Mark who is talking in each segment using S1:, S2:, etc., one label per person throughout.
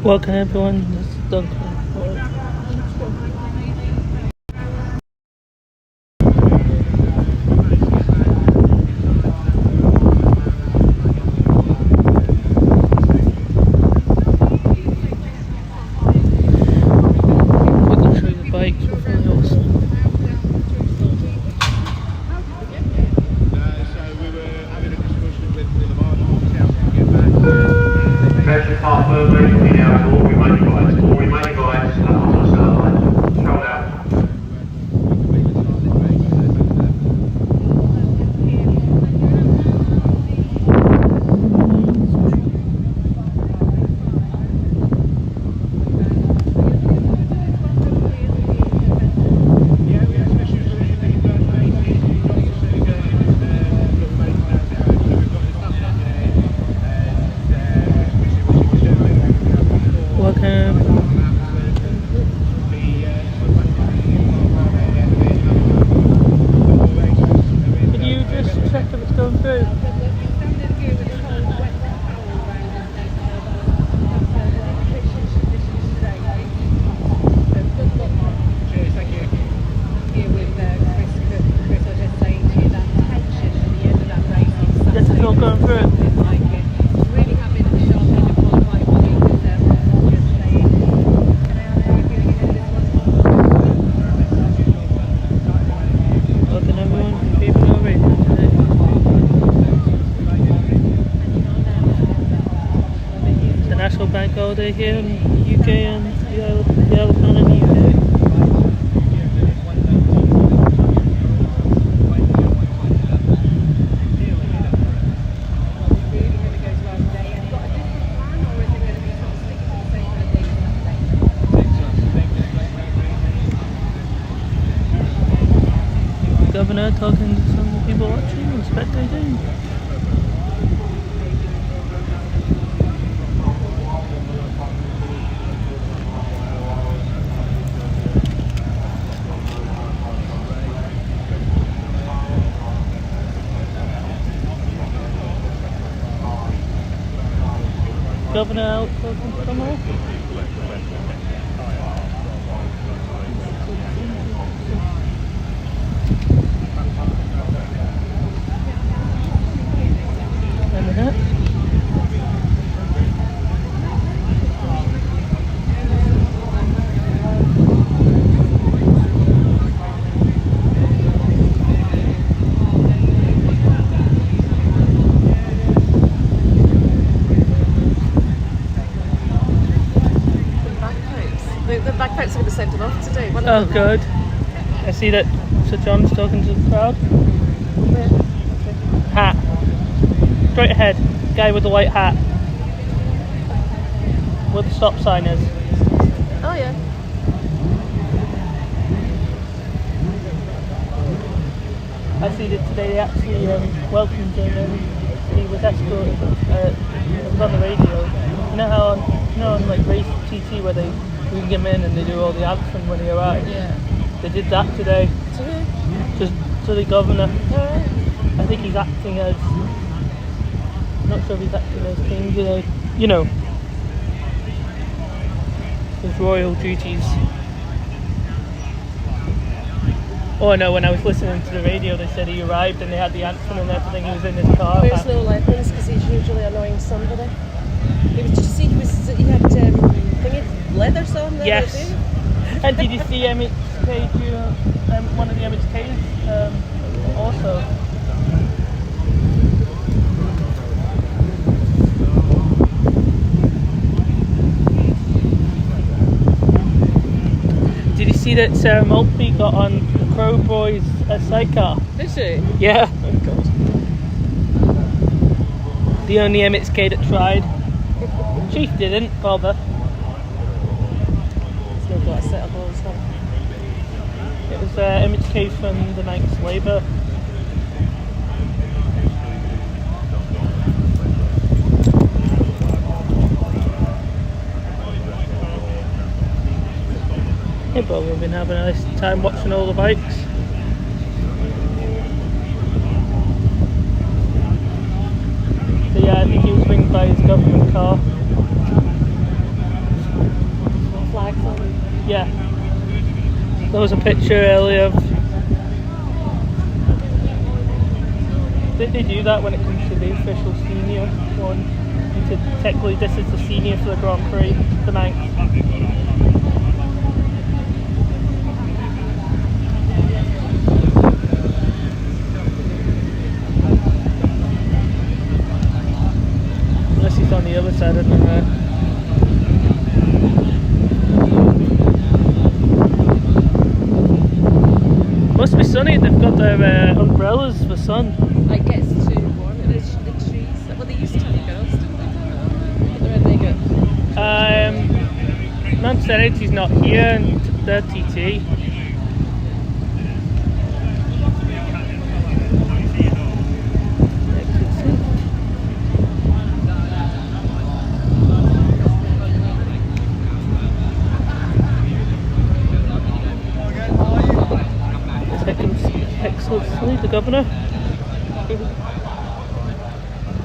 S1: Welcome everyone, this is Duncan. Bank holiday here in the UK and the Isle of Man in the UK. Governor talking to some of the people watching and spectating. Governor out talking to them all. A minute.
S2: The backpacks are going to send them off today.
S1: Oh, good. I see that Sir John's talking to the crowd.
S2: Where? Okay.
S1: Hat. Straight ahead. Guy with the white hat. Where the stop sign is.
S2: Oh, yeah.
S1: I see that today they actually welcomed him and he was escorted. It was on the radio. You know how on like Race TT where they bring him in and they do all the anthem when he arrives?
S2: Yeah.
S1: They did that today.
S2: To who?
S1: Just to the governor.
S2: Alright.
S1: I think he's acting as, not sure if he's acting as king today. You know, his royal duties. Oh no, when I was listening to the radio they said he arrived and they had the anthem and everything, he was in his car.
S2: Wears no weapons because he's usually annoying somebody. He was, did you see he had thingy leathers on there?
S1: Yes. And did you see MHK do one of the MHKs also? Did you see that Sarah Maltby got on the Quarterbridge sidecar?
S2: Did she?
S1: Yeah.
S2: Oh god.
S1: The only MHK that tried. Chief didn't bother.
S2: It's no got a set of balls, huh?
S1: It was MHK from the Manx Labour. Hey, but we've been having a nice time watching all the bikes. So yeah, I think he was winged by his government car.
S2: excellent.
S1: Yeah. There was a picture earlier of... They do that when it comes to the official senior one. Technically this is the senior for the Grand Prix, the Manx. Unless he's on the other side of the Must be sunny, they've got their umbrellas for sun.
S2: I guess too warm. The trees. Well, they used to be girls, didn't they? But they're really good.
S1: Manx Energy's not here and they're TT. Excellently, the governor.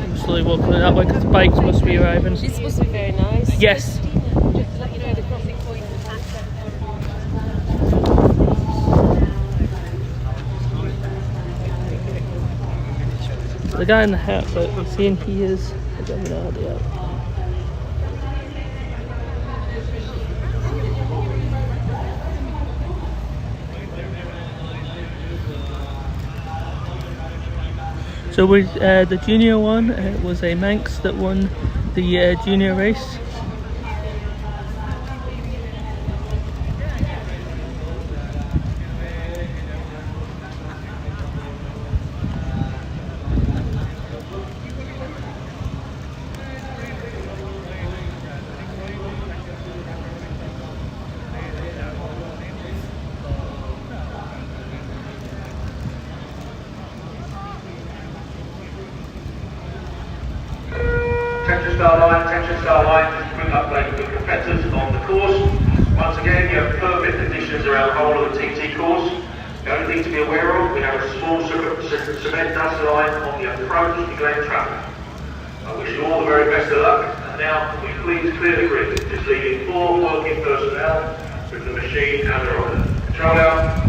S1: I'm slowly walking that way because the bikes must be arriving.
S2: It's supposed to be very nice.
S1: Yes.
S2: Just to let you know, the crossing point is
S1: The guy in the hat, but I'm seeing he is the governor of the out. So with the junior one, it was a Manx that won the junior race.
S3: Attention star line, quick update with competitors on the course. Once again, you have perfect conditions around the whole of the TT course. The only thing to be aware of, we have a small cement dust line on the approach to Glen Trap. I wish you all the very best of luck, and now we please clear the grid, just leaving 4 working personnel with the machine and the roller. Control out.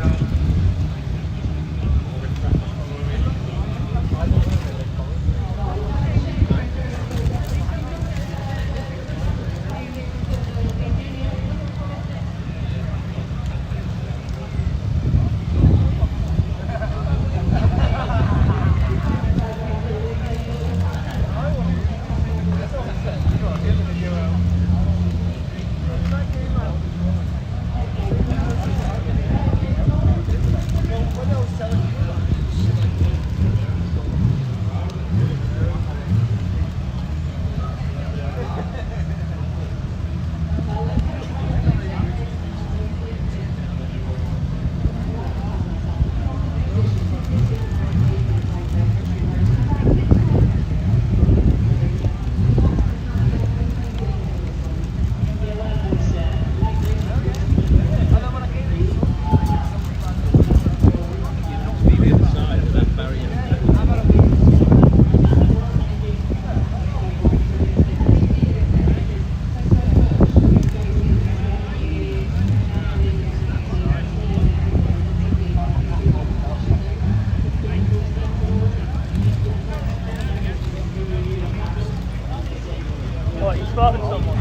S1: spotted someone.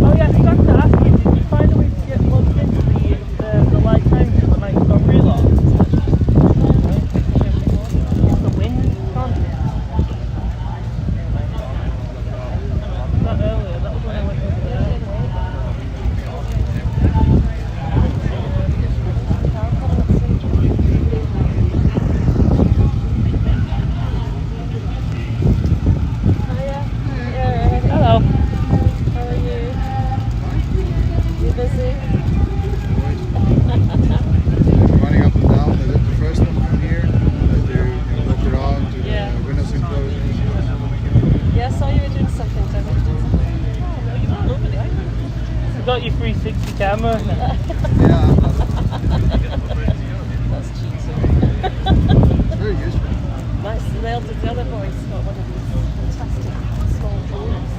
S1: Oh yeah, I forgot to ask you, did you find a way to get plugged into the light times for the Manx Grand Prix lot? Is the wind gone? Not earlier, that was when I went over there. Hello.
S2: How are you? You busy?
S4: Running up and down, they did the first one from here, and they look around to the windows enclosure.
S2: Yeah, I saw you were doing something, so I went to do something.
S1: You got your 360 camera.
S4: Yeah,
S2: That's cheesy.
S4: it's very useful.
S2: Nice. The other boys got one of these fantastic small drones.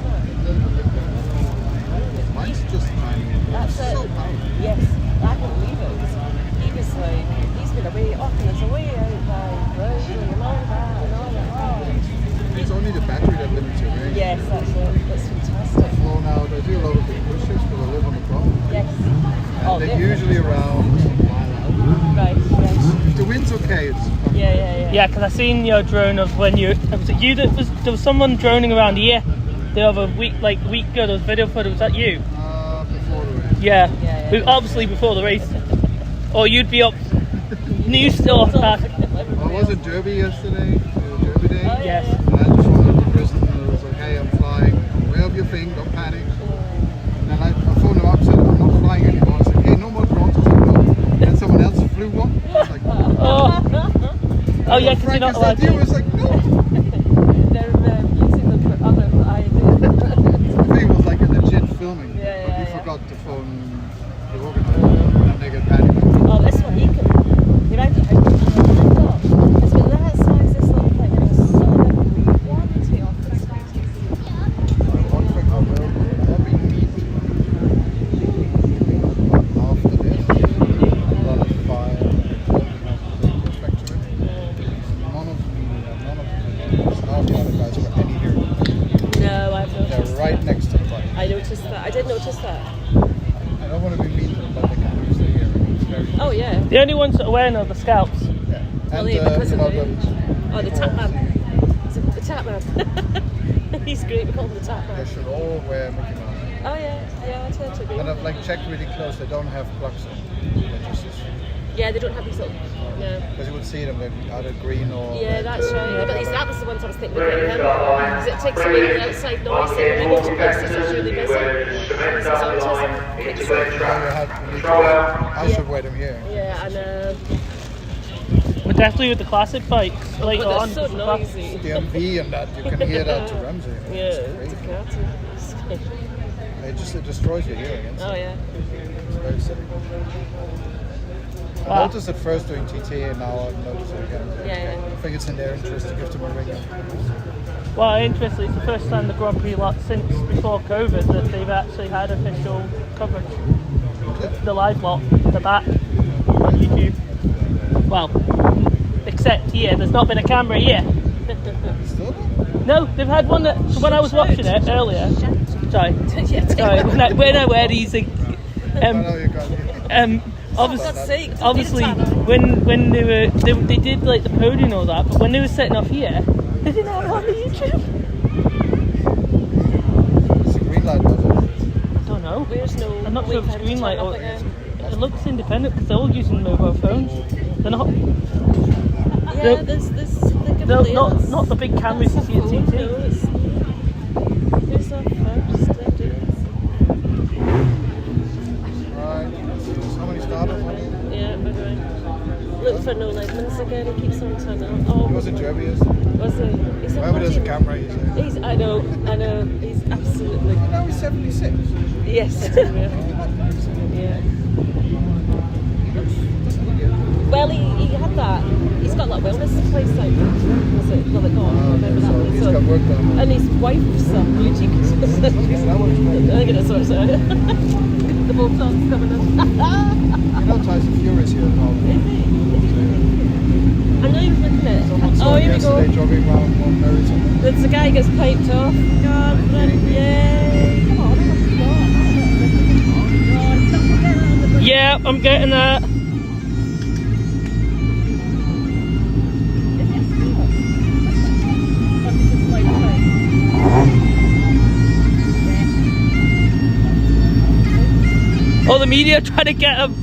S4: usually around a mile out.
S2: Right.
S4: If the wind's okay, it's fine.
S1: Yeah, because I seen your drone of when you. Was it you that was? There was someone droning around here the other week, like week ago. There was video footage. Was that you?
S4: Before the race.
S1: Yeah. Obviously before the race. Or you'd be up. New still off back.
S4: I was in Derby yesterday. Derby day.
S1: Yes.
S4: And I just wanted the person who was like, hey, I'm flying. Wear up your thing. Don't panic. And then I phoned him up and said, I'm not flying anymore. I said, hey, no more drones. I said, no. And then someone else flew one. I was like,
S1: Oh yeah, because you're not allowed
S4: I
S1: to.
S4: was like, no.
S2: They're using them for other ideas.
S4: The thing was like a legit filming.
S2: Yeah,
S4: but we
S2: yeah.
S4: forgot to phone the organizer. And they get panicked.
S2: Oh, this one, you can. You're out of it's been that size, this little thing, and it's so quality of this.
S4: One thing I will probably need after this, a lot of fire respect to it. None of the other guys were any here.
S2: No, I've
S4: They're
S2: noticed
S4: right
S2: that.
S4: next to the bike.
S2: I noticed that. I did notice that.
S4: I don't want to be mean to them, but they can use the here. It's very
S2: Oh, yeah.
S1: The only ones that are wearing are the scouts.
S4: yeah.
S2: Well,
S4: And
S2: yeah, because of
S4: you know,
S2: the... Oh, the tap man. The tap man. He's great. We call him the tap
S4: they
S2: man.
S4: should all wear Mickey Mouse.
S2: Oh, yeah. I tend to be.
S4: And I've like checked really close. They don't have plugs on. They're just
S2: Yeah, they don't have these little... No.
S4: because you would see them, they're either green or
S2: Yeah,
S4: red.
S2: that's right. But that was the ones I was thinking of getting him. Because it takes away the outside noise and when you go to places it's really busy. This is autism. It's
S4: I should wear them here.
S2: Yeah, I know.
S1: But definitely with the classic bikes later
S2: But
S1: on.
S2: they're so noisy.
S4: The MV and that, you can hear that to Ramsey.
S2: Yeah,
S4: It's
S2: it's
S4: crazy.
S2: a cat.
S4: It destroys your hearing.
S2: Oh, yeah.
S4: It's very silly. I
S1: Wow.
S4: noticed it first doing TT and now I've noticed it again.
S2: Yeah.
S4: I think it's in their interest to give them a ring.
S1: Well, interestingly, it's the first time the Grand Prix lot since before COVID that they've actually had official coverage. The live lot, the back on YouTube. Well, except here, there's not been a camera here.
S4: Still?
S1: No, they've had one that. So when I was watching it earlier, sorry, when I wear these,
S4: I know you got it.
S1: obviously, when they did like the podium and all that, but when they were setting off here, they didn't have it on the YouTube.
S4: It's a green light, was it?
S1: I don't know.
S2: There's no
S1: I'm not sure if it's green light or
S2: again.
S1: it looks independent because they're all using mobile phones. They're not.
S2: Yeah, there's like
S1: No,
S2: a
S1: not the big cameras you see at TT.
S2: Here's our first
S4: Right. How many starters on it?
S2: Yeah, by the way. Look for no lights again, he keeps on turning. Oh,
S4: He was in Derby yesterday.
S2: was he? He's
S4: Whenever there's a camera, he's there.
S2: He's, I know, he's absolutely.
S4: Now he's 76.
S2: Yes, yeah. Well, he had that. He's got like wellness place out. Was it? Well, it got. I remember
S4: So
S2: that.
S4: he's got work done.
S2: And his wife's some beauty consultant. I'm gonna sort it out. The Botox coming in.
S4: You know Tyson Fury's here now.
S2: I know you're looking at it.
S4: So
S2: Oh, here we go.
S4: yesterday jogging around Mount Meriton.
S2: There's the guy gets piped off. God, yay! Come on,
S1: Yeah, I'm getting that. All the media trying to get him.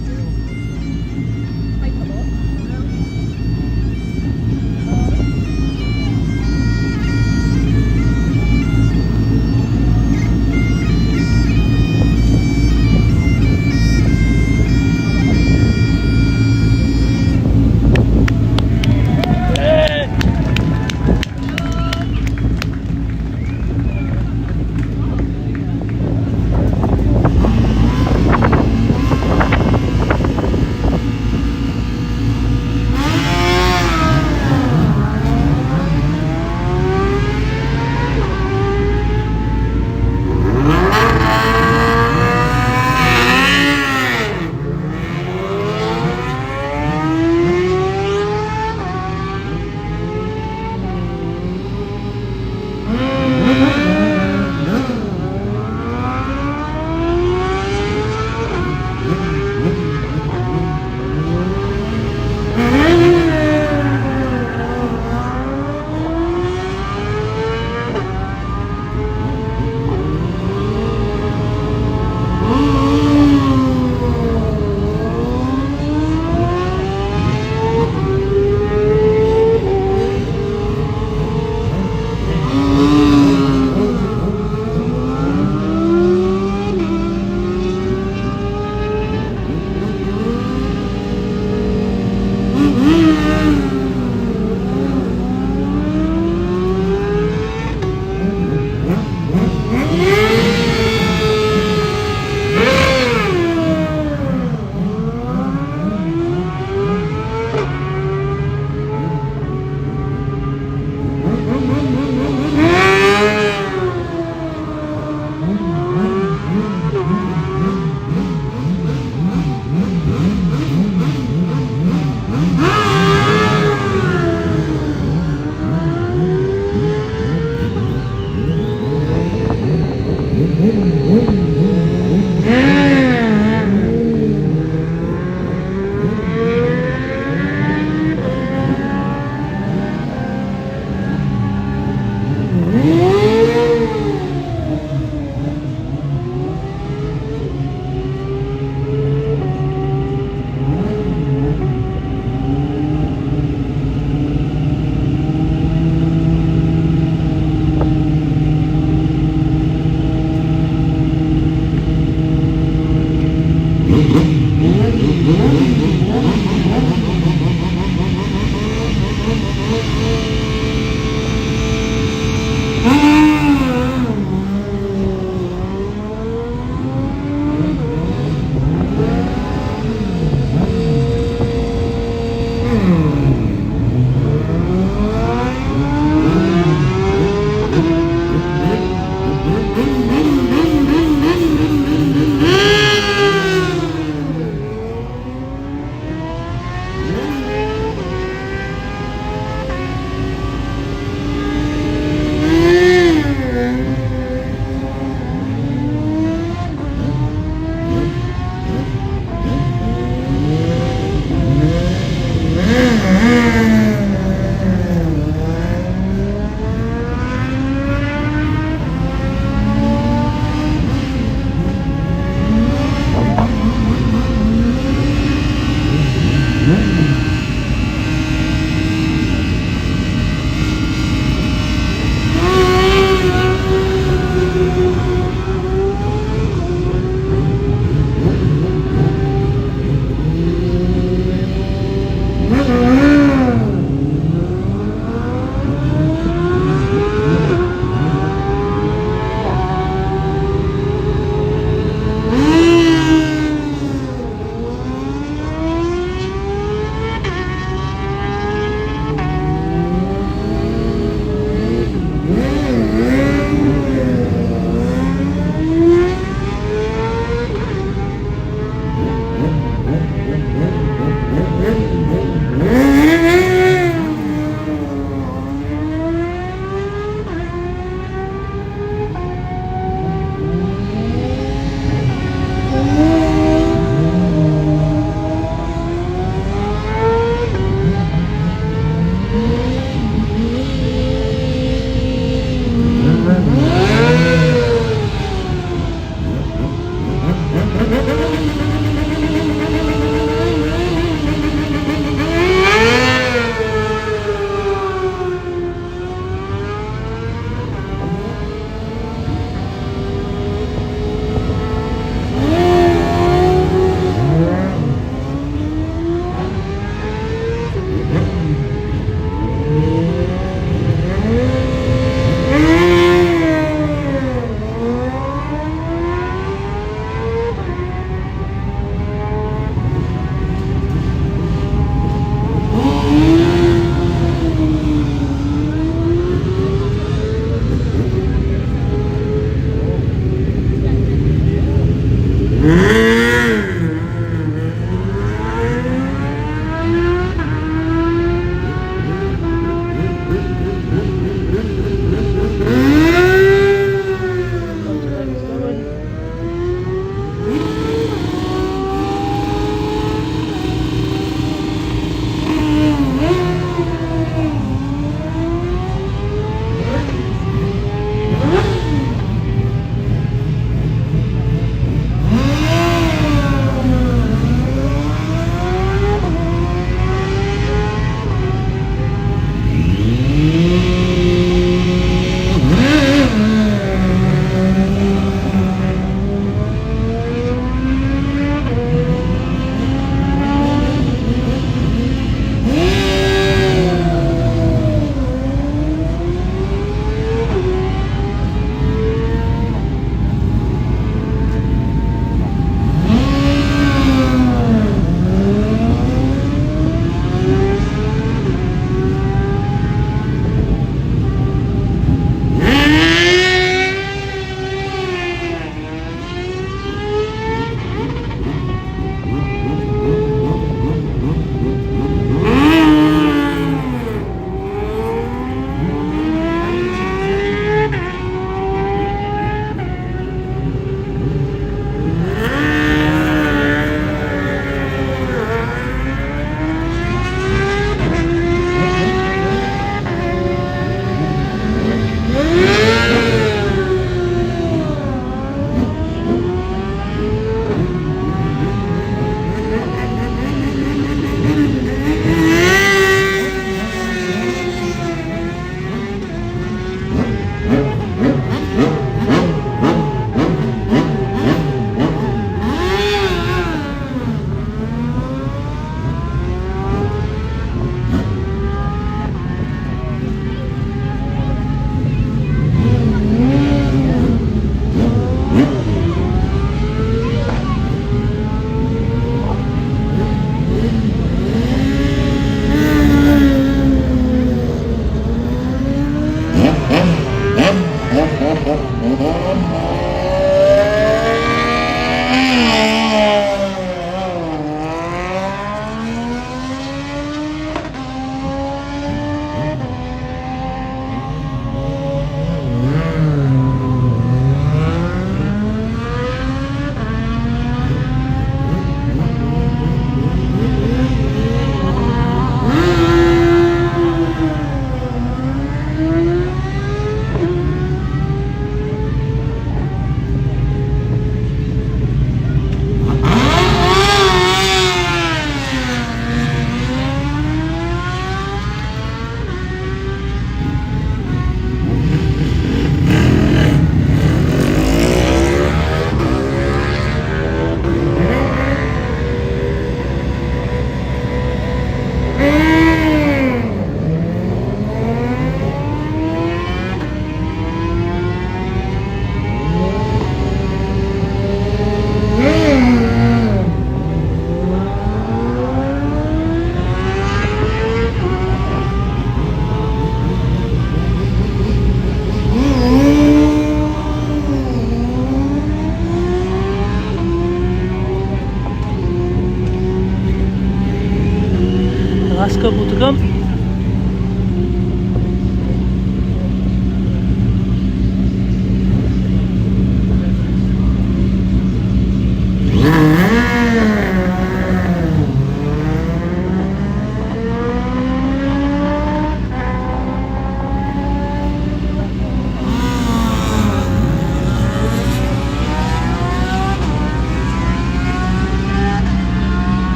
S1: last couple to come.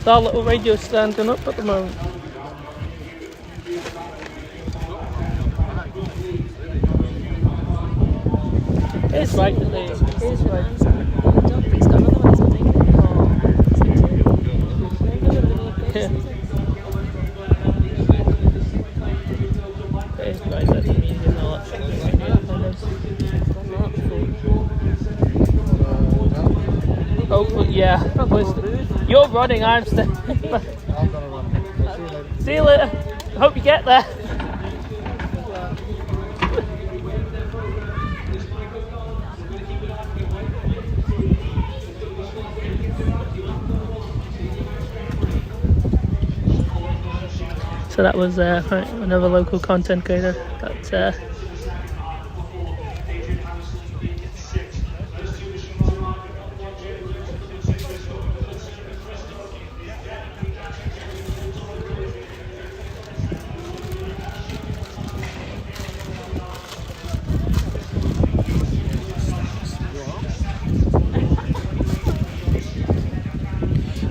S1: Our little radio standing up at the moment. It's right there. It's right.
S2: He's got another one, isn't he?
S1: Yeah. It's right there, the music and all that thing. Oh, yeah. You're running, I'm staying.
S4: I'm gonna run. We'll see you later.
S1: See you later. Hope you get there. So that was another local content creator. That's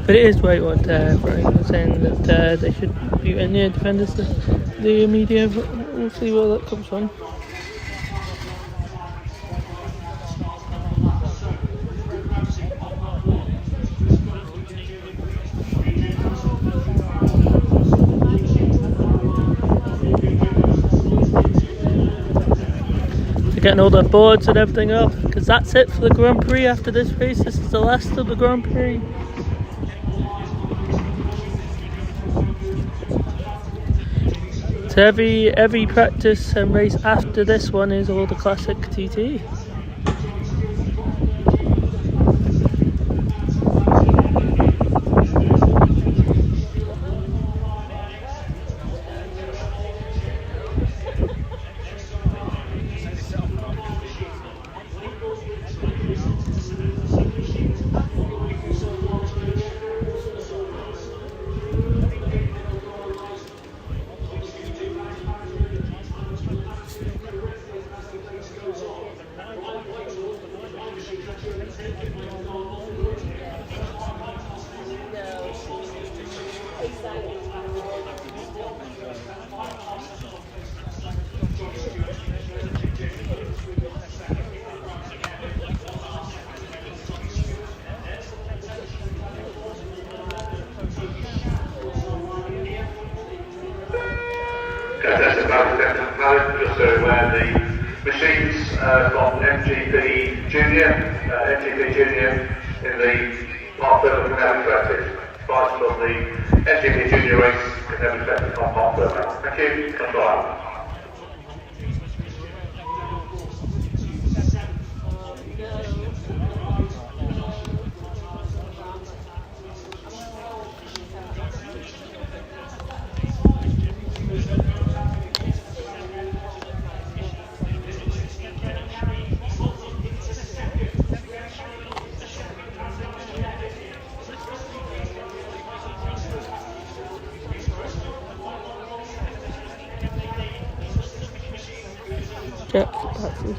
S1: but it is right what Brian was saying, that they should be in the defenders, the media, but we'll see where that comes from. They're getting all the boards and everything off, because that's it for the Grand Prix. After this race, this is the last of the Grand Prix. So every practice and race after this one is all the classic TT.
S3: Just so where the machines from MGP Junior, MGP Junior in the Part 7 can now be collected. Prices on the MGP Junior Race can now be collected on Part 7. Thank you. Control.
S1: Yeah, that's it.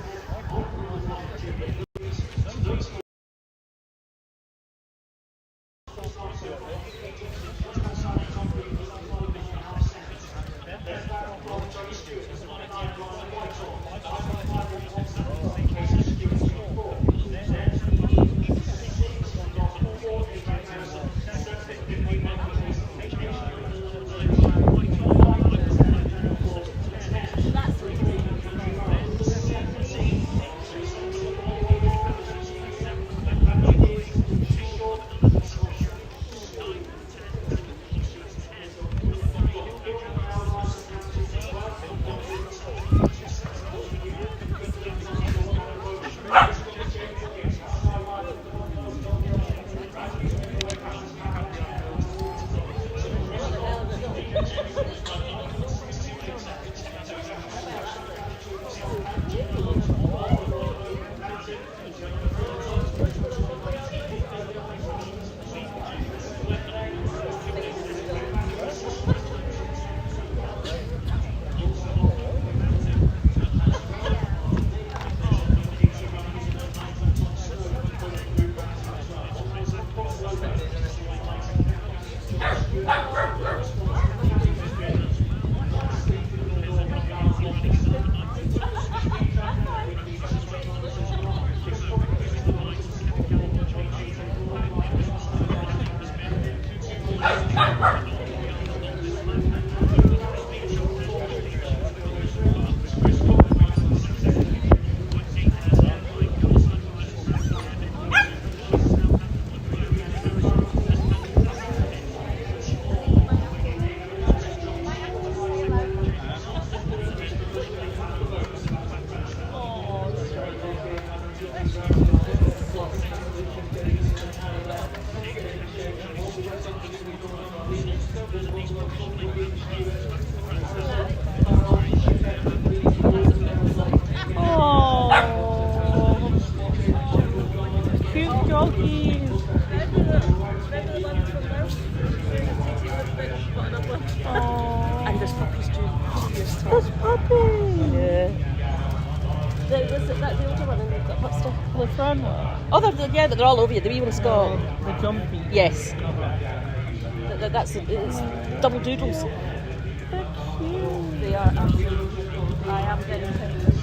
S2: And there's puppies too.
S1: There's puppies! Yeah.
S2: That's the older one, and they've got what's
S1: The front one.
S2: Oh, yeah, they're all over you. The wee one's got.
S1: The jumpy.
S2: Yes. That's it's double doodles.
S1: They're cute.
S2: They are. I am getting tempted.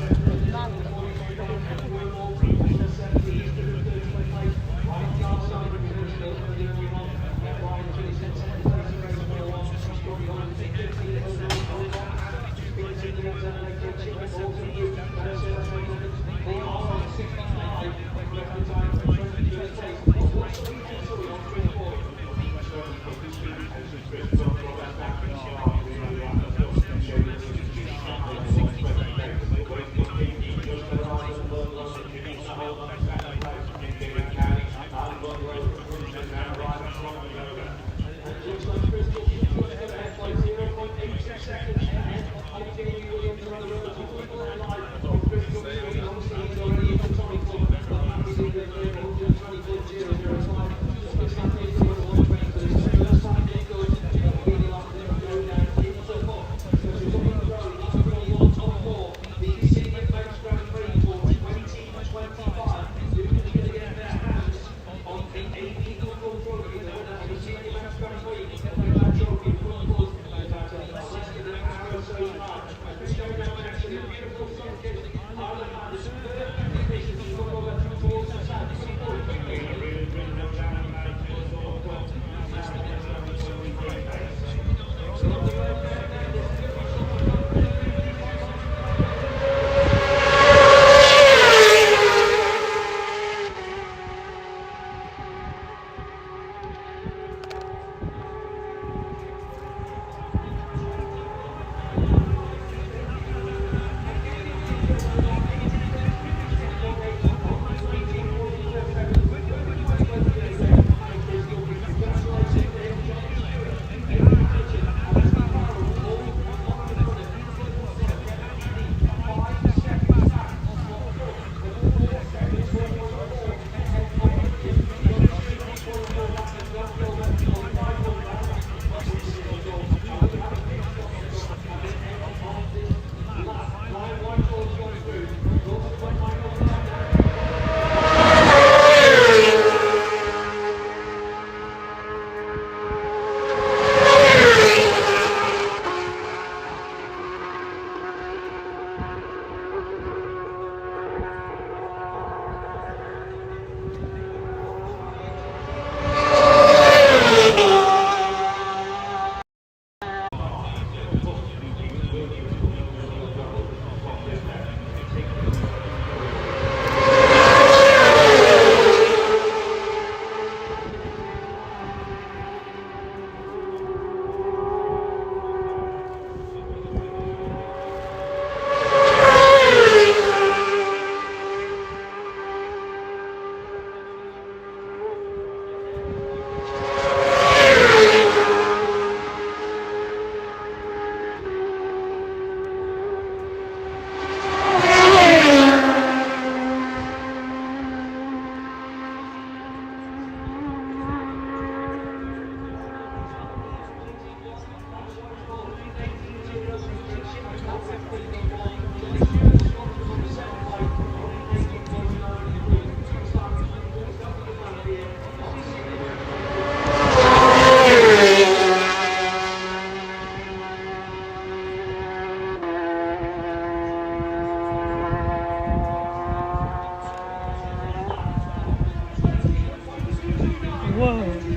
S1: Whoa.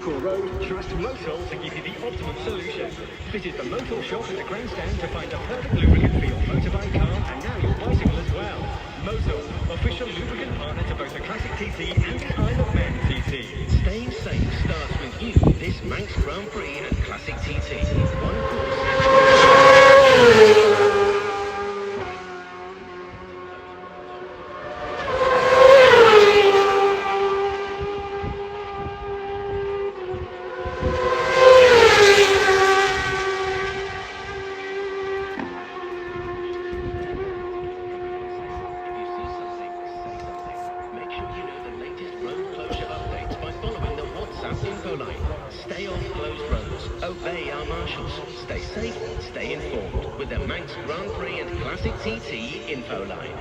S5: or road, trust Motul to give you the optimum solution. Visit the Motul shop at the grandstand to find the perfect lubricant for your motorbike, car, and now your bicycle as well. Motul, official lubricant partner to both the Classic TT and the Isle of Man TT. Staying safe starts with you this Manx Grand Prix and Classic TT. One course. Stay off closed roads, obey our marshals, stay safe, stay informed with the Manx Grand Prix and Classic TT info line.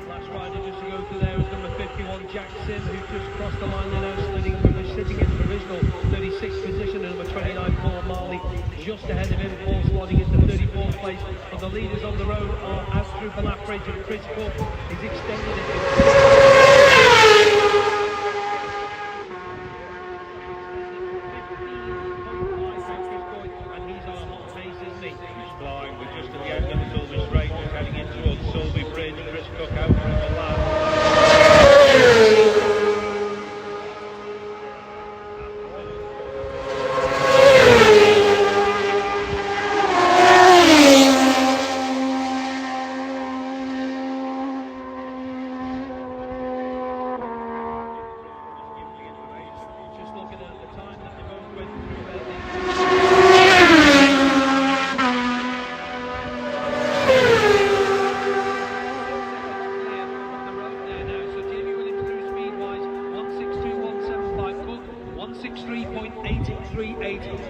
S6: Last rider just to go through there was number 51 Jack Sim, who just crossed the line there now, sitting in provisional 36th position, and number 29 Paul Marley just ahead of him, Paul slotting into 34th place. But the leaders on the road are out through Quarterbridge, and Chris Cook is extending it. And he's on a hot pace, isn't he? He's flying, we're just at the end of the Silver Straight, just heading in towards Sulby Bridge. Chris Cook out from the lap.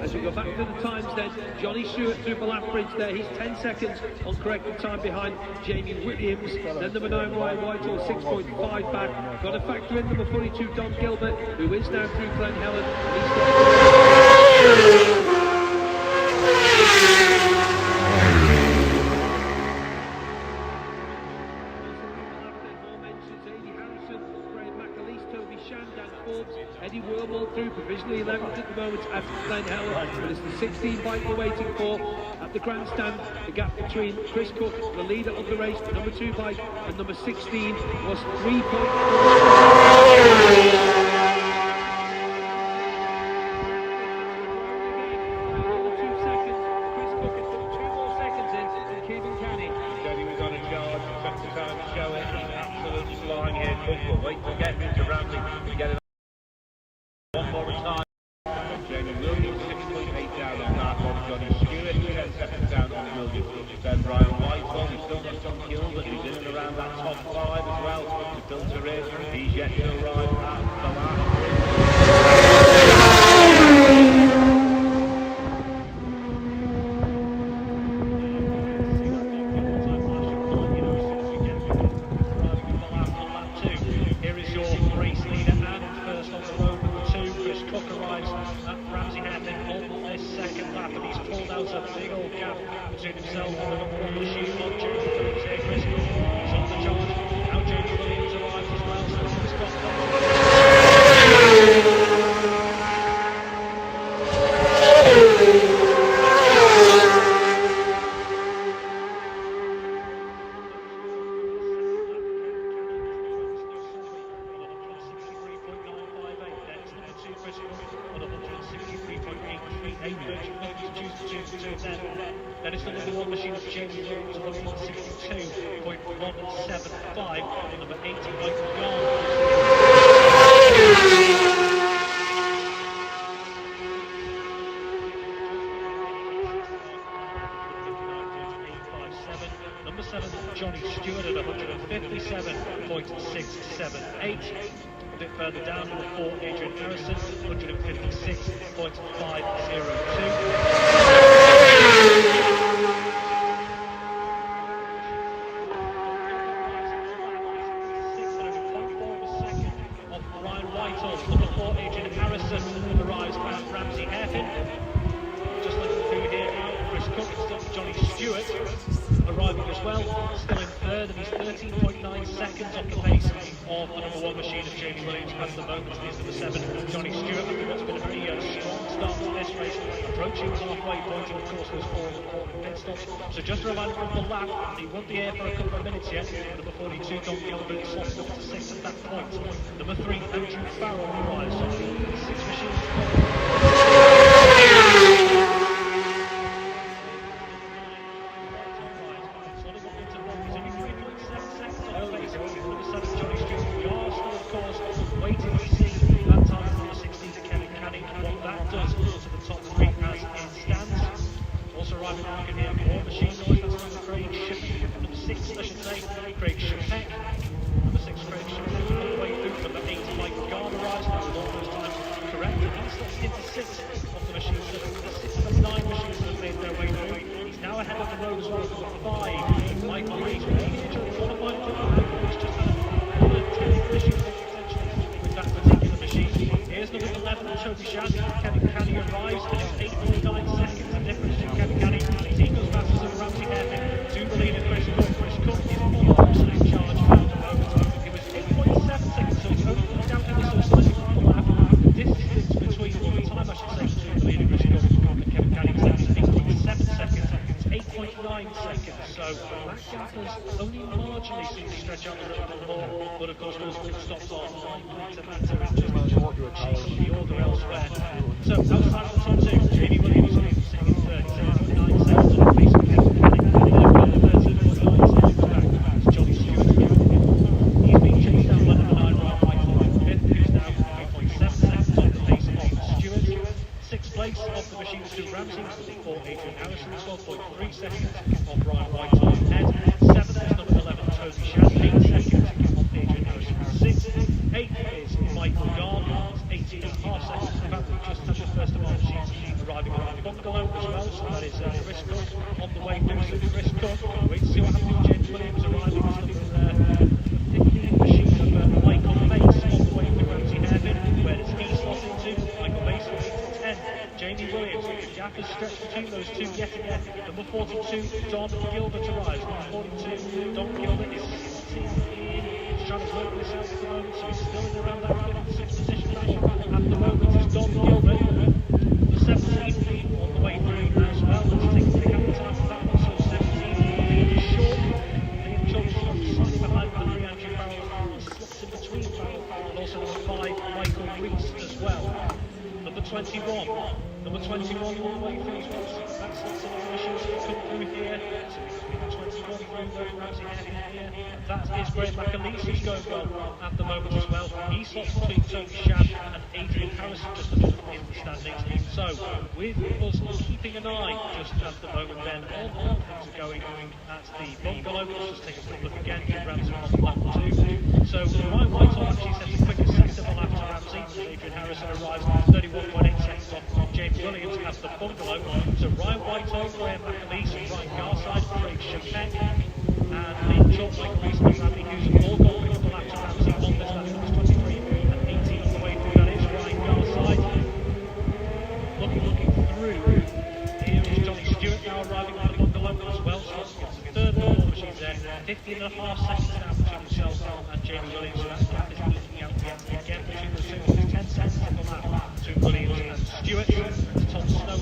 S6: As we go back to the times then, Johnny Stewart through Quarterbridge there, he's 10 seconds on corrected time behind Jamie Williams. Then number 9 Ryan Whitehall 6.5 back. Got to factor in number 42 Don Gilbert, who is now through Glen Helen. Eddie Wormald through, provisionally 11th at the moment at Glen Helen, but it's the 16 bike we're waiting for at the grandstand. The gap between Chris Cook, the leader of the race, the number 2 bike, and number 16 was 3.4.
S7: Wait to get into Ramsey to get it one more time. Jamie Williams 6.8 down on that one. Johnny Stewart 10 seconds down on Williams. Then Brian Whitehall, he's still got John Gilbert, who's in and around that top 5 as well to filter in. He's yet to arrive at the last. Between himself and the number 1 machine on Junior Phillips here, Chris Cook. He's on the charge. Now Jamie Williams arrives as well, so he's got Then it's the number 1 machine of James Williams, 162.175, and number 80 Michael Yarn. Number 7 Johnny Stewart at 157.678. A bit further down, number 4 Adrian Harrison, 156.502. Ryan Whitehall, number 4 Adrian Harrison, arrives at Ramsey Hairpin. Just looking through
S6: Johnny Stewart arriving as well, still in third, and he's 13.9 seconds off the pace of the number 1 machine of Jamie Williams at the moment. Is number 7, Johnny Stewart. I think that's been a very strong start to this race, approaching the halfway point, and of course those 4 important pit stops. So just a reminder of the lap, he won't be here for a couple of minutes yet. Number 42, Don Gilbert, slotted up to 6th at that point. Number 3, Andrew Farrell arrives on the 6 machines. Number 42, Don Gilbert arrives. Number 42, Don Gilbert is sitting in. He's trying to work this out at the moment, so he's still in around that 5th position at the moment. Is Don Gilbert, the 17, on the way through as well. Let's take a look at the time for that one. So 17, Liam Short. Liam Short slightly behind Andrew Farrell, slots in between Farrell, and also number 5, Michael Reese as well. Number 21 all the way through as well. That's some of the issues that come through here. So it's 21 through Ramsey here. That is Graham McAleese, who's going well at the moment as well. He slots between Tony Shad and Adrian Harrison just above in the standings. So with us keeping an eye just at the moment then on how things are going at the bungalow. Let's just take a quick look again. Give Ramsey on lap 2. So Ryan Whitehall actually sets the quickest sector on after Ramsey. Adrian Harrison arrives 31.8 seconds off James Williams at the bungalow. So Ryan Whitehall, Graham McAleese, Ryan Garside, Craig Chapek, and Liam Short, Michael Reese, and Braddan, who's all got quick up after Ramsey on this lap. Numbers 23 and 18 on the way through. That is Ryan Garside. Looking through. Here is Johnny Stewart now arriving at the bungalow as well. So it's the third ball machine there. 15.5 seconds now between himself and Jamie Williams. So that gap is eking out again between the two. It's 10 seconds on the lap between Williams and Stewart. Tom Snow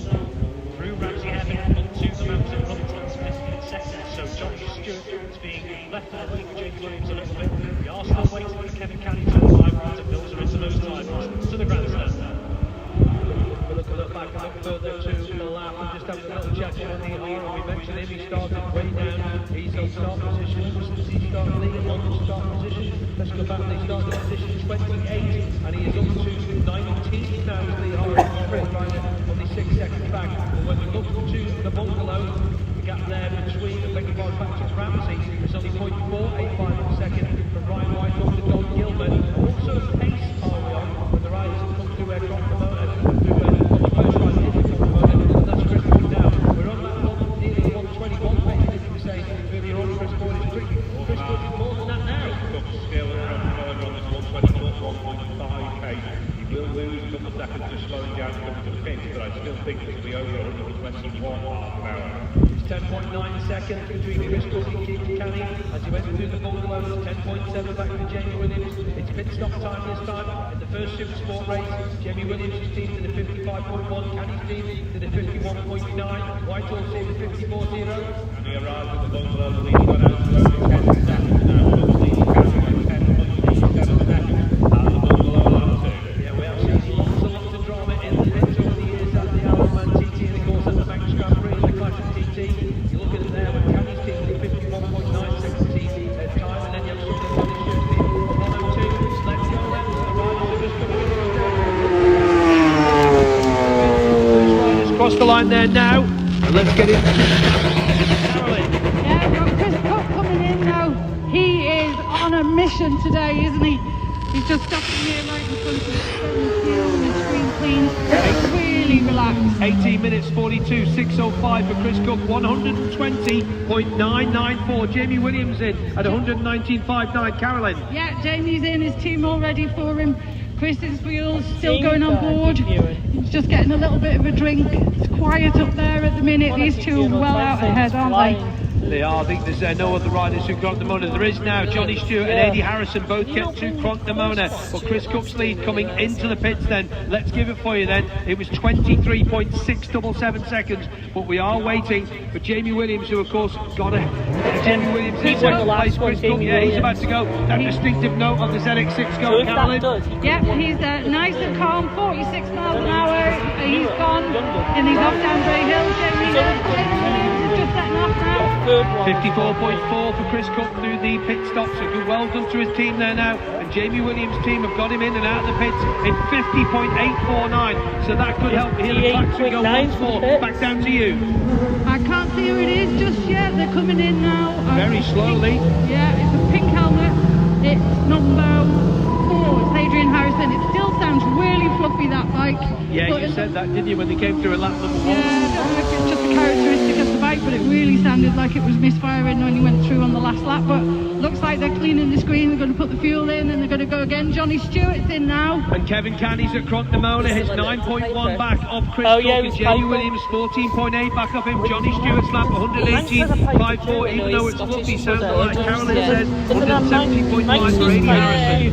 S6: through Ramsey Heaven onto the mountain running to 15 seconds. So Johnny Stewart is being left in the lead with Jamie Williams a little bit. We are still waiting for Kevin Canny to arrive to build her into those times to the grandstand. We'll look back and look further to the lap and just have a little check on the ER. We mentioned him, he started way down. He's on start position. Since he started leading on the start position, let's go back. He started position 28 and he is up to 19 now as the ER sprint rider on the 6 seconds back. But when we look to the bungalow, the gap there between the big ball back to Ramsey is only 0.485 a second from Ryan Whitehall to Don Gilbert. What sort of pace are we on when the riders have come through aircraft at the moment?
S7: Seconds just slowing down to come to the finish, but I still think it will be over 121 miles an hour.
S6: 10.9 seconds between Chris Cook and Keegan Canny as he went through the bungalows. 10.7 back to Jamie Williams. It's pit stop time this time in the first Super Sport race. Jamie Williams' team to the 55.1, Canny's team to the 51.9, Whitehall's team to 54.0.
S7: And he arrived at the bungalow leading on out to over 10 seconds now. Leading Canny by 10.7 seconds out the bungalow lap 2.
S6: Yeah, we have seen lots of drama in the pits over the years at the Ironman TT and of course at the Manx Grand Prix and the Classic TT. You look at it there with Canny's team to 51.9 seconds TT time, and then you have something on the shirt team 102. Let's go then. The riders are just coming in. Riders cross the line there now, and let's get in. Carolyn.
S8: Yeah, we've got Chris Cook coming in now. He is on a mission today, isn't he? He's just stopping here right in front of the field and the screen clean. Really relaxed.
S6: 18 minutes 42, 6:05 for Chris Cook, 120.994. Jamie Williams in at 119.59. Carolyn.
S8: Yeah, Jamie's in, his team all ready for him. Chris's wheels still going on board. He's just getting a little bit of a drink. It's quiet up there at the minute. These two are well out ahead, aren't they?
S6: They are. I think there's no other riders who Cronk the Mona. There is now. Johnny Stewart and Eddie Harrison both kept to Cronk the Mona. But Chris Cook's lead coming into the pits then. Let's give it for you then. It was 23.677 seconds. But we are waiting for Jamie Williams, who of course got a... Jamie Williams is second place. Chris Cook, yeah, he's about to go. That distinctive note of the ZX6 go, Carolyn.
S8: Yep, he's nice and calm, 46 miles an hour. He's gone and he's off down Bray Hill. Jamie Williams is just setting off now.
S6: 54.4 for Chris Cook through the pit stop, so good, well done to his team there now. And Jamie Williams' team have got him in and out of the pits in 50.849, so that could help here. The Blacks will go once more. Back down to you.
S8: I can't see who it is just yet. They're coming in now.
S6: Very slowly.
S8: Yeah, it's a pink helmet. It's number 4. It's Adrian Harrison. It still sounds really fluffy, that bike.
S6: Yeah, you said that, didn't you, when they came through a lap number 1?
S8: Yeah, I don't know if it's just a characteristic of the bike, but it really sounded like it was misfiring when you went through on the last lap. But looks like they're cleaning the screen. They're going to put the fuel in and they're going to go again. Johnny Stewart's in now.
S6: And Kevin Canny's at Cronk the Mona. His 9.1 back of Chris Cook. And Jamie Williams 14.8 back of him. Johnny Stewart's lap 118.54, even though it's fluffy, sounds like Carolyn says 170.5 for Eddie Harrison.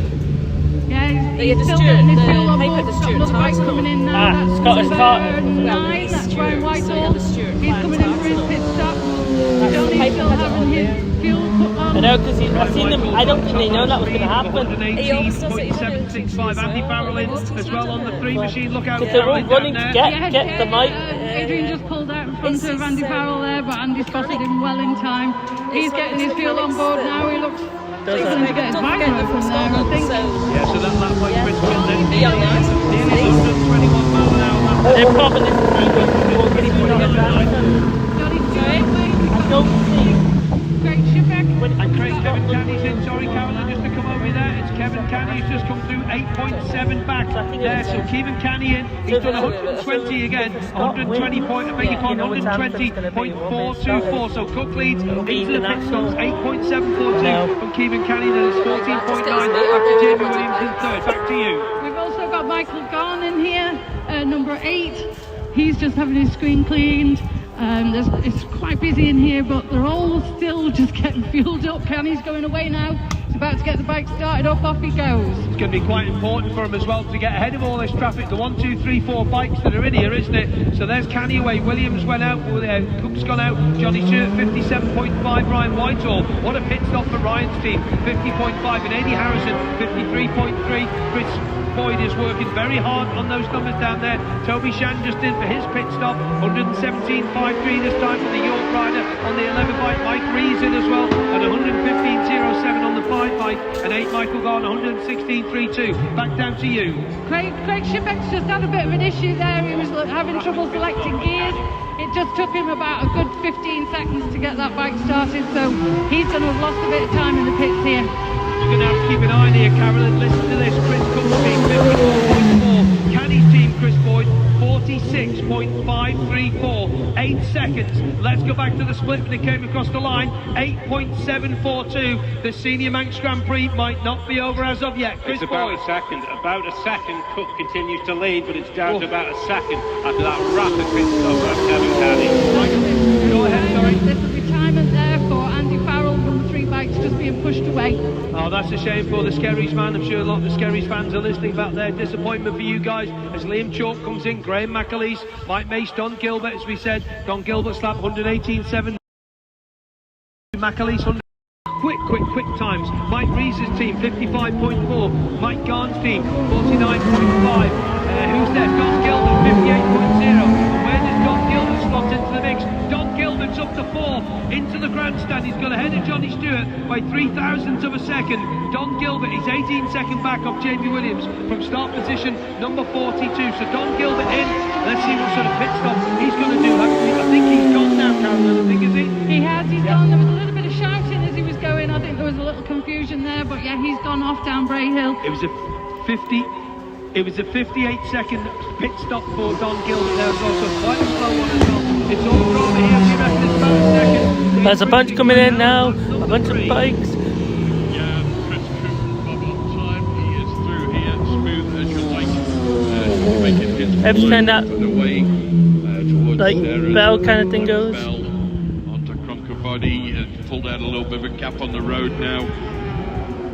S8: Yeah, he's still getting his fuel on board. Got another bike coming in now. That's
S1: Scottish Carter.
S8: 9. That's Brian Whitehall. He's coming in for his pit stop. Johnny's still having his fuel put on.
S1: I know, because I've seen them. I don't think they know that was going to happen.
S6: 118.765. Andy Farrell in as well on the 3 machine. Look out,
S1: Because they're all
S6: Carolyn
S1: running
S6: down
S1: to
S6: there.
S1: get the mic.
S8: Adrian just pulled out in front of Andy Farrell there, but Andy spotted him well in time. He's getting his fuel on board now. He looks struggling to get his bike right from there, I think.
S6: Yeah, so that lap by Chris Cook then nearly 121 mile an hour lap.
S1: They're probably I don't think.
S8: Great Shipek.
S6: And Kevin Canny's in. Sorry, Carolyn, just to come over there. It's Kevin Canny who's just come through 8.7 back there. So Kevin Canny in. He's done 120 again. 120.424. So Cook leads into the pit stops. 8.742 from Kevin Canny. Then it's 14.9 back to Jamie Williams in third. Back to you.
S8: We've also got Michael Garn in here, number 8. He's just having his screen cleaned. It's quite busy in here, but they're all still just getting fueled up. Canny's going away now. He's about to get the bike started up. Off he goes.
S6: It's going to be quite important for him as well to get ahead of all this traffic. The 1, 2, 3, 4 bikes that are in here, isn't it? So there's Canny away. Williams went out. Cook's gone out. Johnny Stewart 57.5. Ryan Whitehall. What a pit stop for Ryan's team. 50.5. And Eddie Harrison 53.3. Chris Boyd is working very hard on those numbers down there. Toby Shan just in for his pit stop, 117.53 this time for the York rider on the 11 bike. Mike Rees in as well at 115.07 on the 5 bike, and 8 Michael Garn 116.32. Back down to you.
S8: Craig Shipek's just had a bit of an issue there. He was having trouble selecting gears. It just took him about a good 15 seconds to get that bike started, so he's going to have lost a bit of time in the pits here.
S6: You're going to have to keep an eye on here, Carolyn. Listen to this. Chris Cook's team 54.4. Canny's team, Chris Boyd, 46.534. 8 seconds. Let's go back to the split when it came across the line. 8.742. The Senior Manx Grand Prix might not be over as of yet. Chris
S7: It's about
S6: Boyd.
S7: a second. About a second. Cook continues to lead, but it's down to about a second after that rapid pit stop by Kevin Canny.
S6: Go ahead, sorry.
S8: There's a retirement there for Andy Farrell from the 3 bikes just being pushed away.
S6: Oh, that's a shame for the Skerries, man. I'm sure a lot of the Skerries fans are listening about their disappointment for you guys as Liam Chalk comes in, Graham McAleese, Mike Mace, Don Gilbert, as we said. Don Gilbert slapped 118.7. McAleese 100. Quick times. Mike Reese's team 55.4. Mike Garn's team 49.5. Who's there? Don Gilbert 58.0. And where does Don Gilbert slot into the mix? Don Gilbert's up to 4 into the grandstand. He's got ahead of Johnny Stewart by 0.003 of a second. Don Gilbert is 18 seconds back of Jamie Williams from start position number 42. So Don Gilbert in. Let's see what sort of pit stop he's going to do. I think he's gone now, Carolyn. I think, is he?
S8: He has. He's gone. There was a little bit of shouting as he was going. I think there was a little confusion there, but yeah, he's gone off down Bray Hill.
S6: It was a 58-second pit stop for Don Gilbert there as well, so quite a slow one as well. It's all drama here, we reckon it's about a second.
S1: There's a bunch coming in now, a bunch of bikes.
S9: Yeah, Chris Cook, Bob on time. He is through here, smooth as you like. Making his
S1: Every time that
S9: the way towards
S1: like bell kind of thing goes.
S9: Bell onto Cronker Body and pulled out a little bit of a gap on the road now.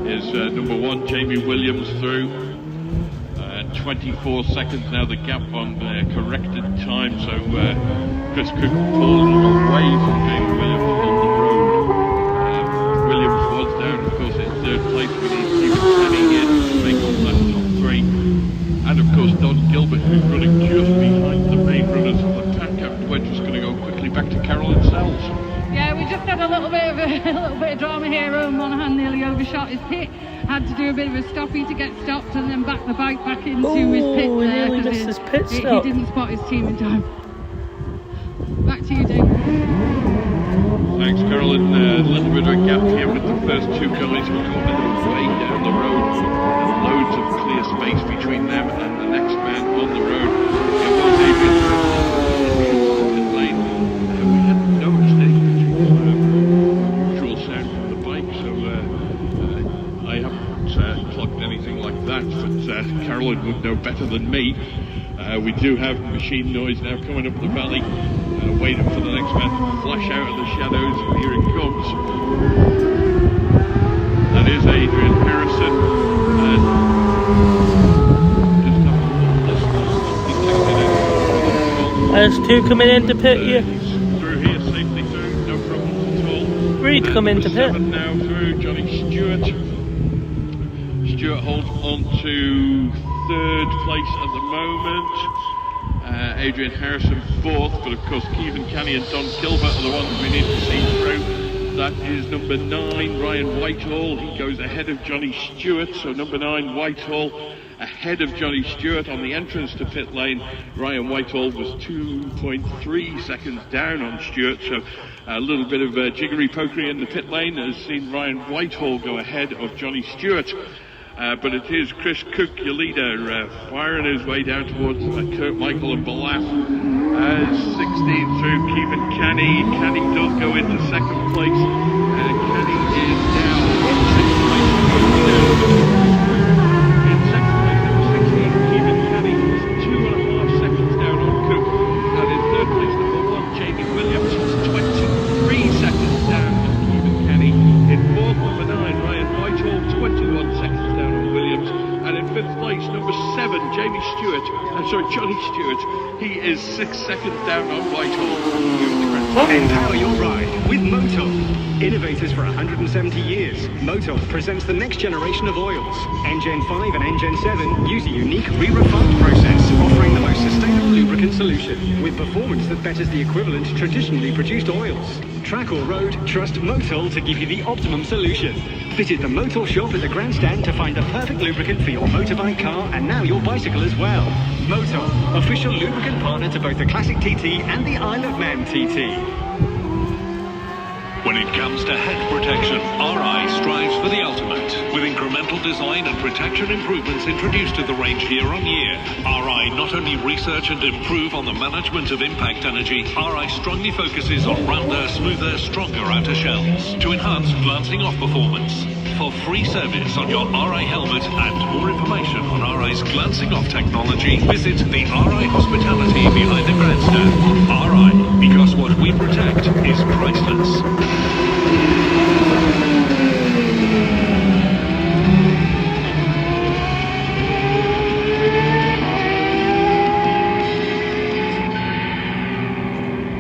S9: Is number 1 Jamie Williams through. 24 seconds now the gap on corrected time, so Chris Cook pulled away from Jamie Williams on the road. Williams was down, of course, in 3rd place. We need Stephen Canning in to make that top 3. And of course Don Gilbert, who's running just behind the main runners of the pack. We're just going to go quickly back to Carolyn Sells.
S8: Yeah, we just had a little bit of drama here. Owen Monaghan nearly overshot his pit. Had to do a bit of a stoppie to get stopped and then back the bike back into his pit
S1: He
S8: there.
S1: nearly
S8: 'cause
S1: missed his pit
S8: he
S1: stop.
S8: didn't spot his team in time. Back to you, Dave.
S9: Thanks, Carolyn. A little bit of a gap here with the first 2 guys who come way down the road. And loads of clear space between them and the next man on the road. It was Adrian lane. We hadn't noticed any unusual sound from the bike, so I haven't clocked anything like that, but Carolyn would know better than me. We do have machine noise now coming up the valley, waiting for the next man to flash out of the shadows, and here it comes. That is Adrian Harrison.
S1: There's 2 coming in to pit here.
S9: Through here, safely through, no problems at all.
S1: 3 to come in to pit.
S9: 7 now through, Johnny Stewart. Stewart holds on to 3rd place at the moment. Adrian Harrison 4th, but of course Keevan Canny and Don Gilbert are the ones we need to see through. That is number 9, Ryan Whitehall. He goes ahead of Johnny Stewart, so number 9, Whitehall, ahead of Johnny Stewart on the entrance to pit lane. Ryan Whitehall was 2.3 seconds down on Stewart, so a little bit of jiggery pokery in the pit lane has seen Ryan Whitehall go ahead of Johnny Stewart. But it is Chris Cook, your leader, firing his way down towards Kurt Michael and Balaf. 16 through Keevan Canny. Canny does go into 2nd place. Canny is down in 6th place. In 2nd place, number 16, Keevan Canny is 2.5 seconds down on Cook. And in 3rd place, number 1, Jamie Williams is 23 seconds down on Keevan Canny. In 4th, number 9, Ryan Whitehall, 21 seconds down on Williams. And in 5th place, number 7, Johnny Stewart. He is 6 seconds down on Whitehall.
S5: Empower your ride with Motor. Innovators for 170 years, Motor presents the next generation of oils. N-Gen 5 and N-Gen 7 use a unique re-refined process, offering the most sustainable lubricant solution with performance that betters the equivalent traditionally produced oils. Track or road, trust Motul to give you the optimum solution. Visit the Motul shop at the grandstand to find the perfect lubricant for your motorbike, car, and now your bicycle as well. Motul, official lubricant partner to both the Classic TT and the Isle of Man TT.
S10: When it comes to head protection, RI strives for the ultimate, with incremental design and protection improvements introduced to the range year on year. RI not only research and improve on the management of impact energy, RI strongly focuses on rounder, smoother, stronger outer shells to enhance glancing off performance. For free service on your RI helmet and more information on RI's glancing off technology, visit the RI Hospitality behind the grandstand. RI, because what we protect is priceless.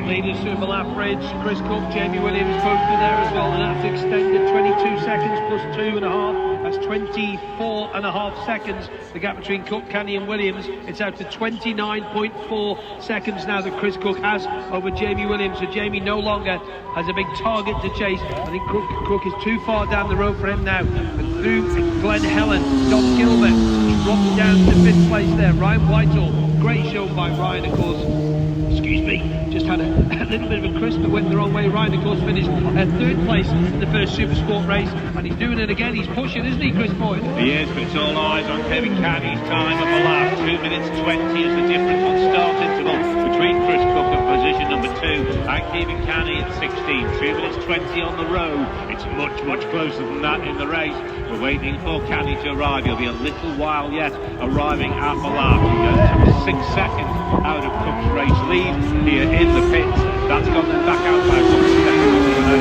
S6: Leaders through the lap bridge, Chris Cook, Jamie Williams both are there as well, and that's extended 22 seconds plus 2.5. That's 24.5 seconds. The gap between Cook, Canny and Williams, it's out to 29.4 seconds now that Chris Cook has over Jamie Williams. So Jamie no longer has a big target to chase. I think Cook is too far down the road for him now. And through Glen Helen, Dom Gilbert drops down to 5th place there. Ryan Whitehall, great show by Ryan, of course. Excuse me, just had a little bit of a crisp that went the wrong way. Ryan, of course, finished at 3rd place in the first Super Sport race, and he's doing it again. He's pushing, isn't he, Chris Boyd?
S7: He is, but it's all eyes on Kevin Canny's time at the lap. 2 minutes 20 is the difference on start interval between Chris Cook and position number 2 and Kevin Canny at 16. 2 minutes 20 on the road. It's much, much closer than that in the race. We're waiting for Canny to arrive. He'll be a little while yet arriving at the lap. He goes 6 seconds out of Cook's race lead here in the pits. That's gone then back out by 1 second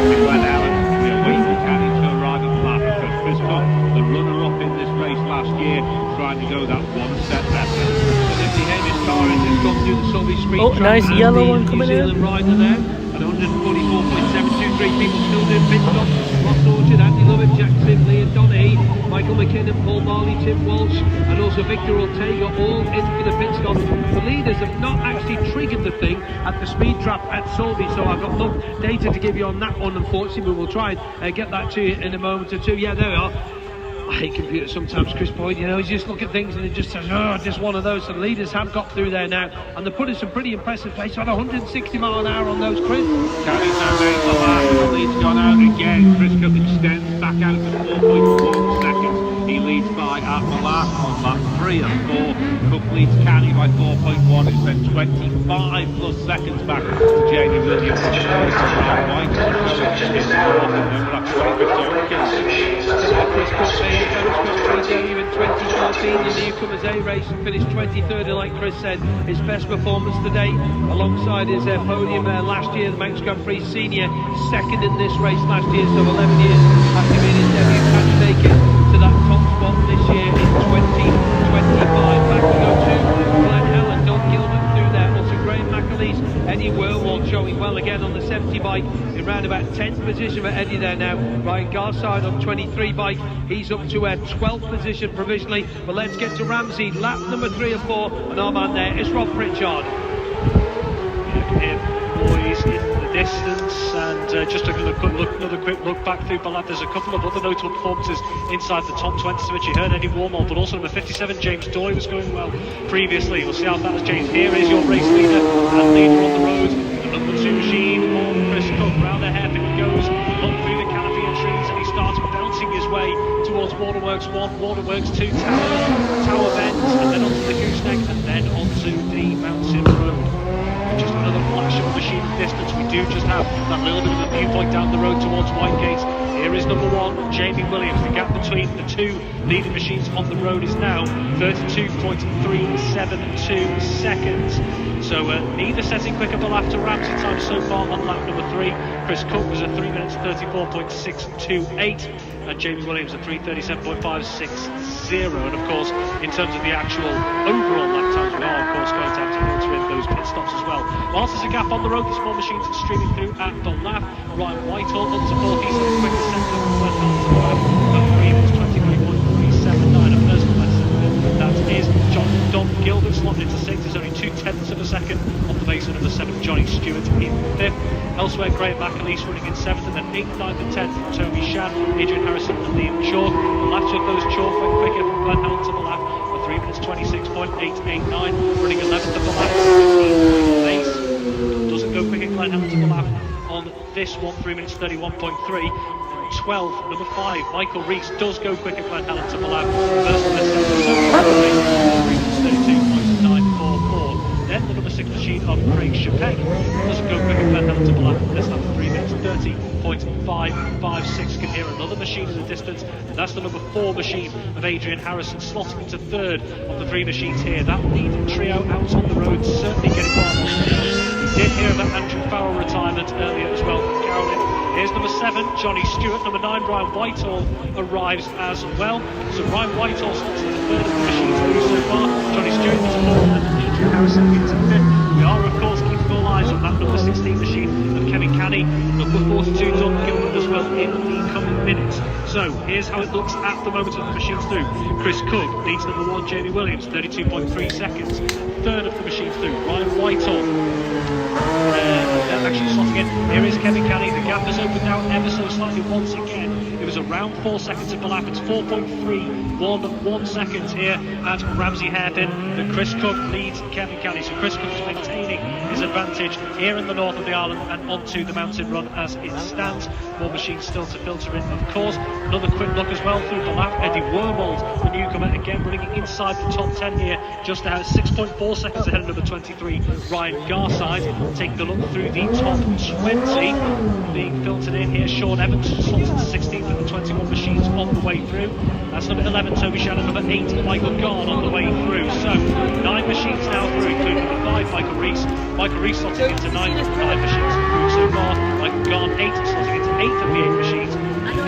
S7: with Glen Allen. We are waiting for Canny to arrive at the lap. Because Chris Cook, the runner-up in this race last year, trying to go that 1 step better.
S6: Hamish Torres has gone through the Sulby Street.
S1: Oh, nice yellow one coming in.
S6: New Zealand rider there at 144.723 people still doing pit stops. Ross Orchard, Andy Lovett, Jack Sibley and Donaghy, Michael McKinnon, Paul Marley, Tim Walsh and also Victor Ortega all in for the pit stop. The leaders have not actually triggered the thing at the speed trap at Sulby, so I've got no data to give you on that one, unfortunately, but we'll try and get that to you in a moment or two. Yeah, there we are. I hate computers sometimes, Chris Boyd, you know, you just look at things and it just says, oh, just one of those. So the leaders have got through there now, and they're putting some pretty impressive pace. About 160 mile an hour on those, Chris.
S7: Canny's now made the lap, the lead's gone out again. Chris Cook extends back out to 4.1 seconds. He leads by at the lap on lap 3 and 4. Cook leads Canny by 4.1. It's then 25 plus seconds back to Jamie Williams.
S6: Chris Cook made Motorsports debut in 2014, the newcomers A race, and finished 23rd, and like Chris said, his best performance to date, alongside his podium last year, the Manx Grand Prix Senior, second in this race last year, so 11 years after made his debut, can make it to that top spot this year in 2025. Back to go to Glen Helen, Don Gilbert through there, also Graham McAleese, Eddie Worwald showing well again on the 70 bike, in round about 10th position for Eddie there now. Ryan Garside on 23 bike, he's up to 12th position provisionally, but let's get to Ramsey, lap number 3 and 4, and our man there is Rob Pritchard.
S11: Boys in the distance, and just another quick look back through the lap. There's a couple of other notable performances inside the top 20, which you heard Eddie Warmold, but also number 57 James Doy was going well previously. We'll see how that has changed. Here is your race leader and leader on the road, the number 2 machine on Chris Cook. Round the hairpin he goes, up through the canopy of trees, and he starts bouncing his way towards Waterworks 1, Waterworks 2, Tower Bend, and then onto the Gooseneck, and then onto the Mountain Road. Just another flash of a machine distance. We do just have that little bit of a viewpoint down the road towards Whitegate. Here is number 1, Jamie Williams. The gap between the 2 leading machines on the road is now 32.372 seconds. So neither setting quicker than after Ramsey time so far on lap number 3. Chris Cook was at 3 minutes 34.628 and Jamie Williams at 3:37.560. And of course, in terms of the actual overall lap times, we are of course going to have to filter in those pit stops as well. Whilst there's a gap on the road, the small machines are streaming through at the lap. Ryan Whitehall up to 4th, he's in the quickest sector from Glen Helen to the lap at 3 minutes 23.379. A personal best sector, that is Don Gilbert slotted into 6th. It's only 2/10 of a second off the base of number 7 Johnny Stewart in 5th. Elsewhere, Graham McAleese running in 7th, and then 8th, 9th and 10th from Toby Shad, Adrian Harrison and Liam Chalk. The last of those Chalk went quicker from Glen Helen to the lap for 3 minutes 26.889, running 11th of the lap, 15th base. Doesn't go quicker Glen Helen to the lap on this one, 3 minutes 31.3. 12, number 5, Michael Rees does go quicker Glen Helen to the lap. First on the second, 3:32.944. Then the number 6 machine of Craig Shapek doesn't go quicker Glen Helen to the lap. This lap 3 minutes 30.556. Can hear another machine in the distance, and that's the number 4 machine of Adrian Harrison, slotting into 3rd of the 3 machines here. That leading trio out on the road certainly getting well. We did hear about Andrew Farrell retirement earlier as well. number 7, Johnny Stewart. Number 9, Ryan Whitehall arrives as well. So Ryan Whitehall slots in the third of the machines through so far. Johnny Stewart into fourth and Adrian Harrison into fifth. We are, of course, keeping all eyes on that number 16 machine of Kevin Canny. Number 42, Don Gilbert as well in the coming minutes. So here's how it looks at the moment of the machines through. Chris Cook leads number 1, Jamie Williams, 32.3 seconds. Third of the machines through, Ryan Whitehall. Actually slotting in. Here is Kevin Canny. The gap has opened out ever so slightly once again. It was around 4 seconds at Balap. It's 4.311 seconds here at Ramsey Hairpin. But Chris Cook leads Kevin Canny. So Chris Cook is maintaining his advantage here in the north of the island and onto the mountain run as it stands. More machines still to filter in, of course. Another quick look as well through Balap. Eddie Wormold, the newcomer, again running inside the top 10 here, just ahead, 6.4 seconds ahead of number 23, Ryan Garside. Taking a look through the top 20, being filtered in here. Sean Evans slots into 16th with the 21 machines on the way through. That's number 11, Toby Shannon. Number 8, Michael Garn on the way through. So 9 machines now through, including number 5, Michael Rees. Michael Rees slotting into 9 machines through so far. Michael Garn 8, slotting into 8th of the 8 machines.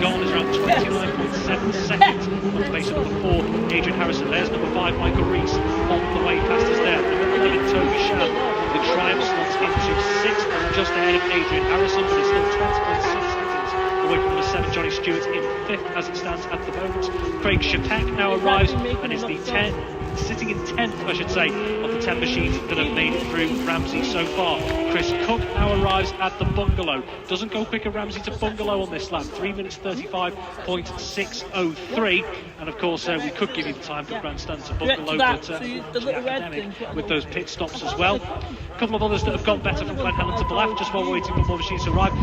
S11: Garn is around 29.7 seconds on the base of number 4, Adrian Harrison. There's number 5, Michael Rees on the way past us there. Number 11, Toby Shannon. The Triumph slots into 6th, just ahead of Adrian Harrison, but it's still 20.6 seconds away from number 7, Johnny Stewart, in 5th as it stands at the moment. Craig Chapek now arrives and is the 10th, sitting in 10th, I should say, of the 10 machines that have made it through Ramsey so far. Chris Cook now arrives at the bungalow. Doesn't go quicker Ramsey to bungalow on this lap. 3 minutes 35.603. And of course, we could give you the time for grandstand to bungalow, but academic with those pit stops as well. A couple of others that have gone better from Glen Helen to Balaf, just while waiting for more machines to arrive.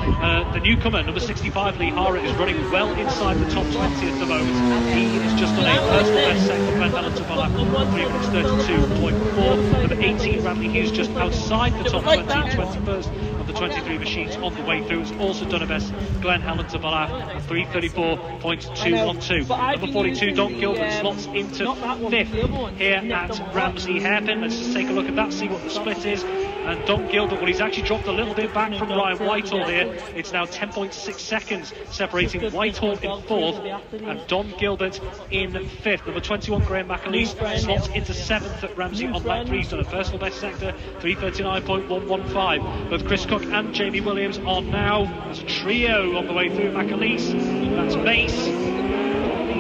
S11: The newcomer, number 65, Lee Hara, is running well inside the top 20 at the moment. He is just on a personal best set for Glen Helen to Balaf, 3 minutes 32.4. Number 18, Bradley Hughes, just outside the top 20, 21st of the 23 machines on the way through. Has also done a best Glen Helen to Balaf at 3:34.212. Number 42, Don Gilbert, slots into 5th here at Ramsey Hairpin. Let's just take a look at that, see what the split is. And Don Gilbert, well, he's actually dropped a little bit back from Ryan Whitehall here. It's now 10.6 seconds separating Whitehall in 4th and Don Gilbert in 5th. Number 21, Graham McAleese, slots into 7th at Ramsey on lap 3. He's done a personal best sector, 3:39.115. Both Chris Cook and Jamie Williams are now, as a trio on the way through. McAleese, that's Mace.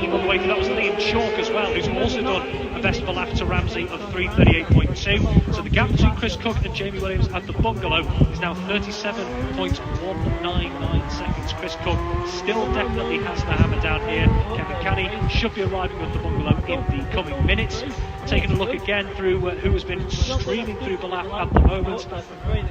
S11: On the way through, that was Liam Chalk as well, who's also done a best of a lap to Ramsey of 3:38.2. So the gap between Chris Cook and Jamie Williams at the bungalow is now 37.199 seconds. Chris Cook still definitely has the hammer down here. Kevin Canny should be arriving at the bungalow in the coming minutes. Taking a look again through who has been streaming through Balaf at the moment,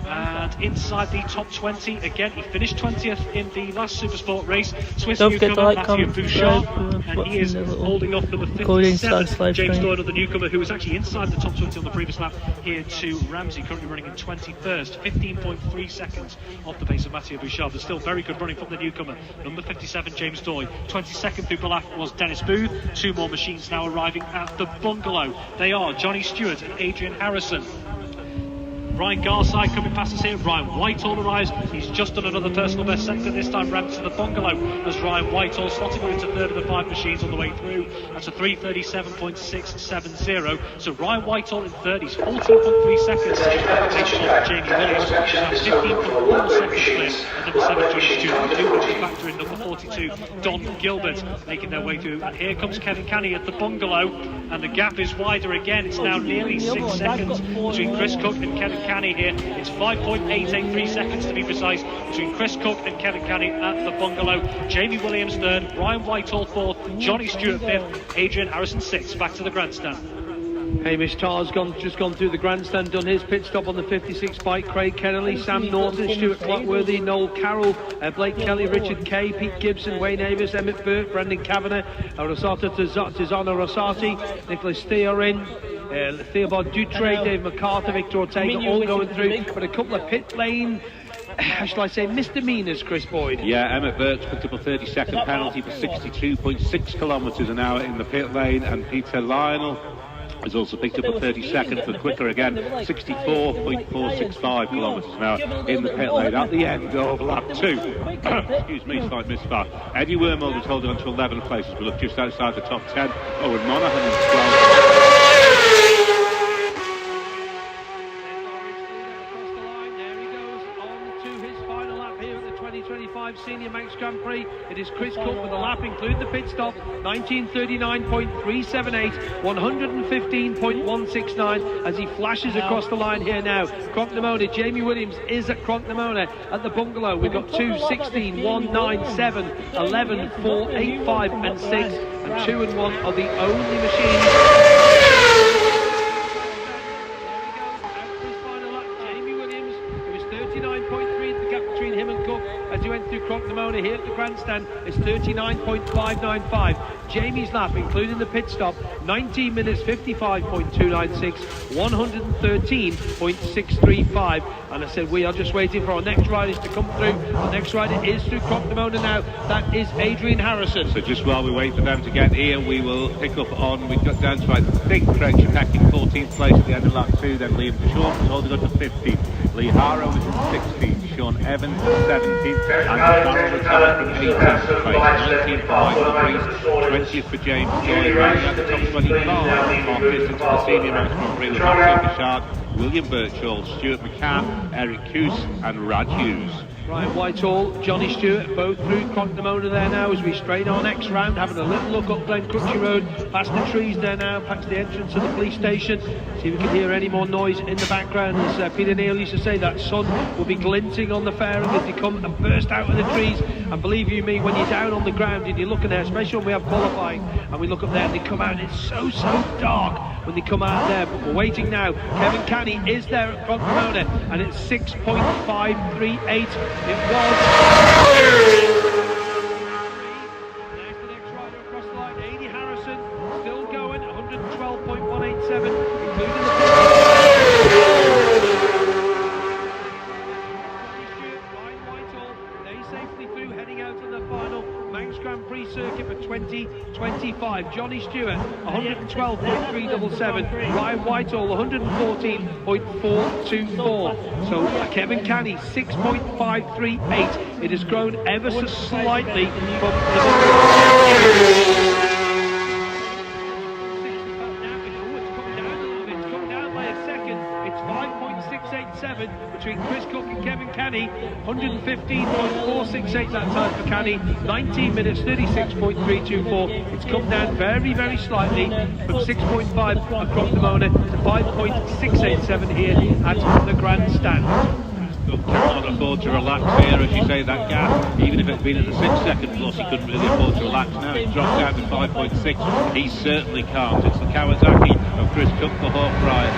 S11: and inside the top 20 again, he finished 20th in the last Supersport race. Swiss newcomer Mathieu Bouchard, and he is holding off number 57, James Doyle, the newcomer who was actually inside the top 20 on the previous lap here to Ramsey, currently running in 21st, 15.3 seconds off the pace of Mathieu Bouchard, but still very good running from the newcomer, number 57, James Doyle. 22nd through Balaf was Dennis Booth. 2 more machines now arriving at the bungalow. They are Johnny Stewart and Adrian Harrison. Ryan Garside coming past us here. Ryan Whitehall arrives. He's just done another personal best sector, this time ramped to the bungalow as Ryan Whitehall slotting into 3rd of the 5 machines on the way through. That's a 3:37.670. So Ryan Whitehall in 3rd. He's 14.3 seconds. Jamie Williams. 15.1 seconds clear. And number 7, Johnny Stewart. We do have to factor in number 42, Don Gilbert, making their way through. And here comes Kevin Canny at the bungalow. And the gap is wider again. It's now nearly 6 seconds between Chris Cook and Kevin Canny here. It's 5.883 seconds to be precise between Chris Cook and Kevin Canny at the bungalow. Jamie Williams 3rd, Ryan Whitehall 4th, Johnny Stewart 5th, Adrian Harrison 6th. Back to the grandstand.
S6: Hamish Tarr's just gone through the grandstand, done his pit stop on the 56 bike. Craig Kennelly, Sam Norton, Stuart Clockworthy, Noel Carroll, Blake Kelly, Richard Kay, Pete Gibson, Wayne Avers, Emmett Burke, Brendan Kavanagh, Rosata Tizana Rosati, Nicholas Theorin, Theobald Dutre, Dave MacArthur, Victor Ortega, all going through, but a couple of pit lane, how shall I say, misdemeanours, Chris Boyd.
S7: Yeah, Emmett Burke's picked up a 30-second penalty for 62.6 kilometres an hour in the pit lane, and Peter Lionel has also picked up a 32nd for quicker again, 64.465 kilometres an hour in the pit lane at the end of lap 2. Excuse me, slight misfire. Eddie Wormald was holding on to 11 places, but look just outside the top 10. Owen Monaghan in 12.
S6: Senior Manx Grand Prix. It is Chris Cook with a lap, including the pit stop, 1939.378, 115.169 as he flashes across the line here now. Crocknamona, Jamie Williams is at Crocknamona at the bungalow. We've got 2, 16, 1, 9, 7, 11, 4, 8, 5 and 6, and 2 and 1 are the only machines. As he went through Crocknamona here at the grandstand, is 39.595. Jamie's lap, including the pit stop, 19 minutes 55.296, 113.635. And I said we are just waiting for our next riders to come through. Our next rider is through Crocknamona now. That is Adrian Harrison.
S7: So just while we wait for them to get here, we will pick up on, we've got down to, I think, Craig Chapek in 14th place at the end of lap 2, then Liam Shaw was holding on to 15th. Lee Harrow was in 16th, Sean Evans 17th, and Farrell was down from 18th place, 19th for Michael Rees, 20th for James Joy, running at the top 25, Mark Distance for the Senior Manx Grand Prix with Matthew Bouchard, William Birchall, Stuart McCann, Eric Coos and Rad Hughes.
S6: Ryan Whitehall, Johnny Stewart, both through Crocknamona there now as we strain our next round, having a little look up Glen Crutchy Road, past the trees there now, past the entrance of the police station. See if we can hear any more noise in the background. As Peter Neal used to say, that sun will be glinting on the fairing as they come and burst out of the trees. And believe you me, when you're down on the ground and you're looking there, especially when we have qualifying, and we look up there and they come out, and it's so dark when they come out there. But we're waiting now. Kevin Canny is there at Crocknamona, and it's 6.538. It was. There's the next rider across the line, Adi Harrison, still going, 112.187, including the Ryan Whitehall, they safely through, heading out on the final Manx Grand Prix circuit for 2025. Johnny Stewart, 112.377. Ryan Whitehall, 114.424. So Kevin Canny, 6.538. It has grown ever so slightly from the between Chris Cook and Kevin Canny, 115.468 that time for Canny, 19 minutes 36.324. It's come down very slightly from 6.5 at Crocknamona to 5.687 here at the grandstand.
S7: Cannot afford to relax here, as you say, that gap, even if it had been at the 6 second plus, he couldn't really afford to relax. Now it's dropped down to 5.6. He certainly can't. It's the Kawasaki of Chris Cook, the Hawk Rider.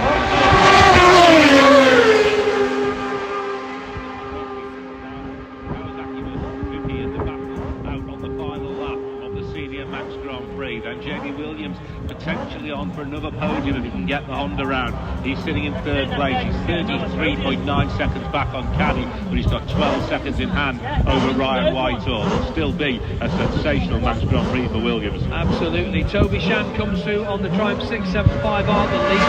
S7: Then Jamie Williams potentially on for another podium if he can get the Honda round. He's sitting in 3rd place. He's 33.9 seconds back on Caddy, but he's got 12 seconds in hand over Ryan Whitehall. It'll still be a sensational Manx Grand Prix for Williams.
S6: Absolutely. Toby Shan comes through on the Triumph 675R, the lead.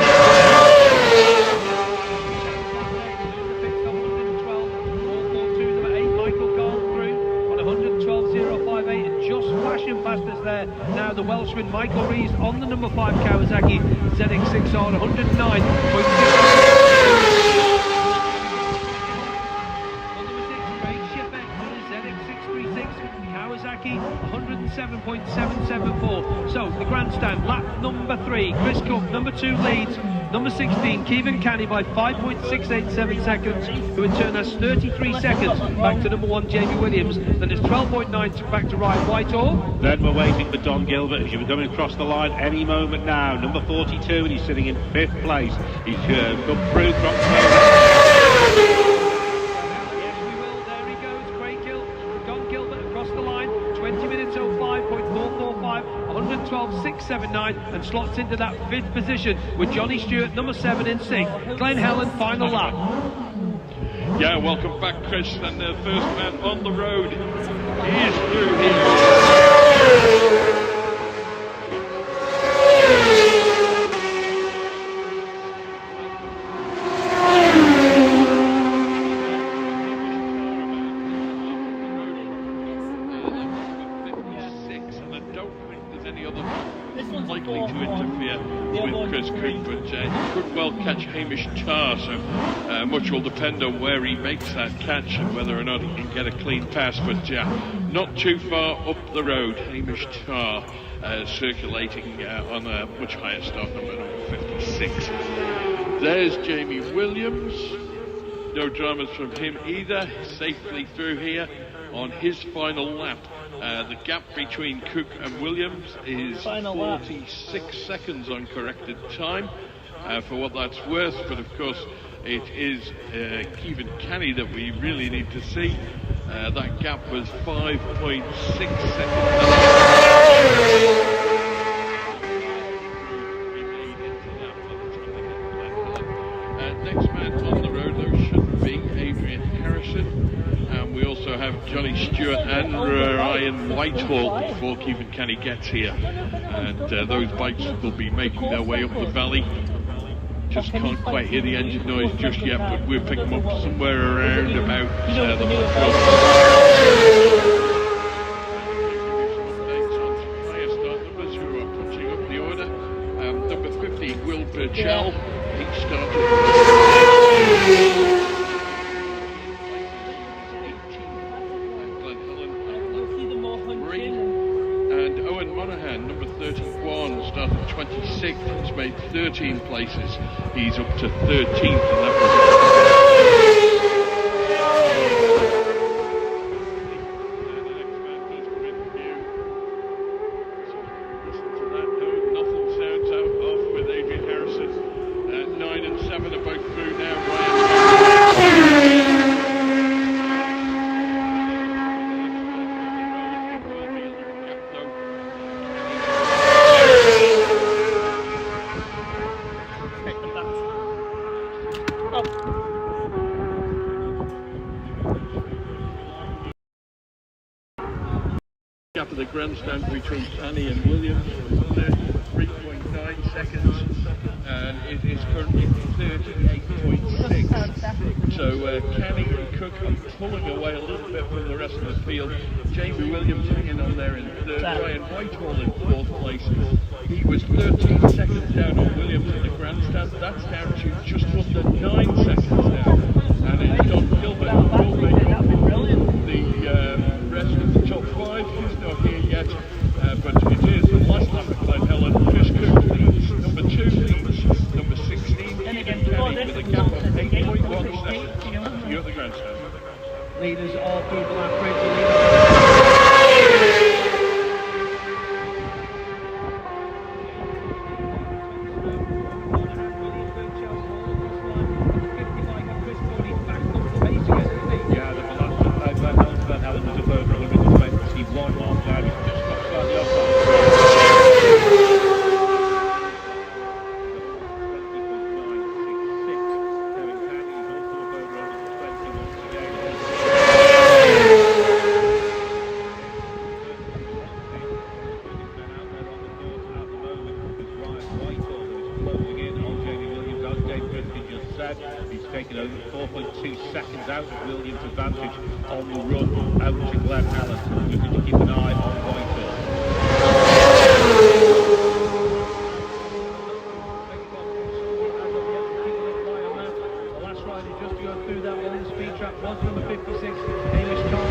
S6: Past us there now, the Welshman Michael Rees on the number 5 Kawasaki ZX6R, 109.6. On number 6 Craig Shipek on his ZX636 Kawasaki, 107.774. So the grandstand, lap number 3, Chris Cook, number 2 leads. Number 16, Kevin Canny by 5.687 seconds, who in turn has 33 seconds back to number 1, Jamie Williams. Then it's 12.9 back to Ryan Whitehall.
S7: Then we're waiting for Don Gilbert, who's coming across the line any moment now. Number 42, and he's sitting in 5th place. He's come through from... Don Gilbert across the line, 20 minutes 05.445, 112.679, and slots into that 5th position with Johnny Stewart, number 7 in 6th. Glenn Helen, final lap.
S9: Yeah, welcome back, Chris. And the first man on the road is through here. with Chris Cook, but he could well catch Hamish Tarr, so much will depend on where he makes that catch and whether or not he can get a clean pass, but not too far up the road. Hamish Tarr circulating on a much higher start number 56. There's Jamie Williams. No dramas from him either. Safely through here on his final lap. The gap between Cook and Williams is 46 seconds on corrected time, for what that's worth, but of course it is Keevan Canny that we really need to see. That gap was 5.6 seconds. Next man on the road though should be Adrian Harrison, and we also have Johnny Stewart and Ryan Whitehall before Keevan Canny gets here, and those bikes will be making their way up the valley. Just can't quite hear the engine noise just yet, but we'll pick them up somewhere around about the higher start numbers who are punching up the order. Number 50, Will Burchell. He started and Owen Monaghan, number 31, started 26th. He's made 13 places. He's up to 13th, and that was nothing sounds off with Adrian Harrison. 9 and 7 are both through now. Gap of the grandstand between Canny and Williams was 3.9 seconds, and it is currently 38.6. So Canny and Cook are pulling away a little bit from the rest of the field. Jamie Williams hanging on there in third. Ryan Whitehall in fourth place. He was 13 seconds down on Williams in the grandstand. That's down to just under 9 seconds now. And it's Don Gilbert who will make up the rest of the top 5. He's not here yet, but it is the last lap of Glen Helen. Chris Cook leads, number 2 leads, number 16, Keevan Canny with a gap of 8.1 seconds. You're at the grandstand.
S6: Leaders all through Blackbridge.
S7: He's taken over 4.2 seconds out of Williams' advantage on the run out to Glen Helen. Looking to keep an eye on Whitehall.
S6: The last rider just to go through that one in speed trap was number 56, Hamish Tarr.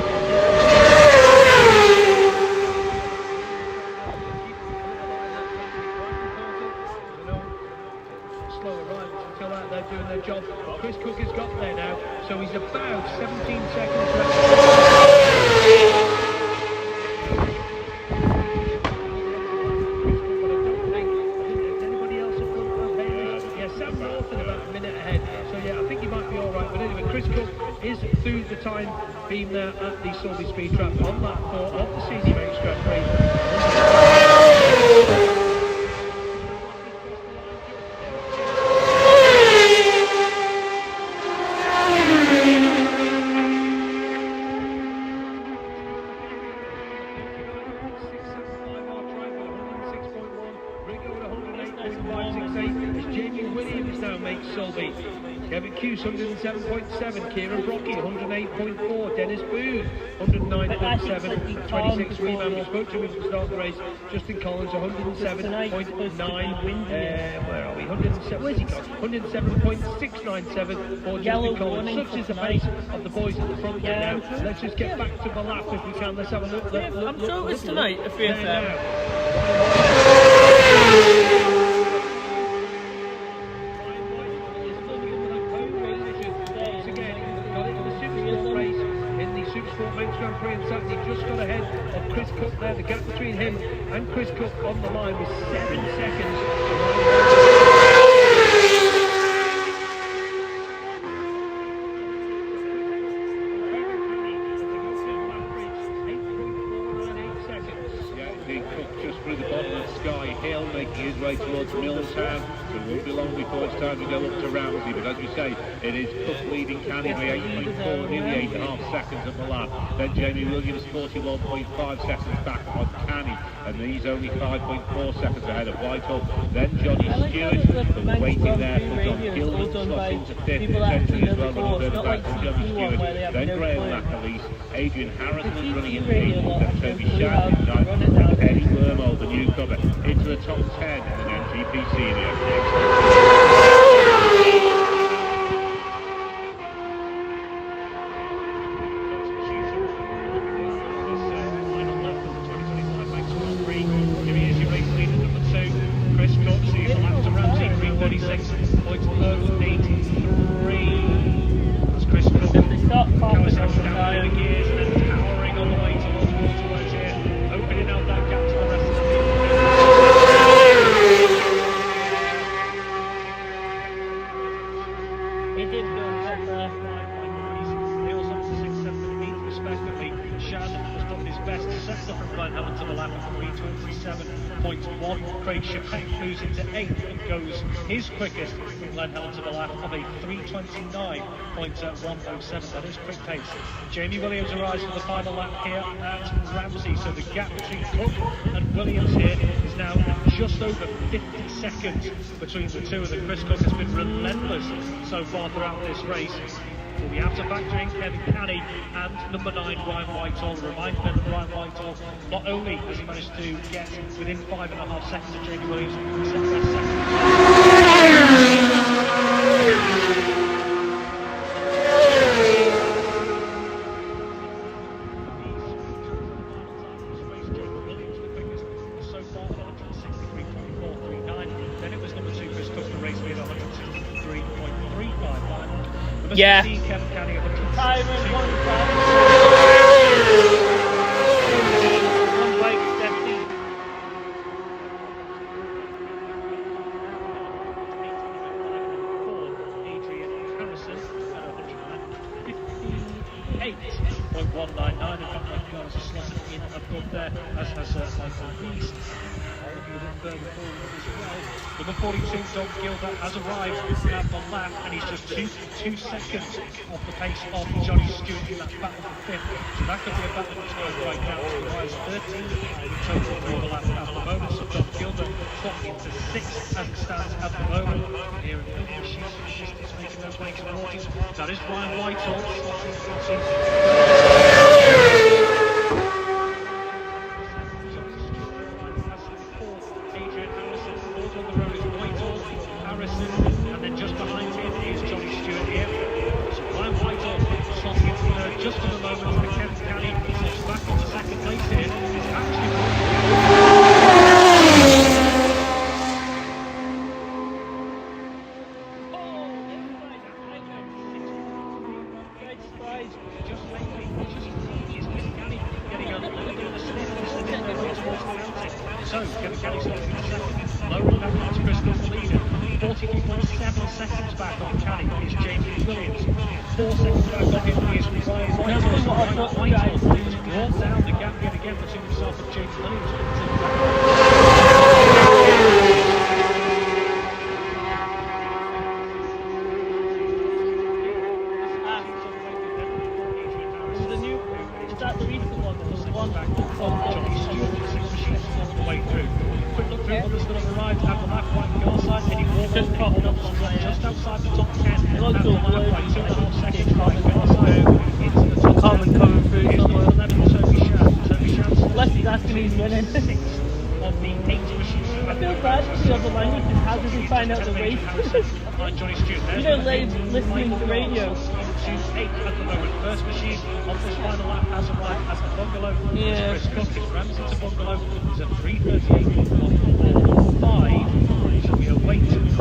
S6: They're doing their job. Chris Cook has got there now, so he's about 17 seconds left. Anybody else have got yeah, Sam Norton about a minute ahead. So yeah, I think he might be all right. But anyway, Chris Cook is through the time being there at the Sulby Speed Trap on lap 4 of the Senior Manx Grand Prix. Race 107.7, Kieran Brocky 108.4, Dennis Boone 109.7, 26 rebound. We spoke to him at the start of the race. Justin Collins 107.9. Where are we? 107. Where's he gone? 107.697 for Justin Collins. Such is the pace of the boys at the front there now. Let's just get back to the lap if we can. Let's have a look.
S1: I'm sure it's tonight at 3 FM.
S6: Manx Grand Prix and Saturday just got ahead of Chris Cook there. The gap between him and Chris Cook on the line was 7 seconds.
S7: Through the bottom of Sky Hill, making his way towards Milltown. So it won't be long before it's time to go up to Ramsey. But as we say, it is Cook leading Canny by 8.4, nearly 8.5 seconds at the lap. Then Jamie Williams 41.5 seconds back on Canny, and he's only 5.4 seconds ahead of Whitehall. Then Johnny Stewart, waiting there for John Gilbert, slots into 5th, essentially as well, running further back from Johnny Stewart. Then Graham Lackalise, Adrian Harrison running in 8th, then Toby Sharp in 9th, and Eddie Wormald, the newcomer, into the top 10 in an MGP Senior.
S11: Moves into 8th and goes his quickest from Glen Helen to the lap of a 3:29.107. That is quick pace. Jamie Williams arrives for the final lap here at Ramsey, so the gap between Cook and Williams here is now just over 50 seconds between the two of them. Chris Cook has been relentless so far throughout this race. We have to factor in Kevin Canny and number 9 Ryan Whitehall. Remind me that Ryan Whitehall, not only has he managed to get within 5.5 seconds of Jamie Williams, he set the best second. So far 163.439. Then it was number 2 Chris Cook, the race lead 163.355.
S1: Yeah.
S11: Time
S1: and one bike, Adrian Harrison at 158.199. In fact, Mike Jones has slotted in above there, as has Michael Reese. Further forward as well. Number 42, Dom Gilbert, has arrived at the lap, and he's just two seconds off the pace of Johnny Stewart in that battle for 5th. So that could be a battle that's going right down to the rise 13 total for the lap at the moment. So Dom Gilbert slotting into 6th as it stands at the moment. Here in Milton, she's making those makes and waters. That is Ryan Whitehall slotting into and then just behind him is Johnny Stewart here. So Ryan Whitehall slotting into third just for the moment as Kevin Canny slots back onto second place here. It's actually just lately, is Kevin Canny getting a little bit of a sniff towards the mountain. So Kevin Canny slotting into second. Lower back to Chris Cook, the leader. 43.7 seconds back on Canny is James Williams. 4 seconds back on him is Ryan Whitehall. He's brought down the gap yet again between himself and James Williams. Is that the recent one?
S11: Just the one back from Johnny Stewart, 6 machines all the way through. Quick look through others that have arrived at the lap right on your side. Eddie Warburton
S1: Just popping up on my
S11: just outside the top 10.
S1: It looks
S11: At the
S1: all
S11: lap
S1: blurry.
S11: right, 2.5 seconds right on your side. Into the top 10.
S1: Common coming through
S11: Here's
S1: somewhere.
S11: number 11, Toby Sham. Toby Sham's
S1: Unless he's asking who's winning.
S11: 6 of the 8 machines.
S1: I feel bad for the other line because how did he find out the race?
S11: Johnny Stewart.
S1: You don't like listening to radio.
S11: Into 8 at the moment. First machine on this final lap has arrived as a bungalow.
S1: Yeah.
S11: Chris Cook is Ramsey to bungalow. Is a 3:38.45. So we await for to reach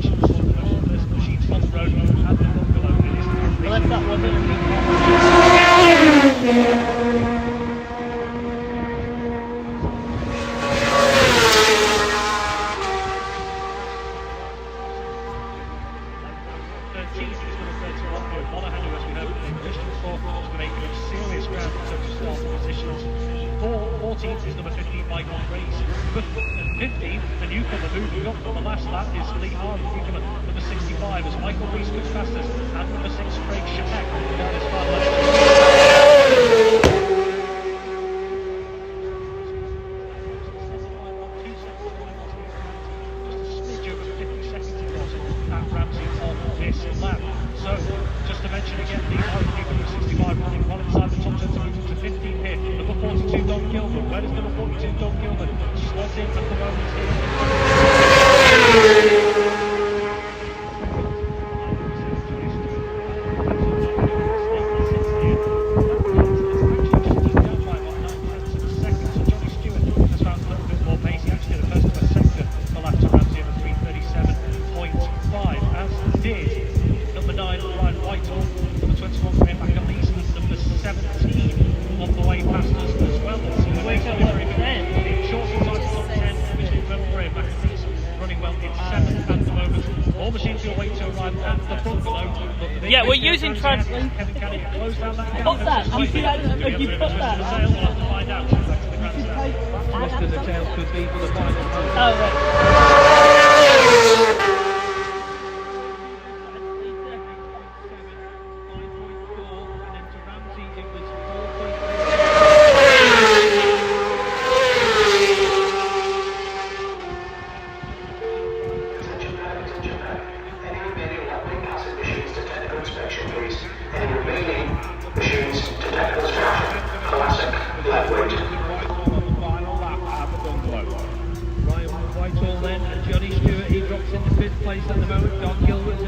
S11: the first machine on the road at the bungalow. It is
S1: Unless that wasn't
S11: serious ground in terms of starting positions. 14th is number 15, Michael Race. 15th, the newcomer moving up from the last lap is Lee Harvey, newcomer number 65 as Michael Reese goes fastest, and number 6, Craig Shapek. Down his far left. So, just to mention again, Lee Harvey, newcomer 65, running well inside the top 10 to move to 15 here. Number 42, Don Gilbert. Where does number 42, Don Gilbert slot in at the moment here? Johnny Stewart has found a little bit more pace. He actually had a first and a second for lap to Ramsey over 3:37.5, as did number 9, Ryan Whitehall, number 21, Graham McAleese, and number 17 on the way past us as well. So
S1: Wait till we're in 10.
S11: short inside the top 10, between Graham McAleese running well in 7th at the moment. All machines will wait to arrive at the bungalow.
S1: Yeah, we're using translation.
S11: Kevin Kelly close down that gap.
S1: Put that. You see that? If you put that.
S11: We'll have to find out. Back to the grandstand.
S6: Rest of the tail could be for the final.
S1: Oh, right.
S6: Whitehall then, and Johnny Stewart, he drops into 5th place at the moment. Don Gilbert,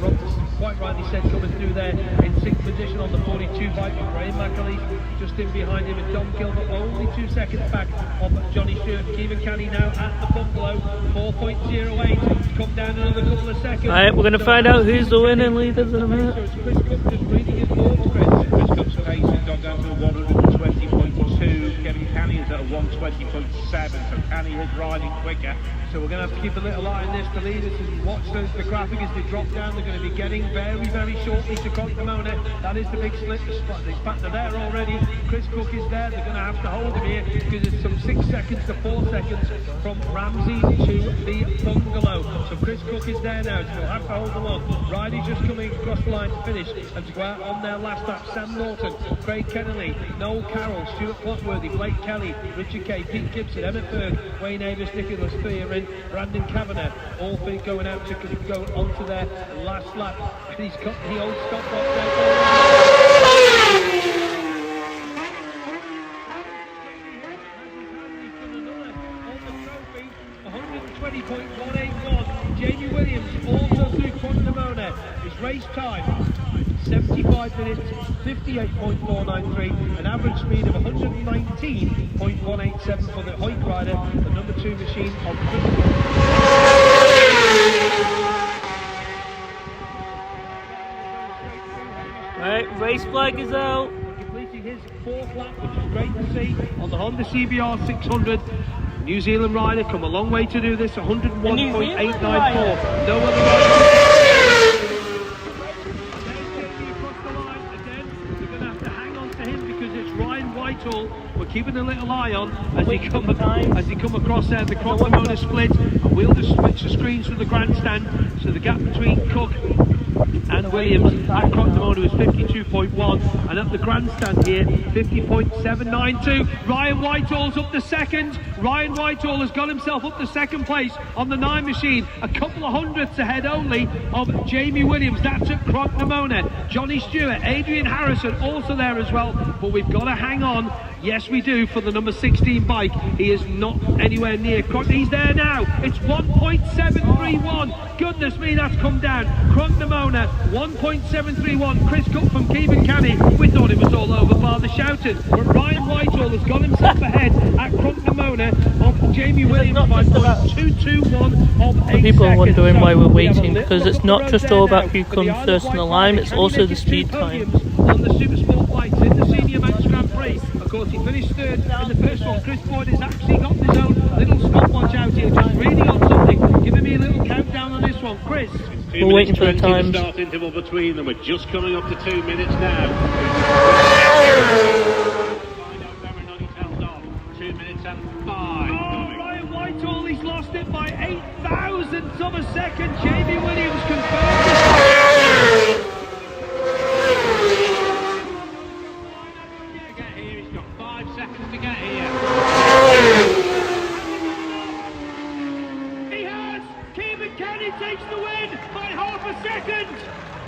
S6: Rob quite rightly said, coming through there in 6th position on the 42 bike with Graham McAleese just in behind him, and Don Gilbert only 2 seconds back of Johnny Stewart. Stephen Caddy now at the bungalow, 4.08, come down another couple of seconds.
S1: Alright, we're going to find out who's the winning leaders in a minute.
S6: So it's Chris Cook just reading his boards, Chris.
S7: Chris Cook's pace has gone down to 120.2. Kevin Canny is at a 120.7. So Canny is riding quicker.
S6: So we're going to have to keep a little eye on this. The leaders, as you watch the graphic as they drop down, they're going to be getting very, very shortly to Cromona. That is the big slip. The fact they're there already. Chris Cook is there. They're going to have to hold him here because it's some 6 seconds to 4 seconds from Ramsey to the bungalow. So Chris Cook is there now. So they'll have to hold them on. Riley just coming across the line to finish and to go out on their last lap. Sam Norton, Craig Kennelly, Noel Carroll, Stuart Clockworthy, Blake Kelly, Richard Kay, Pete Gibson, Emmett Berg, Wayne Avis, Nicholas Fearin, Brandon Kavanagh, all three going out to go onto their last lap. And he's got the old stopwatch there. 120.181. Jamie Williams also through Quantamona. His race time 75 minutes 58.493, an average speed of 119.187 for the Hoyt rider, the number 2 machine of
S1: Alright, race flag is out.
S6: completing his 4th lap, which is great to see on the Honda CBR 600. New Zealand rider come a long way to do this, 101.894. No other rider. Again, they're going to have to hang on to him because it's Ryan Whitehall. We're keeping a little eye on as he come across there, the Cromona split. And we'll just switch the screens to the grandstand, so the gap between Cook and Williams at Crocknamona was 52.1, and up the grandstand here 50.792. Ryan Whitehall's up to second. Ryan Whitehall has got himself up to second place on the 9 machine, a couple of hundredths ahead only of Jamie Williams. That's at Crocknamona. Johnny Stewart, Adrian Harrison also there as well, but we've got to hang on. Yes, we do, for the number 16 bike. He is not anywhere near He's there now. It's 1.731. Goodness me, that's come down. Crocknamona, 1.731. Chris Cook from Keevan Canny. We thought it was all over bar the shouting, but Ryan Whitehall has got himself ahead at Crocknamona of Jamie Williams by 221 of 8
S1: People are
S6: seconds.
S1: wondering why we're
S6: So we have a
S1: waiting, because it's
S6: little
S1: not just
S6: road
S1: all
S6: there
S1: about who
S6: now for
S1: comes
S6: the Isle
S1: first
S6: of
S1: in the
S6: Wight
S1: line,
S6: boys.
S1: it's
S6: Can he
S1: also
S6: make
S1: the
S6: it
S1: speed
S6: 2
S1: time.
S6: podiums on the Supersport Lights in the Senior Manx Grand Prix? Of course, he finished third in the first one. Chris Boyd has actually got his own little stopwatch out here, just reading on something, giving me a little countdown on this one. Chris?
S1: We're waiting for the times.
S7: Start interval between them. We're just coming up to 2 minutes now. 2 minutes and 5.
S6: Oh, Ryan Whitehall, he's lost it by 8 thousandths of a second. Jamie Williams confirmed this.
S7: To get here, he's got 5 seconds to get here.
S6: He has! Keevan Canny takes the win by half a second!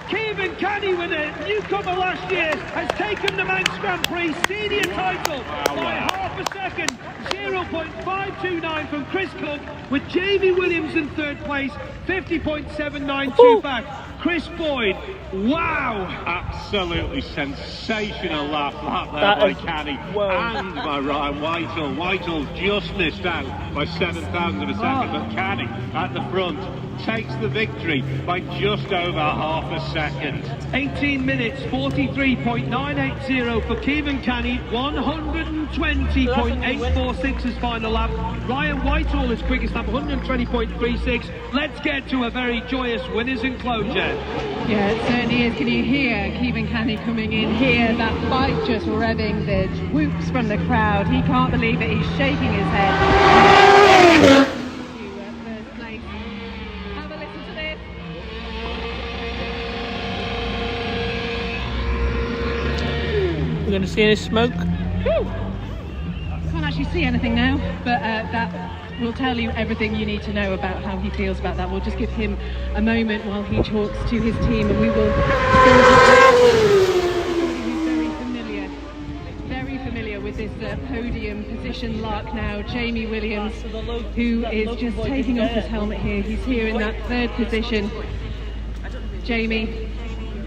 S6: Keevan Canny, with a newcomer last year, has taken the Manx Grand Prix senior title by half a second. 0.529 from Chris Cook, with Jamie Williams in third place, 50.792 back. Chris Boyd, wow!
S7: Absolutely sensational laugh there
S1: That
S7: by
S1: is-
S7: Canny
S1: whoa.
S7: and by Ryan Whitehall. Whitehall just missed out by 7,000 of a second, but Canny at the front takes the victory by just over half a second.
S6: 18 minutes, 43.980 for Keevan Canny, 120.846 his final lap. Ryan Whitehall is quickest lap, 120.36. Let's get to a very joyous winners enclosure.
S8: Yeah, it certainly is. Can you hear Keevan Canny coming in here? That bike just revving, the whoops from the crowd. He can't believe it. He's shaking his head. To first place. Have a listen to this.
S1: We're going to see any smoke.
S8: Can't actually see anything now, but that will tell you everything you need to know about how he feels about that. We'll just give him a moment while he talks to his team, and we will very familiar with this podium position lark now. Jamie Williams, who is just taking off his helmet here. He's here in that third position. Jamie,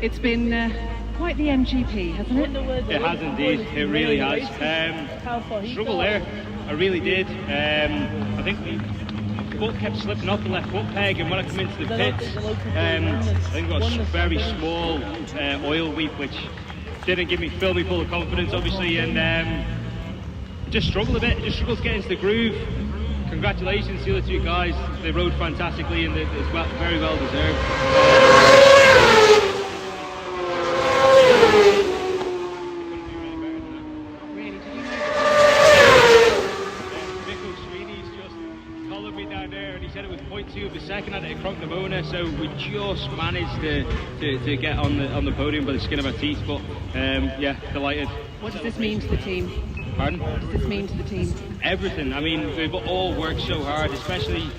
S8: it's been quite the MGP, hasn't it?
S7: It has indeed, it really has. Struggle there, I really did. I think the foot kept slipping off the left foot peg, and when I come into the pits, I think I got a very small oil weep, which didn't fill me full of confidence, obviously, and just struggled a bit, just struggled to get into the groove. Congratulations to the other two guys, they rode fantastically, and it's very well deserved. Of a second at it at Crocknamona, so we just managed to get on the podium by the skin of our teeth, but yeah, delighted.
S8: What does this mean to the team?
S7: Pardon?
S8: What does this mean to the team?
S7: Everything. I mean, we've all worked so hard, especially,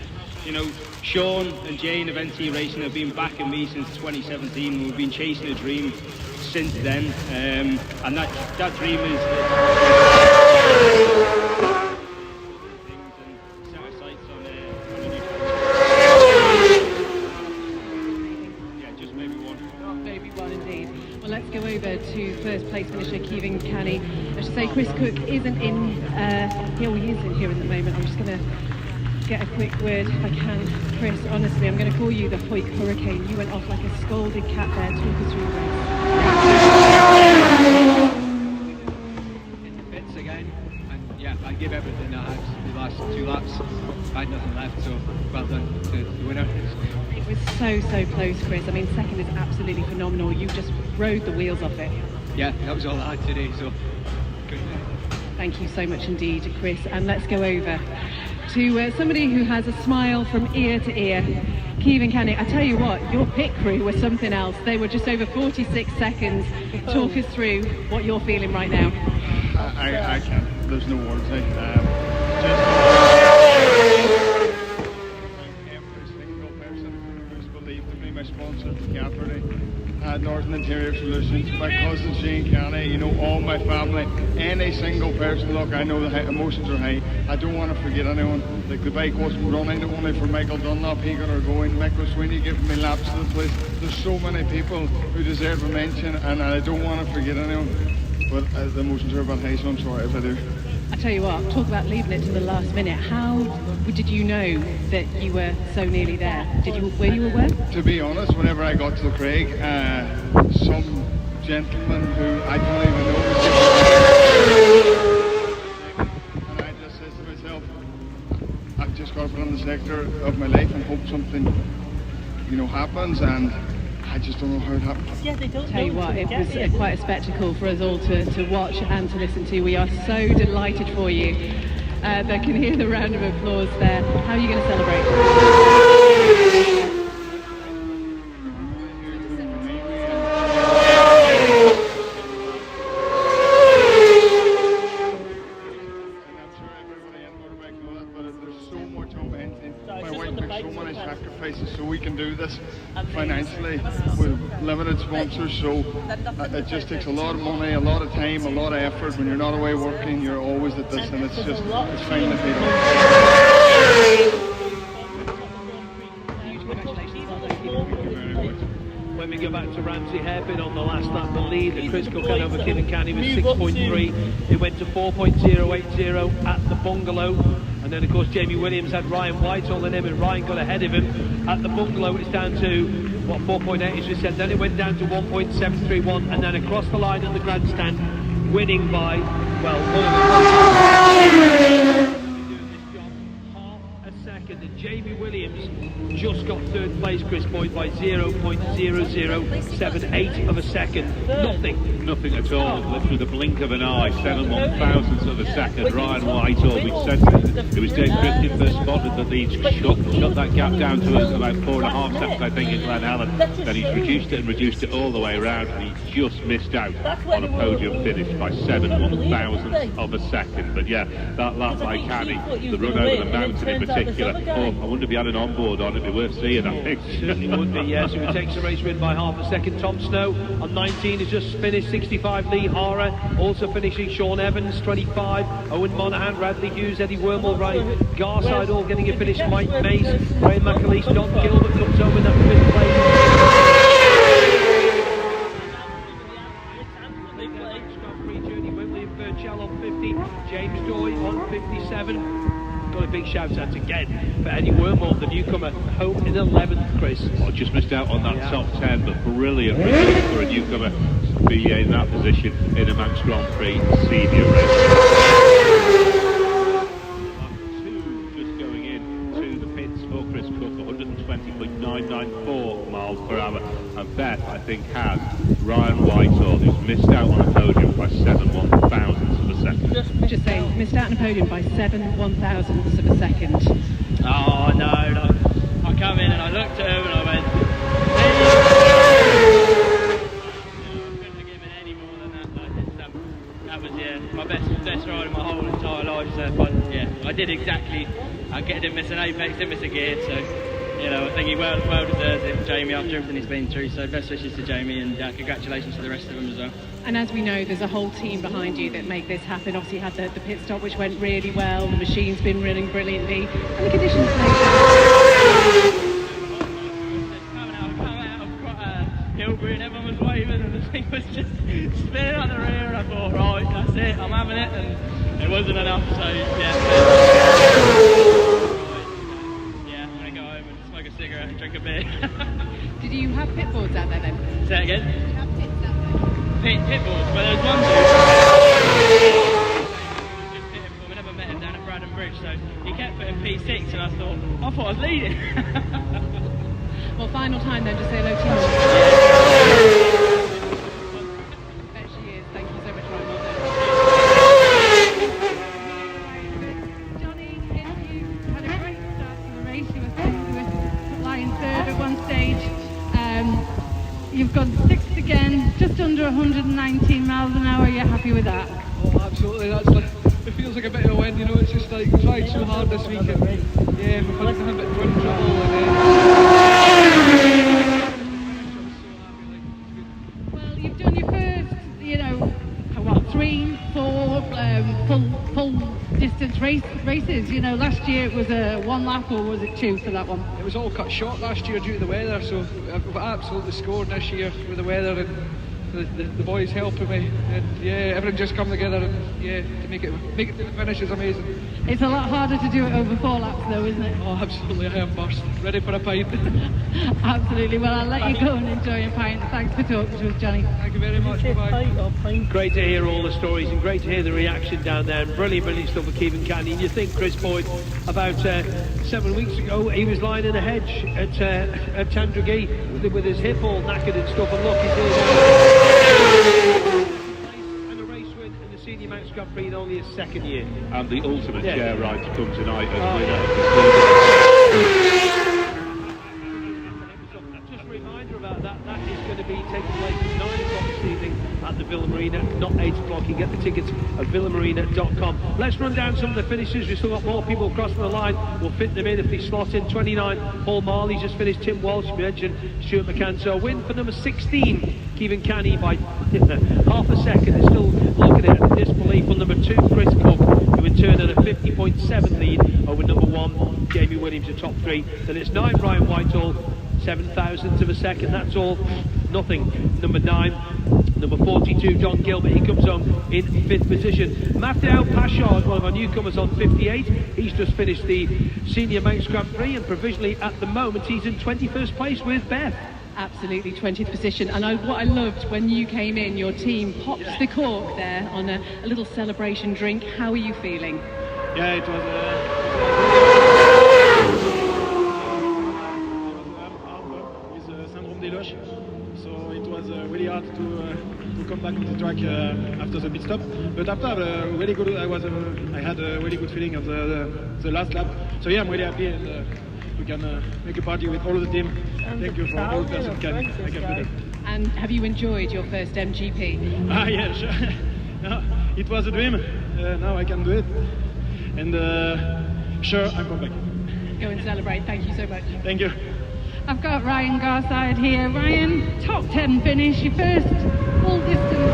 S7: you know, Sean and Jane of NT Racing have been backing me since 2017. We've been chasing a dream since then, and that dream is
S8: let's go over to first place finisher Keevan Canny. I should say Chris Cook isn't in, he isn't here at the moment. I'm just going to get a quick word if I can. Chris, honestly, I'm going to call you the Hoik Hurricane. You went off like a scolded cat there. Talk us through the
S12: In the pits again, and yeah, I gave everything I had the last 2 laps. I had nothing left, so well done to the winner.
S8: It was so close, Chris. I mean, second is absolutely phenomenal. You just rode the wheels off it.
S12: Yeah, that was all I had today, so good.
S8: Thank you so much indeed, Chris. And let's go over to somebody who has a smile from ear to ear. Keevan Canning, I tell you what, your pit crew was something else. They were just over 46 seconds. Talk us through what you're feeling right now.
S13: I can't. There's no words. Every single person who's believed in me, my sponsor, Quarterbridge, Northern Interior Solutions, my cousin Shane Canny, you know, all my family, any single person. Look, I know the emotions are high. I don't want to forget anyone. Like, the bike wasn't running only for Michael Dunlop. He got her going. Michael Sweeney giving me laps to the place. There's so many people who deserve a mention, and I don't want to forget anyone. But the emotions are about high, so I'm sorry if I do.
S8: I tell you what, talk about leaving it to the last minute. How did you know that you were so nearly there? Were you aware?
S13: To be honest, whenever I got to the Craig, some gentleman who I don't even know was and I just said to myself, I've just got to put on the sector of my life and hope something, you know, happens, and I just don't know how it happens.
S1: Yeah, they don't
S8: Tell you what, it was quite a spectacle for us all to watch and to listen to. We are so delighted for you. They can hear the round of applause there. How are you going to celebrate?
S13: Sacrifices so we can do this financially with limited sponsors, so it just takes a lot of money, a lot of time, a lot of effort. When you're not away working, you're always at this, and it's finally paid off.
S6: When we go back to Ramsey Hairpin on the last lap, the lead that Chris Cook had over Keevan Canning was 6.3. It went to 4.080 at the bungalow. And then, of course, Jamie Williams had Ryan Whitehall in him, and Ryan got ahead of him. At the bungalow, it's down to, 4.8, as we said. Then it went down to 1.731, and then across the line at the grandstand, winning by, well, half a second. And Jamie Williams just got third place, Chris Boyd, by 0.0078 of a second.
S10: Nothing at all. Literally the blink of an eye. 7/1000ths of a second. Ryan Whitehall, we said it was Dave Christian first spotted that he'd shut that gap down to about 4.5 seconds, I think, in Glen Helen. Then he's reduced it all the way around, and he just missed out on a podium finish by 7/1000ths of a second. But yeah, that lap by Canny, the run over the mountain in particular. I wonder if he had an onboard on it. It'd be worth seeing, I think.
S6: Certainly would be, yes. It takes the race win by half a second. Tom Snow on 19 has just finished 65. Lee Hara also finishing. Sean Evans 25. Owen Monaghan, Radley Hughes, Eddie Wormel, Ryan Garside all getting a finish. Mike Mace, Graham McAleese, Don Gilbert comes over in that fifth place. On 50, James Doy on 57. Got a big shout out again for Eddie Wormel, the newcomer, home in 11th, Chris.
S10: Oh, just missed out on that top 10, but brilliant result for a newcomer to be in that position in a Manx Grand Prix Senior Race. Just going in to the pits for Chris Cook, 120.994 miles per hour. And Beth, I think, has Ryan Whitehall, who's missed out on a podium by 7/1000ths of a second.
S8: Just saying, missed out on a podium by 7/1000ths of a second.
S14: Oh no, I come in and I looked at him and I went, couldn't have given any more than that. That was my best ride of my whole entire life. So I did exactly. I didn't miss an apex, didn't miss a gear. So I think he well deserves it, Jamie, after everything he's been through. So best wishes to Jamie, and congratulations to the rest of them as well.
S8: And as we know, there's a whole team behind you that make this happen. Obviously, you had the pit stop, which went really well. The machine's been running brilliantly, and the conditions.
S14: Coming out of Hilbury, and everyone was waving, and the thing was just spinning on the rear. And I thought, right, that's it, I'm having it, and it wasn't enough. So cigarette and drink a beer.
S8: Did you have pit boards out there then?
S14: Say it again?
S8: Did you have pits out there?
S14: Pit boards? Well, there was one dude. We never met him down at Braddan Bridge, so he kept putting P6 and I thought I was leading.
S8: Well, final time then, just say hello to you. There she is. Thank you so much, Ryan. Johnny, you had a great start to the race. You were flying third. happy with that?
S12: Oh, absolutely. That's like, it feels like a bit of a win, you know. It's just like tried so hard this week, and yeah, we've had nothing but twin trouble.
S8: Well, you've done your first, you know, what, 3, 4 full distance races. You know, last year it was a 1 lap, or was it 2 for that one?
S12: It was all cut short last year due to the weather, so I've absolutely scored this year with the weather and the boys helping me, and yeah, everything just come together, and yeah, to make it to the finish is amazing.
S8: It's a lot harder to do it over 4 laps though, isn't it?
S12: Oh, absolutely, I am burst, ready for a pint.
S8: Absolutely. Well, I'll let you go and enjoy your pint. Thanks for talking to us, Johnny.
S12: Thank you very much. Bye-bye.
S6: Great to hear all the stories and great to hear the reaction down there, and brilliant stuff for Keevan Canny. And you think Chris Boyd, about 7 weeks ago, he was lying in a hedge at Tandragee with his hip all knackered and stuff, and look, he's here now. And a race win in the Senior Manx Grand Prix in only his 2nd year.
S7: And the ultimate share ride to come tonight as
S6: Just a reminder about that is going to be taking place at 9 o'clock this evening at the Villa Marina, not 8 o'clock. You can get the tickets at villamarina.com. Let's run down some of the finishes. We've still got more people crossing the line. We'll fit them in if they slot in. 29, Paul Marley just finished. Tim Walsh, we mentioned Stuart McCann. So a win for number 16, Keevan Canny, by half a second. They're still looking at disbelief on number 2, Chris Cook, who in turn had a 50.7 lead over number 1, Jamie Williams, the top 3. Then it's 9, Ryan Whitehall, 7,000ths of a second. That's all nothing. Number 9, number 42, John Gilbert, he comes on in 5th position. Matthew Pashard, one of our newcomers, on 58. He's just finished the Senior Manx Grand Prix, and provisionally at the moment he's in 21st place with Beth.
S15: Absolutely, 20th position. And what I loved when you came in, your team popped the cork there on a little celebration drink. How are you feeling?
S13: Yeah, it was with syndrome des loches, so it was really hard to come back on the track after the pit stop. But after really good, I had a really good feeling on the last lap. So yeah, I'm really happy, and we can make a party with all of the team. Thank you for all the person I can do that.
S15: And have you enjoyed your first MGP?
S13: Yeah, sure. No, it was a dream. Now I can do it, and sure, I'll come back.
S15: Go and celebrate. Thank you so much.
S13: Thank you.
S8: I've got Ryan Garside here. Ryan, top 10 finish, your first full distance.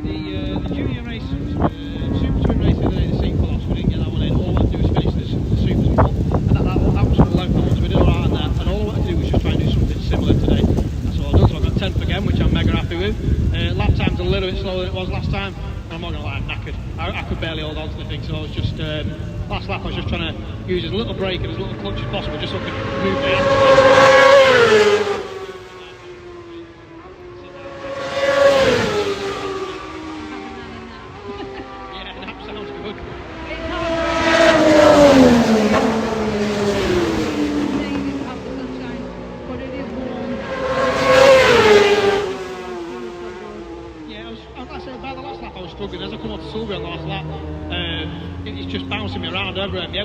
S16: The junior race, Super Twin race today, the same class, we didn't get that one in. All I wanted to do was finish the Supers one, and that was the low class. We did all right on that, and all I wanted to do was just try and do something similar today. That's all I done. So I got 10th again, which I'm mega happy with. Lap time's a little bit slower than it was last time. I'm not gonna lie, I'm knackered. I could barely hold on to the thing, so I was just last lap I was just trying to use as little brake and as little clutch as possible, just so I could move my hands.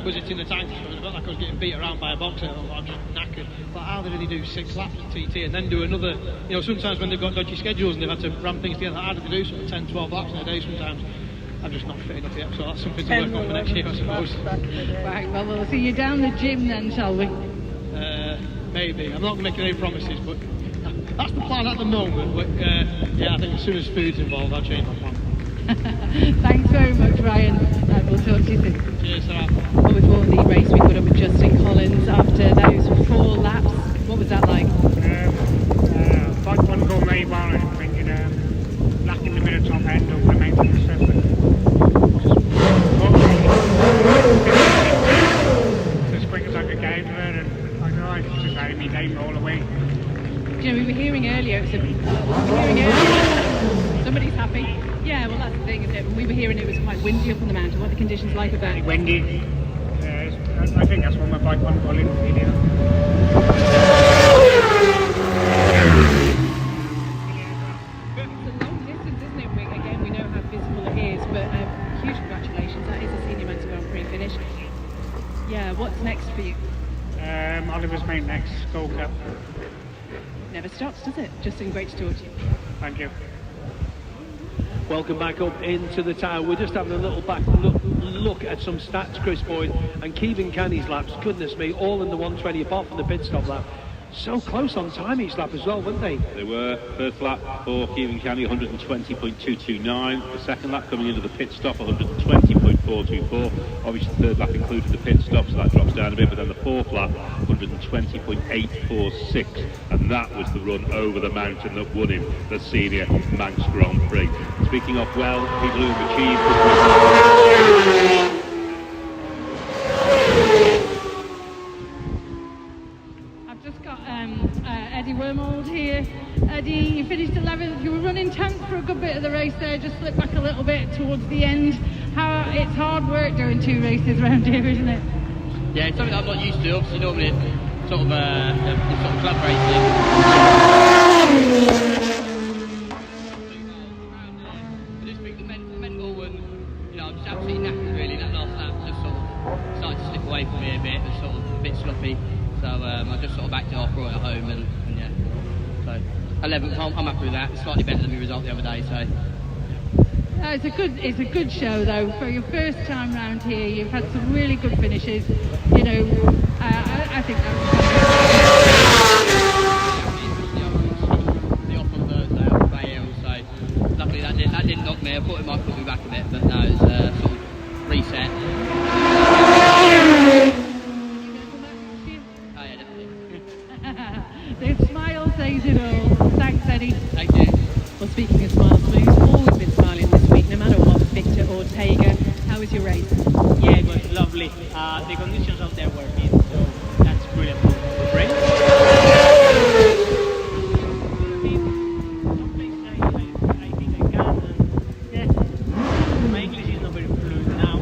S16: Was it in the tank? It felt like I was getting beat around by a boxer. I'm just knackered. But how did he do 6 laps at TT and then do another? You know, sometimes when they've got dodgy schedules and they've had to ram things together, how did they do sort of 10, 12 laps in a day sometimes? I'm just not fit enough yet, so that's something to work on for next year, I suppose.
S8: Right, well, we'll see you down the gym then, shall we?
S16: Maybe. I'm not making any promises, but that's the plan at the moment. But yeah, I think as soon as food's involved, I'll change my plan.
S8: Thanks very much, Ryan. We'll talk to you soon.
S16: Cheers, Sarah.
S15: Well, before the race, we caught up with Justin Collins after those 4 laps. What was that like?
S17: Bike one go very well, I think, lucky in the middle top end of the maintenance system. As quick as I could get into it, and I know it's just letting me name all the way.
S15: You know, we were hearing earlier, somebody's happy. Yeah, well, that's the thing, isn't it? We were hearing it was quite windy up on the mountain. What are the conditions like with that?
S17: Windy. I think that's when my bike won't go in the video.
S15: It's a long distance, isn't it? Again, we know how physical it is, but huge congratulations. That is a Senior Manx Grand Prix finish. Yeah, what's next for you?
S17: Oliver's mate next, Gold Cup.
S15: never stops, does it? Justin, great to talk to you.
S17: Thank you.
S6: Welcome back up into the tower. We're just having a little back look at some stats, Chris Boyd, and Keegan Canny's laps. Goodness me, all in the 120 apart from the pit stop lap. So close on time each lap as well, weren't they?
S7: They were. First lap for Keegan Canny, 120.229. The second lap coming into the pit stop, 120.424. Obviously the third lap included the pit stop, so that drops down a bit, but then the fourth lap, 120.846. And that was the run over the mountain that won him the Senior Manx Grand Prix. Speaking of, well, people who have achieved...
S8: Eddie Wormold here. Eddie, you finished 11th. You were running 10th for a good bit of the race there, just slipped back a little bit towards the end. It's hard work doing 2 races around here, isn't it?
S14: Yeah, it's something that I'm not used to. Obviously, normally it's sort of club racing. I just think the mental one, I'm just absolutely knackered really. That last lap just sort of started to slip away from me a bit. It was sort of a bit sloppy. So I just sort of backed it off, brought it home, and yeah. So 11th, I'm happy with that. It's slightly better than the result the other day. So.
S8: It's a good show though. For your first time round here, you've had some really good finishes. You know, I think that was
S14: the off on Thursday out of Bay Hill. So luckily that didn't knock me. I thought it might put me back a bit, but no, it's sort of reset.
S8: The smile says it all. Thanks, Eddie.
S14: Thank you.
S15: Well, speaking of smiles, Smooth, always been smiling this week, no matter what. Victor Ortega, how was your race?
S18: Yeah, it was lovely. The conditions out there were mean, so that's brilliant for race. My English is not very fluent now.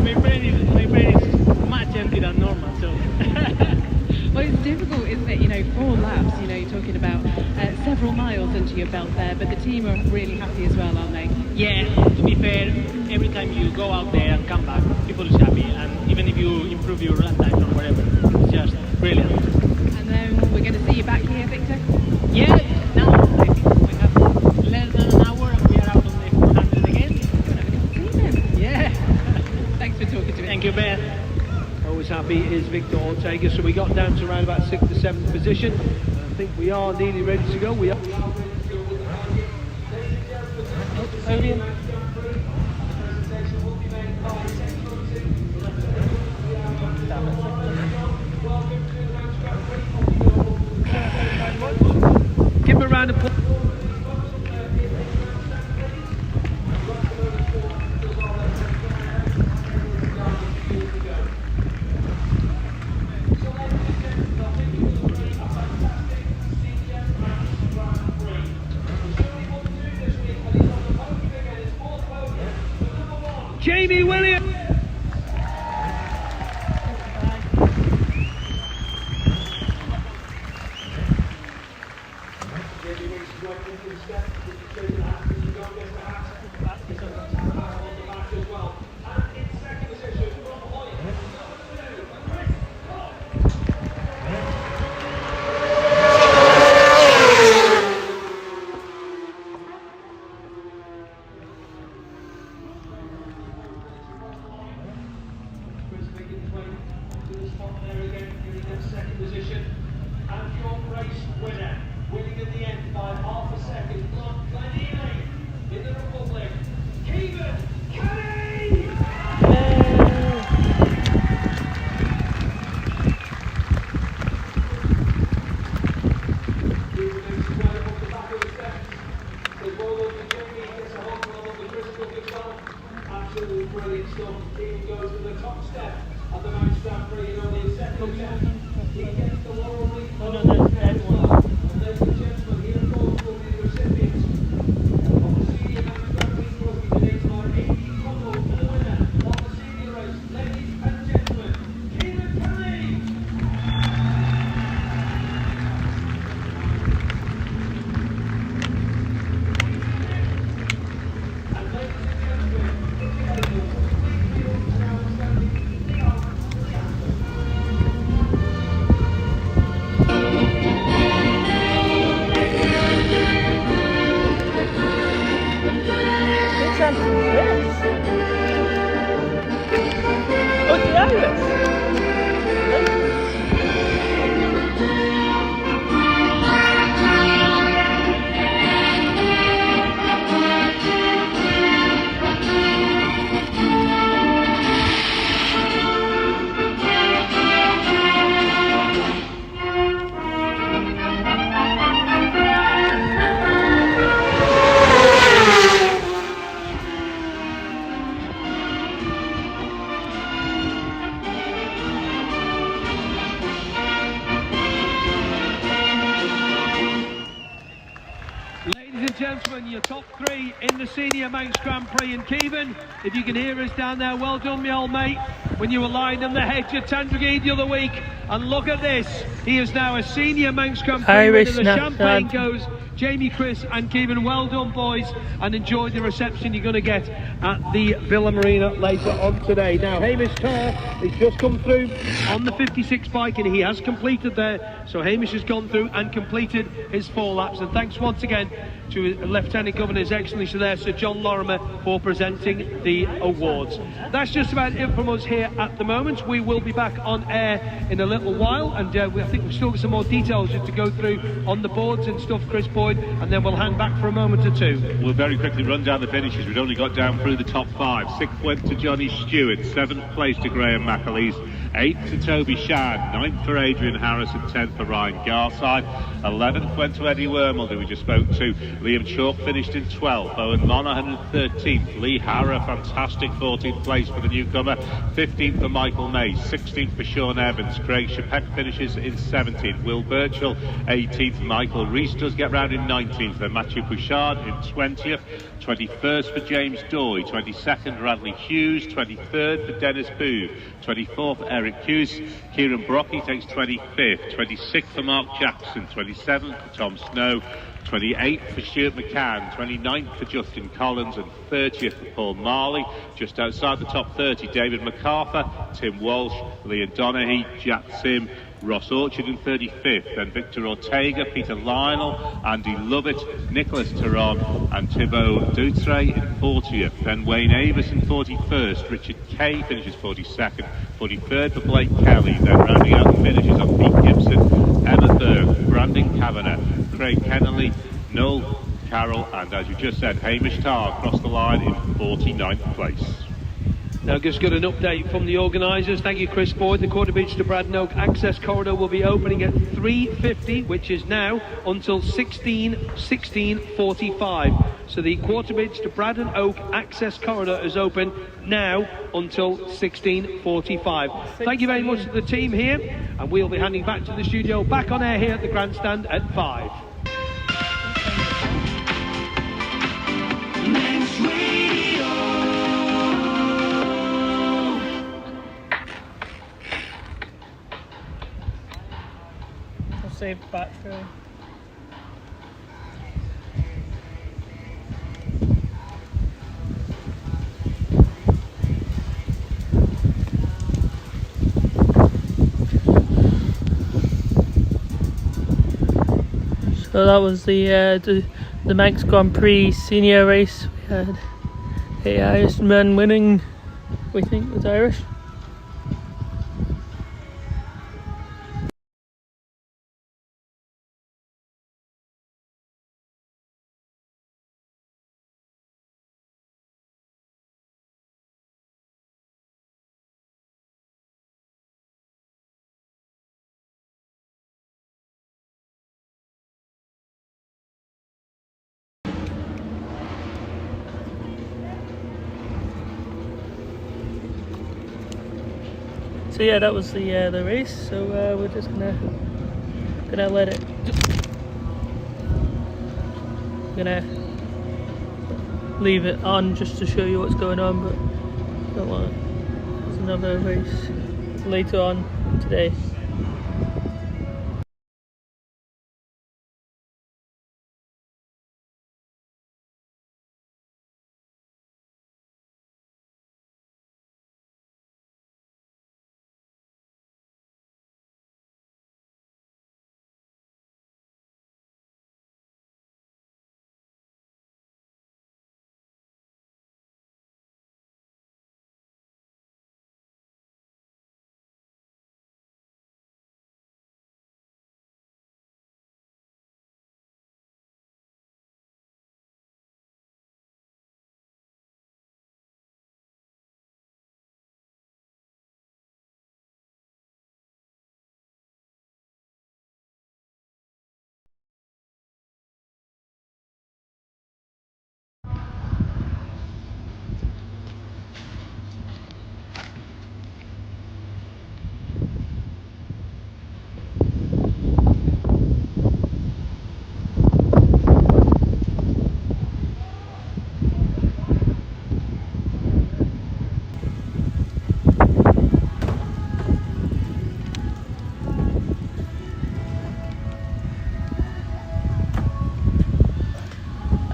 S18: my brain is much empty than normal, so.
S15: Well, it's difficult, isn't it? 4 laps, you're talking about several miles into your belt there, but the team are really happy as well, aren't they?
S18: Yeah, to be fair, every time you go out there and come back, people is happy, and even if you improve your lap times or whatever, it's just brilliant.
S15: And then we're going to see you back here, Victor?
S18: Yeah, now I think we have less than an hour and we are out on the 400 again. Yeah.
S15: Thanks for talking to me.
S18: Thank you, Ben.
S6: Always happy is Victor Ortega. So we got down to around about 6th to 7th position. I think we are nearly ready to go. We are.
S1: Ovian.
S6: Give him a round of applause. Jamie Williams.
S5: Keegan Canny!
S6: and gentlemen, your top three in the Senior Manx Grand Prix. And Kevin, if you can hear us down there, well done, my old mate. When you were lying on the hedge at Tandragee the other week. And look at this. He is now a Senior Manx Grand Prix winner. The champagne goes Jamie, Chris and Kevin. Well done, boys. And enjoy the reception you're going to get at the Villa Marina later on today. Now, Hamish Tarr has just come through on the 56 bike and he has completed there. So Hamish has gone through and completed his 4 laps. And thanks once again to Lieutenant Governor His Excellency there, Sir John Lorimer, for presenting the awards. That's just about it from us here at the moment. We will be back on air in a little while, and I think we've still got some more details just to go through on the boards and stuff, Chris Boyd, and then we'll hang back for a moment or two.
S7: We'll very quickly run down the finishes. We've only got down through the top 5. 6th went to Johnny Stewart, 7th place to Graham McAleese, 8th to Toby Shad, 9th for Adrian Harris and 10th for Ryan Garside. 11th went to Eddie Wormald, who we just spoke to. Liam Chalk finished in 12th, Owen Monaghan in 13th, Lee Harrow, fantastic 14th place for the newcomer, 15th for Michael May, 16th for Sean Evans, Craig Shapek finishes in 17th, Will Birchall 18th, Michael Rees does get round in 19th, then Matthew Pouchard in 20th, 21st for James Doy, 22nd Radley Hughes, 23rd for Dennis Booth, 24th Eric Hughes, Kieran Brocky takes 25th, 26th for Mark Jackson, 27th for Tom Snow, 28th for Stuart McCann, 29th for Justin Collins and 30th for Paul Marley. Just outside the top 30, David MacArthur, Tim Walsh, Leon Donaghy, Jack Sim, Ross Orchard in 35th, then Victor Ortega, Peter Lionel, Andy Lovett, Nicholas Theron and Thibaut Dutre in 40th, then Wayne Avis in 41st, Richard Kay finishes 42nd, 43rd for Blake Kelly, then rounding out the finishes on Pete Gibson, Emma Burke, Brandon Kavanagh, Craig Kennelly, Noel Carroll and, as you just said, Hamish Tarr crossed the line in 49th place.
S6: Now just got an update from the organisers. Thank you, Chris Boyd. The Quarterbridge to Braddan access corridor will be opening at 3:50, which is now, until 16:45. So the Quarterbridge to Braddan Oak access corridor is open now until 16:45. Thank you very much to the team here, and we'll be handing back to the studio, back on air here at the grandstand at 5.
S1: Save battery. So that was the Manx Grand Prix Senior Race. We had a Irishman winning. We think was Irish. So yeah, that was the race. So we're just gonna let it. Gonna leave it on just to show you what's going on, but don't want it. There's another race later on today.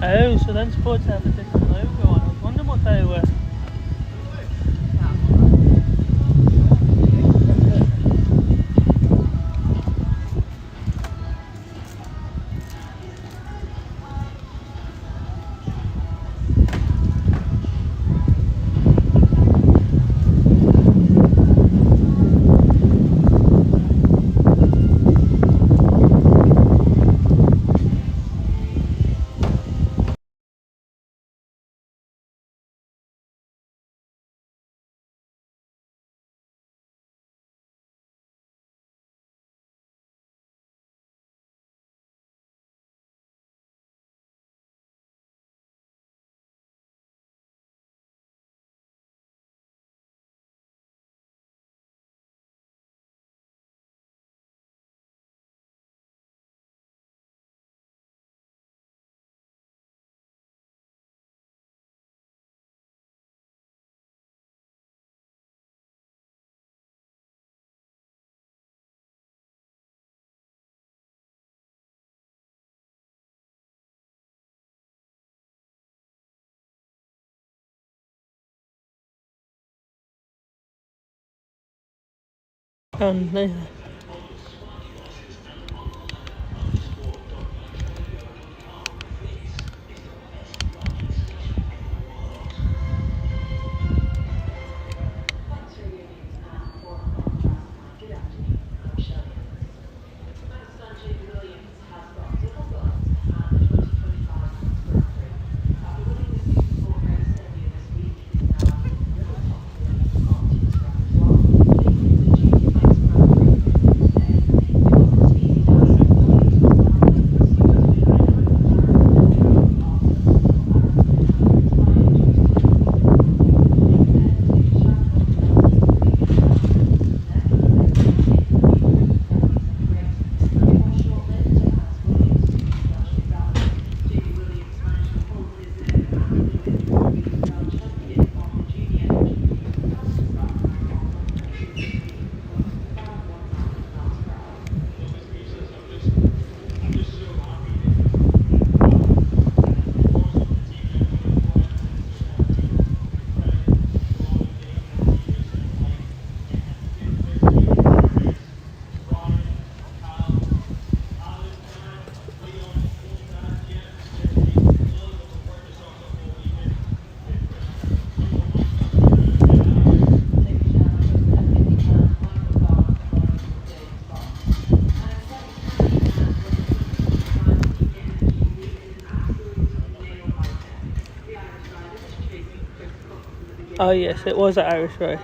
S1: Oh, so then Sports have a different logo on. I was wondering what they were. Yeah. Oh yes, it was at Irish Race.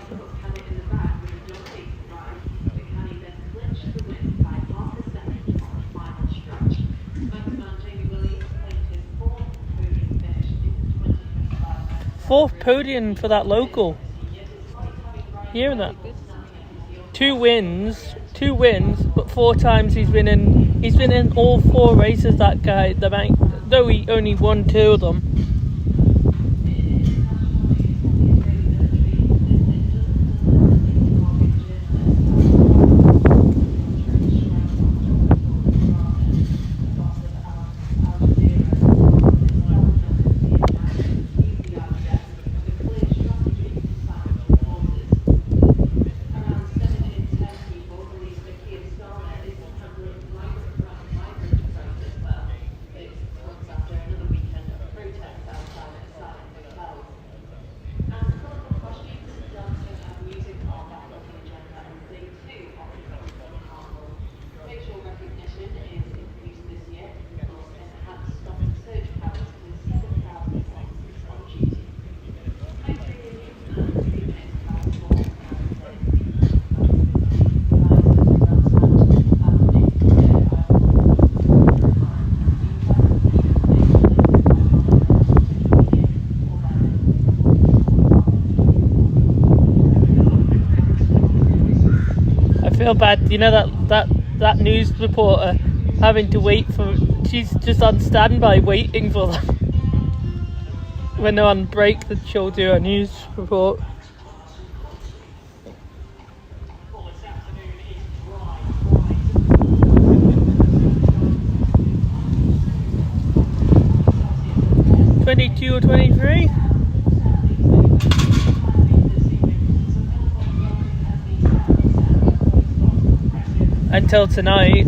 S1: Fourth podium for that local. Hearing that? Two wins, but 4 times he's been in all 4 races. That guy, the Manx, though he only won 2 of them. Feel bad, you know, that news reporter having to wait for, she's just on standby waiting for them. When they're on break, that she'll do a news report. 22 or 23. Until tonight.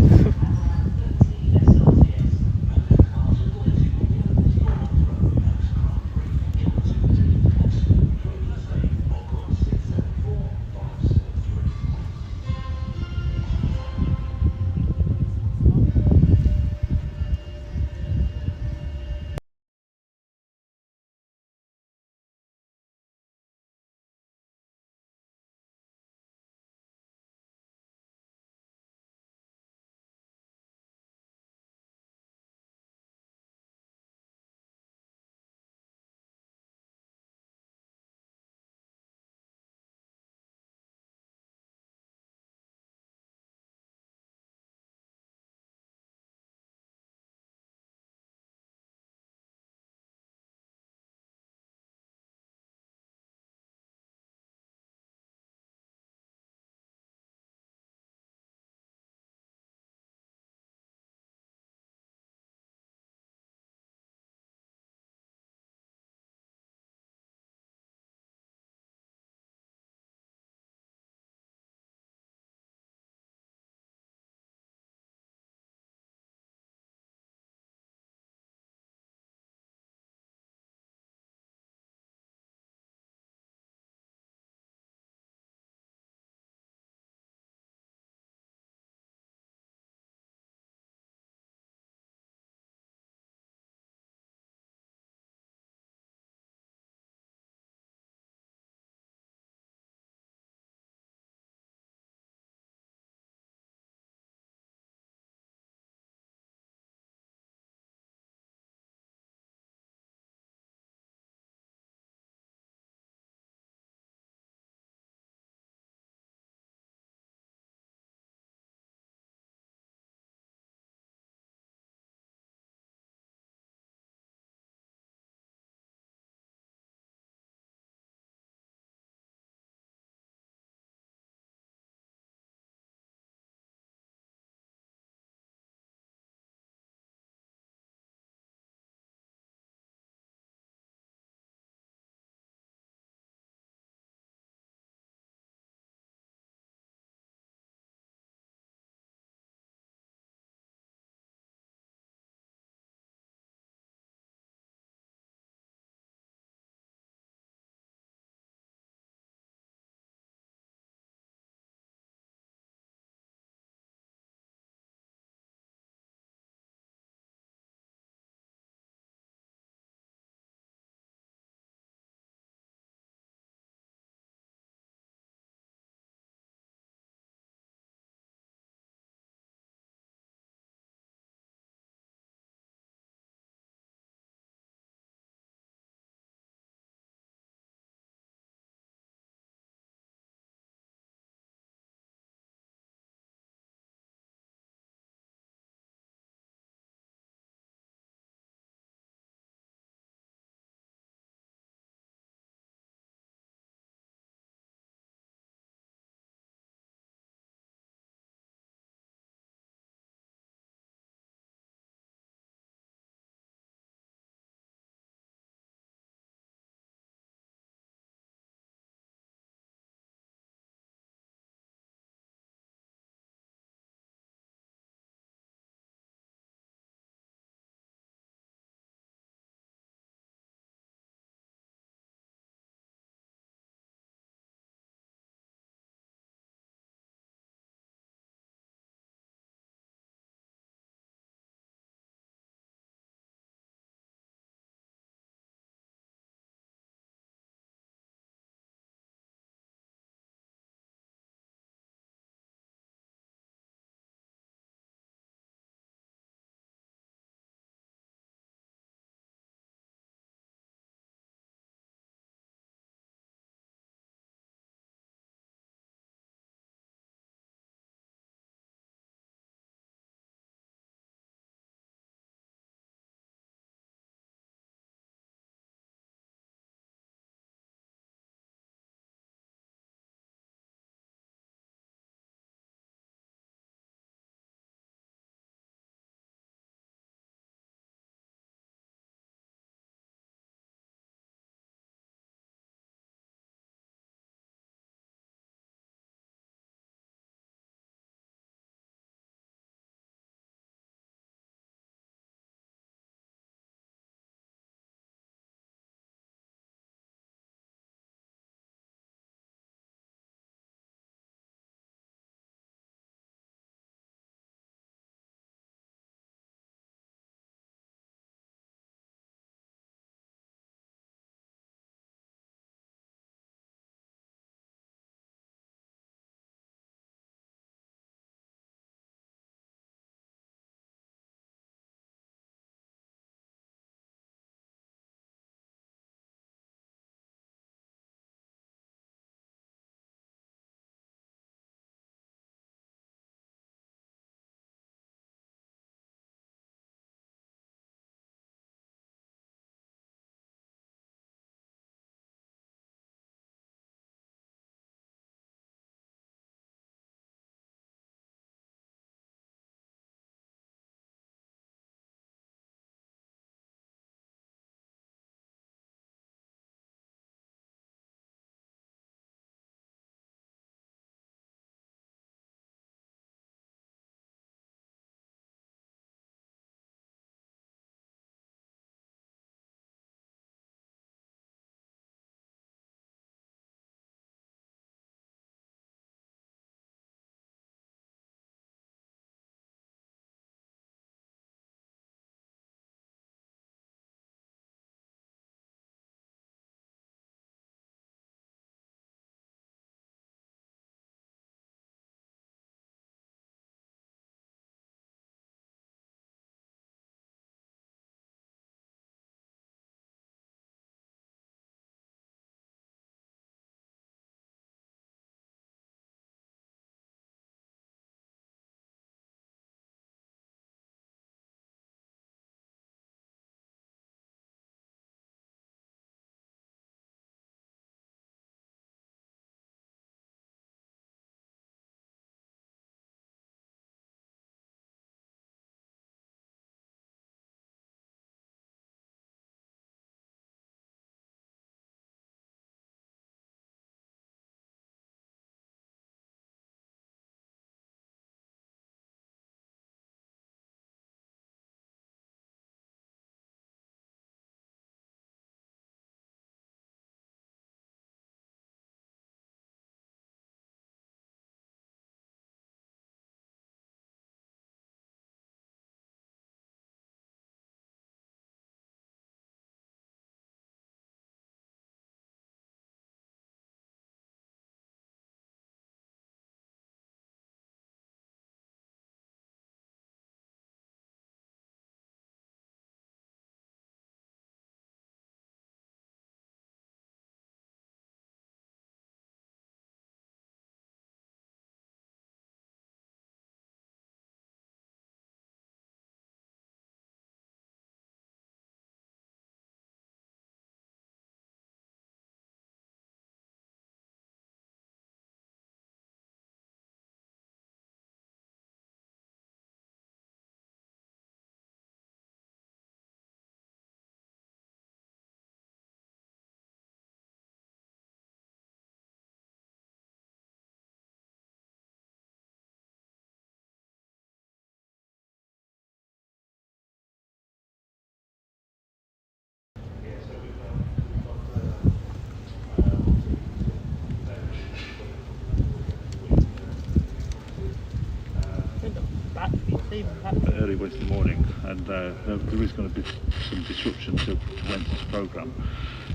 S19: Wednesday morning, and there is going to be some disruption to Wednesday's programme.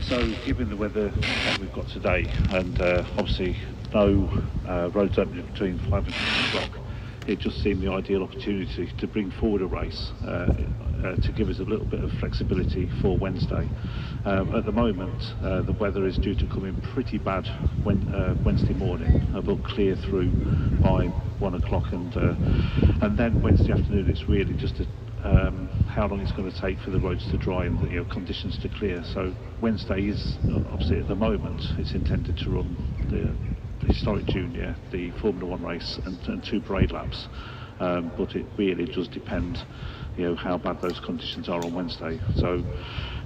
S19: So given the weather that we've got today, and obviously no roads opening between 5 and 6 o'clock, it just seemed the ideal opportunity to bring forward a race to give us a little bit of flexibility for Wednesday. At the moment, the weather is due to come in pretty bad Wednesday morning, but clear through by 1 o'clock, and then Wednesday afternoon it's really just how long it's going to take for the roads to dry and conditions to clear. So Wednesday is obviously at the moment it's intended to run the historic junior, the Formula 1 race, and 2 parade laps, but it really does depend how bad those conditions are on Wednesday. So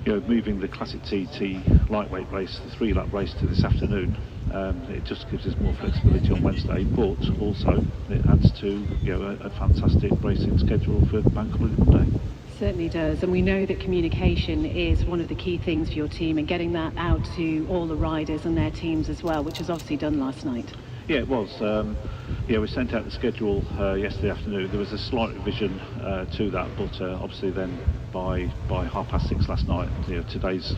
S19: moving the classic TT lightweight race, the 3-lap race, to this afternoon, it just gives us more flexibility on Wednesday, but also it adds to a fantastic racing schedule for Bank Holiday Monday.
S15: Certainly does, and we know that communication is one of the key things for your team, and getting that out to all the riders and their teams as well, which was obviously done last night.
S19: Yeah, it was. We sent out the schedule yesterday afternoon. There was a slight revision to that, but obviously then by 6:30 last night, today's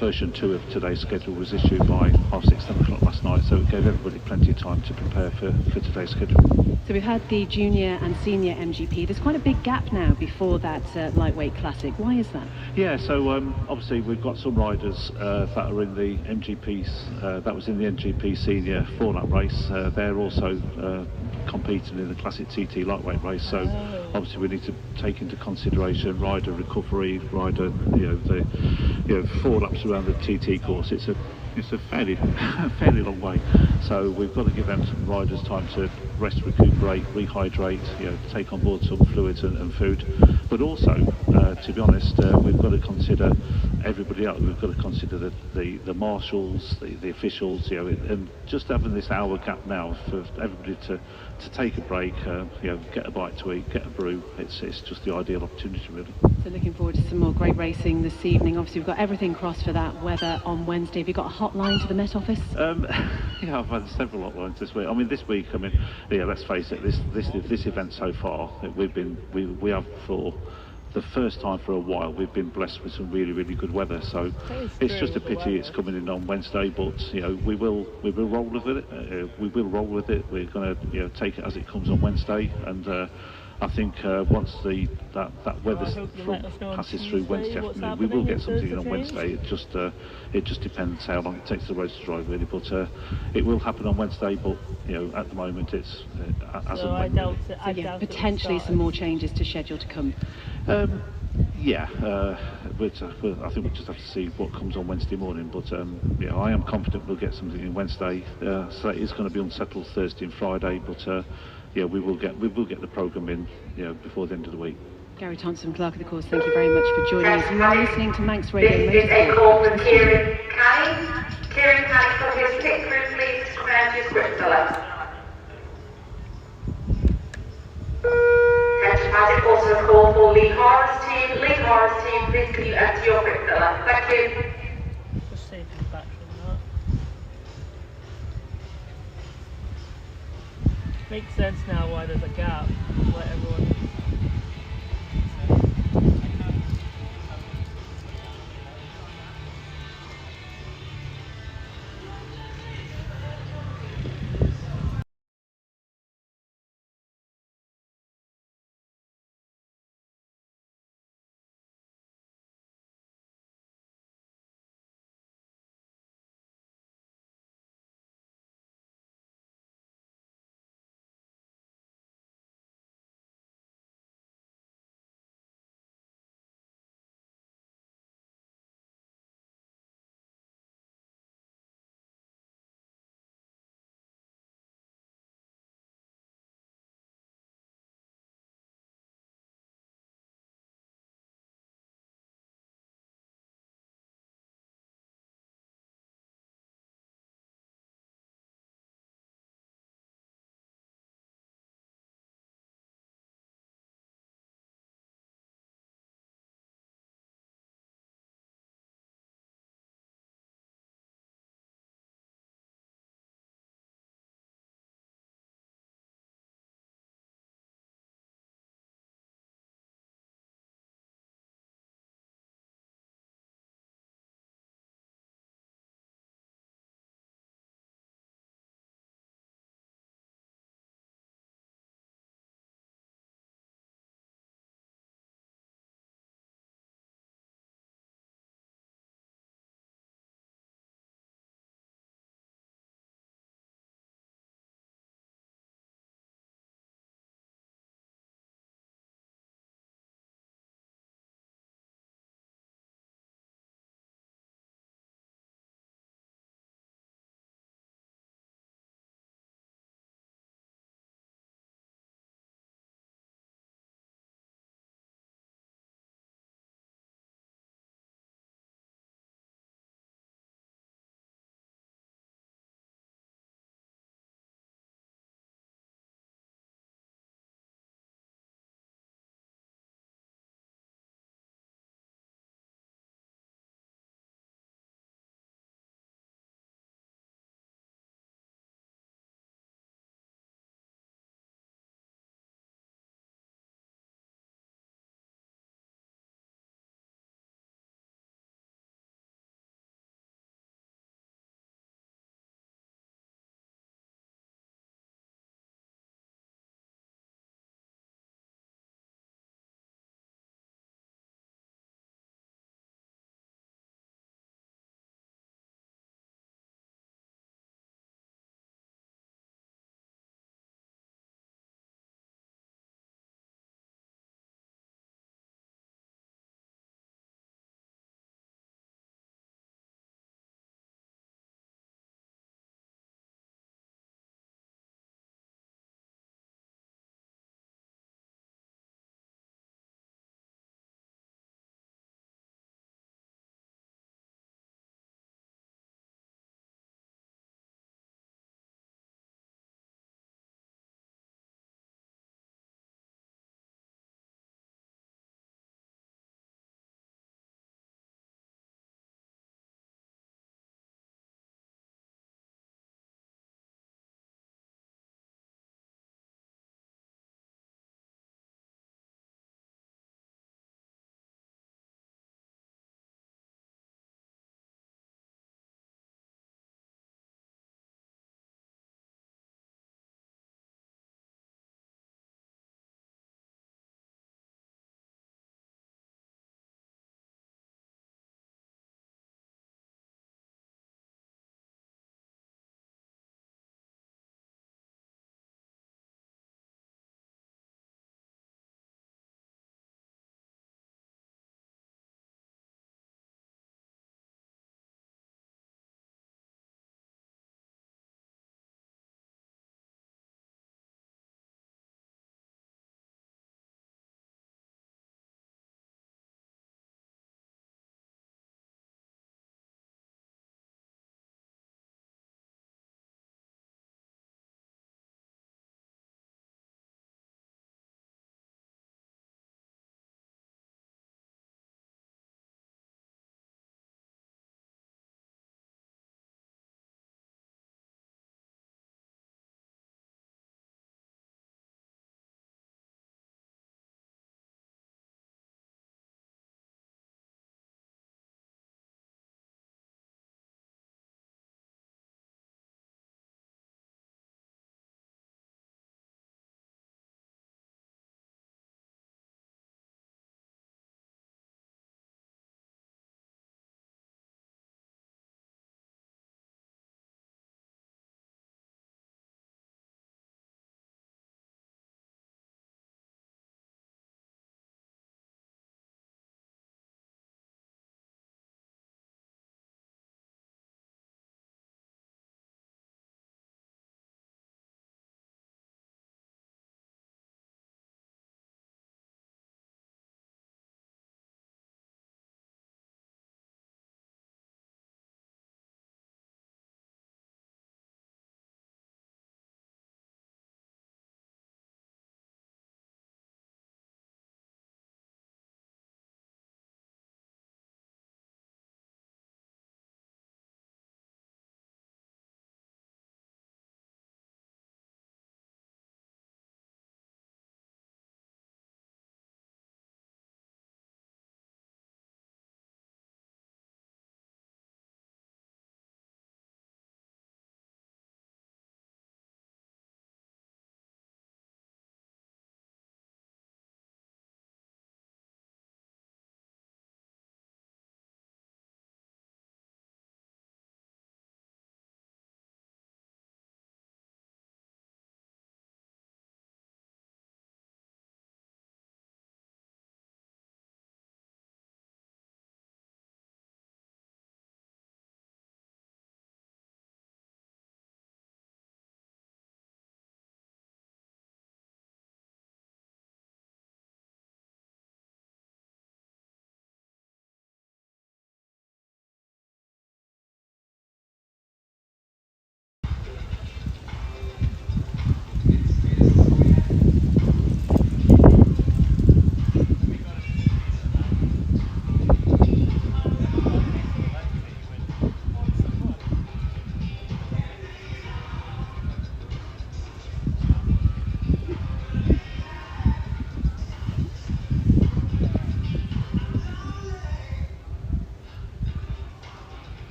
S19: version 2 of today's schedule was issued by 6:30, 7 o'clock last night, so it gave everybody plenty of time to prepare for today's schedule.
S15: So we've had the Junior and Senior MGP. There's quite a big gap now before that lightweight classic. Why is that?
S19: Yeah, so obviously we've got some riders that are in the MGPs, that was in the MGP Senior 4-lap race. They're also competing in the classic TT lightweight race, so obviously we need to take into consideration rider recovery, rider, the 4 laps around the TT course. It's a fairly long way, so we've got to give them some riders time to rest, recuperate, rehydrate, take on board some fluids and food, but also to be honest, we've got to consider everybody else. We've got to consider the marshals, the officials, and just having this hour gap now for everybody to take a break, get a bite to eat, get a brew. It's just the ideal opportunity, really.
S15: So looking forward to some more great racing this evening. Obviously we've got everything crossed for that weather on Wednesday. Have you got a hotline to the Met Office?
S19: Yeah, I've had several hotlines this week. I mean, this week, let's face it, this event so far, we have, for the first time for a while, we've been blessed with some really, really good weather. So it's just a pity it's coming in on Wednesday, but we will roll with it. We will roll with it. We're going to take it as it comes on Wednesday, and I think once that weather front passes through Wednesday afternoon, we will get something in on Wednesday. It just depends how long it takes the roads to dry, really. But it will happen on Wednesday. But at the moment, it's as
S1: so
S19: I doubt
S15: it. Potentially some more changes to schedule to come.
S19: Yeah, I think we just have to see what comes on Wednesday morning. But I am confident we'll get something in Wednesday. So it is going to be unsettled Thursday and Friday, but. We will get the programme in before the end of the week.
S15: Gary Thompson, clerk of the course, thank you very much for joining us. You are listening to Manx Radio.
S20: This is a call for Kieran Canning. Kieran Canning from his pit crew, please come around his grip filler. Fantastic. Also a call for Lee Horace team. Lee Horace team, please can you enter your grip filler. Thank you.
S1: Just save his battery on that. Makes sense now why there's a gap. Let everyone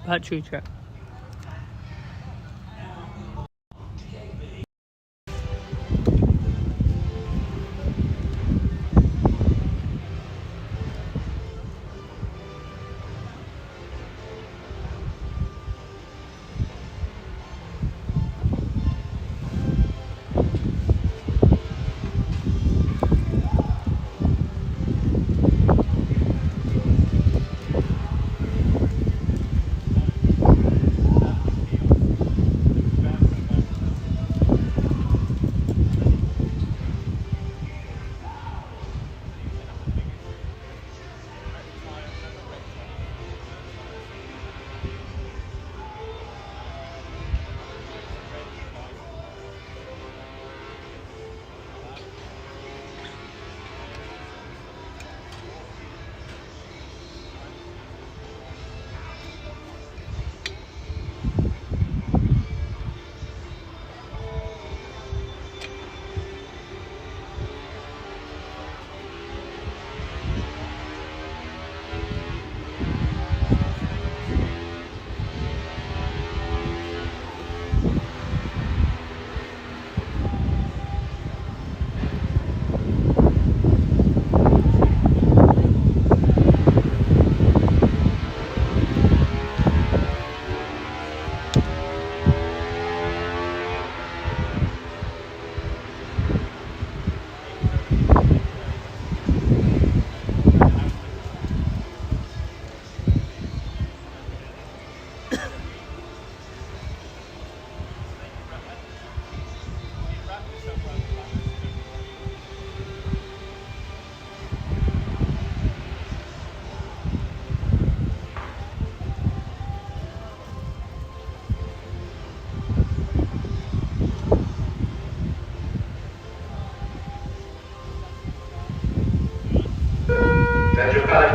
S1: battery track.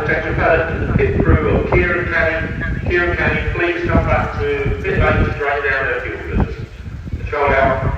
S3: Attention paddock, pit crew of Kieran Canny, please come back to pit lane to drain down their fuel filters. Control out.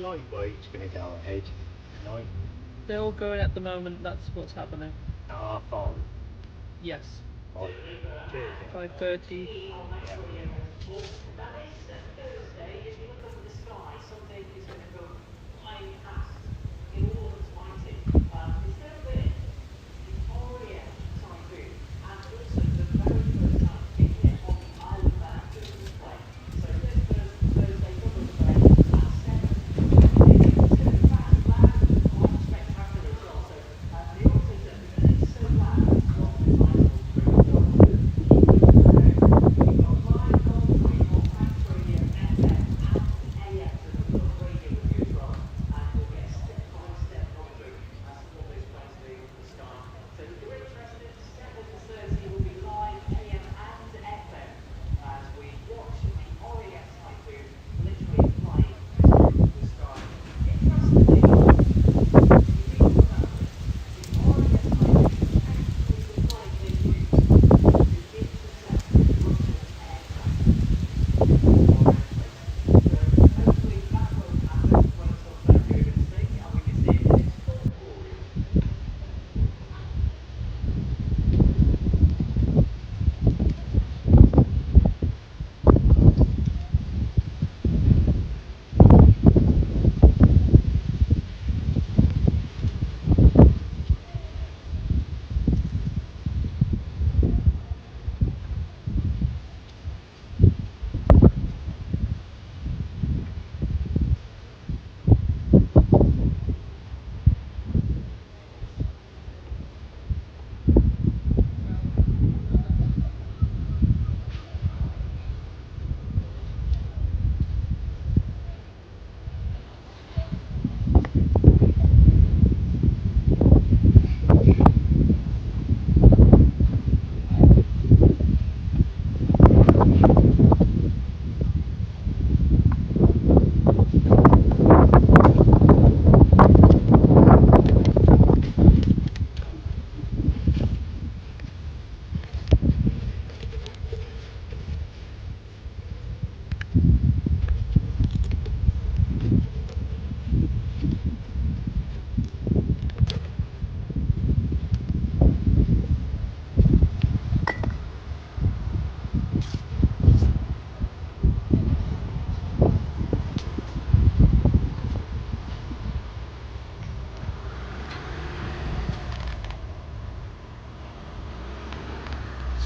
S18: lightweight's going to go ahead tonight?
S1: They're all going at the moment, that's what's happening.
S18: Ah, fine.
S1: Yes.
S18: Fine. Cheers.
S1: 5:30.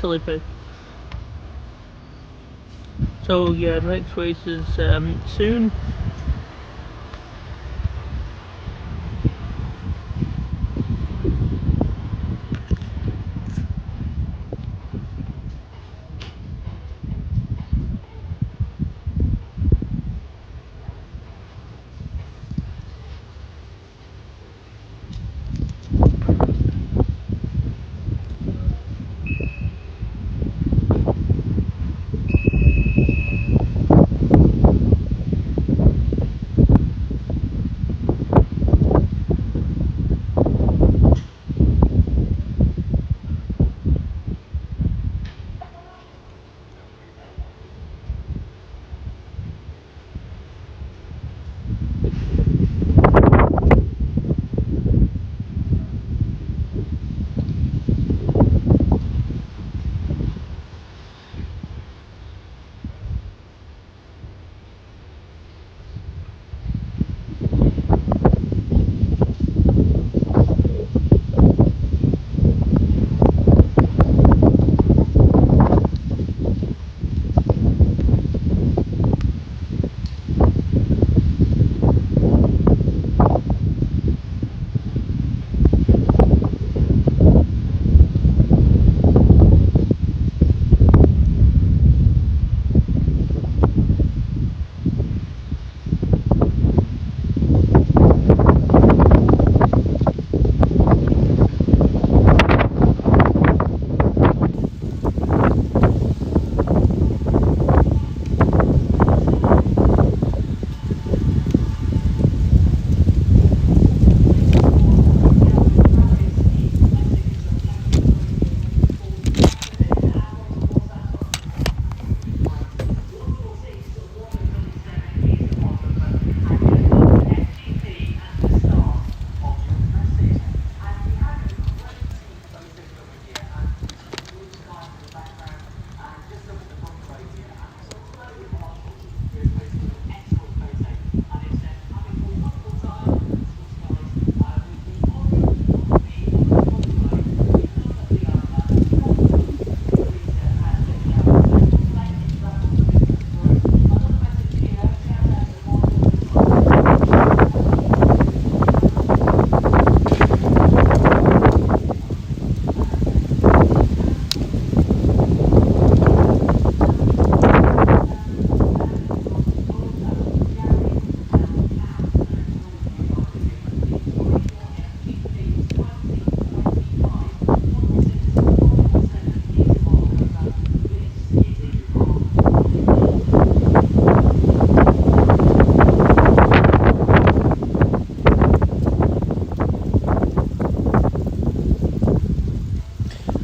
S1: Silly pig. So yeah, next race is soon.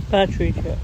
S1: battery yet.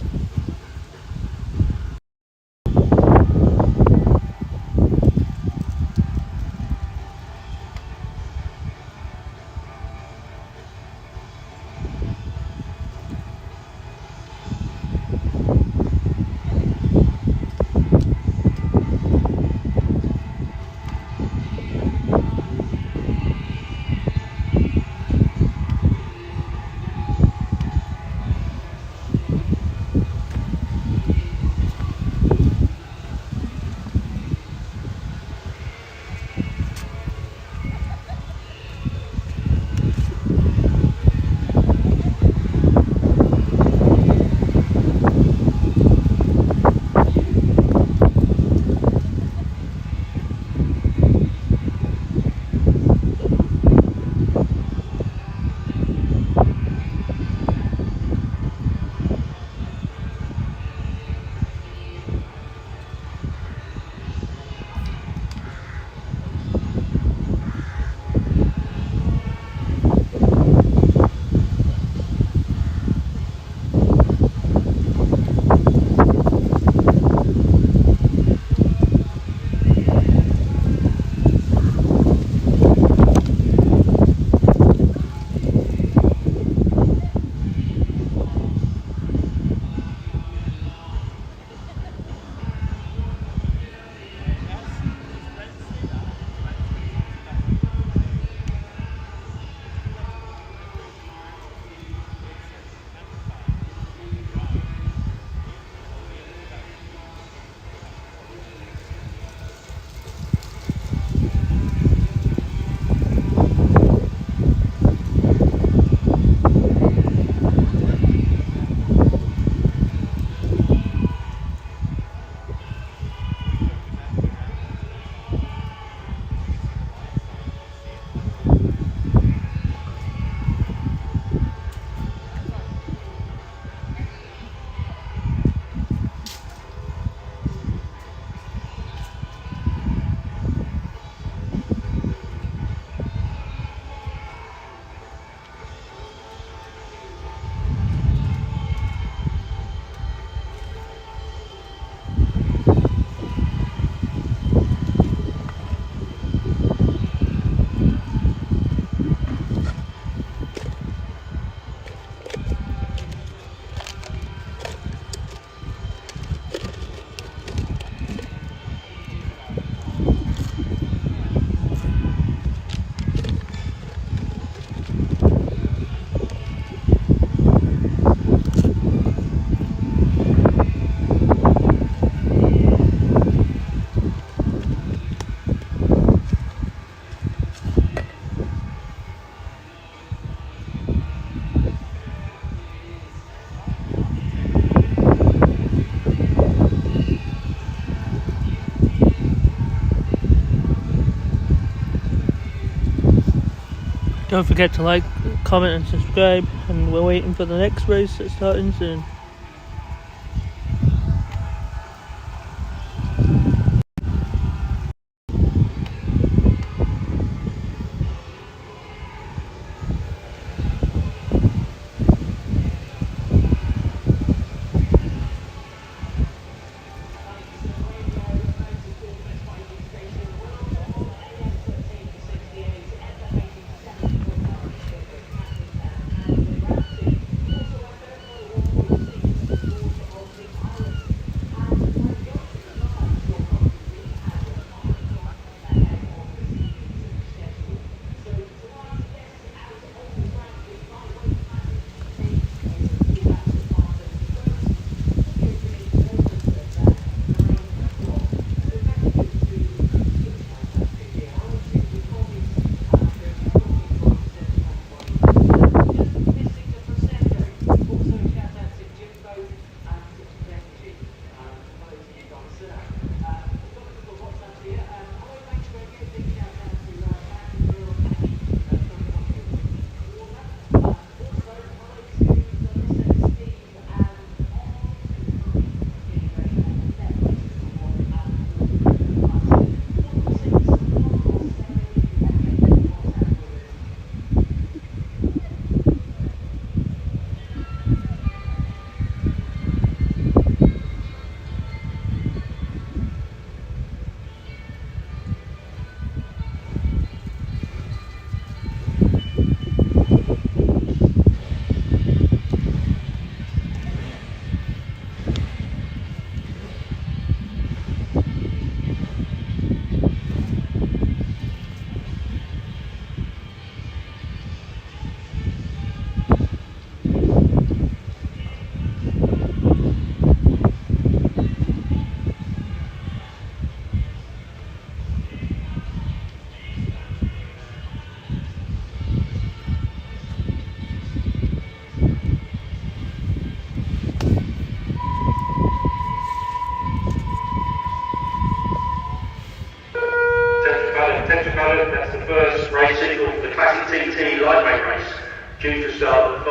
S1: Don't forget to like, comment and subscribe, and we're waiting for the next race that's starting soon.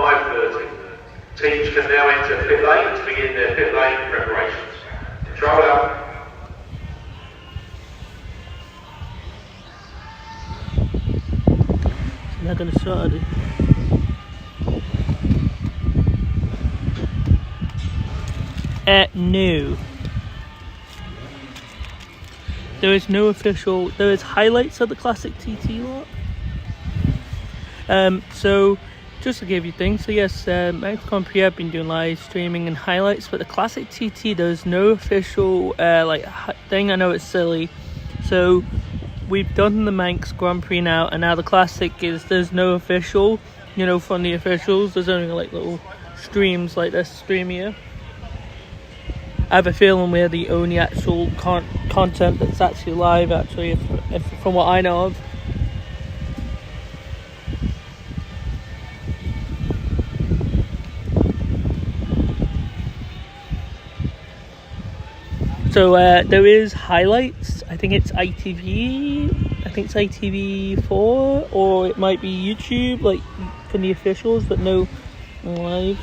S3: 5:30. Teams can now enter pit lane to begin their pit lane preparations. Control out.
S1: They're going to start it. No. There is no official. There is highlights of the classic TT lot. So just to give you things. So yes, Manx Grand Prix have been doing live streaming and highlights, but the classic TT there's no official like thing. I know it's silly. So we've done the Manx Grand Prix now, and now the classic is there's no official. You know, from the officials, there's only like little streams like this stream here. I have a feeling we're the only actual content that's actually live, actually, if from what I know of. So there is highlights. I think it's ITV. I think it's ITV4, or it might be YouTube, like from the officials, but no live.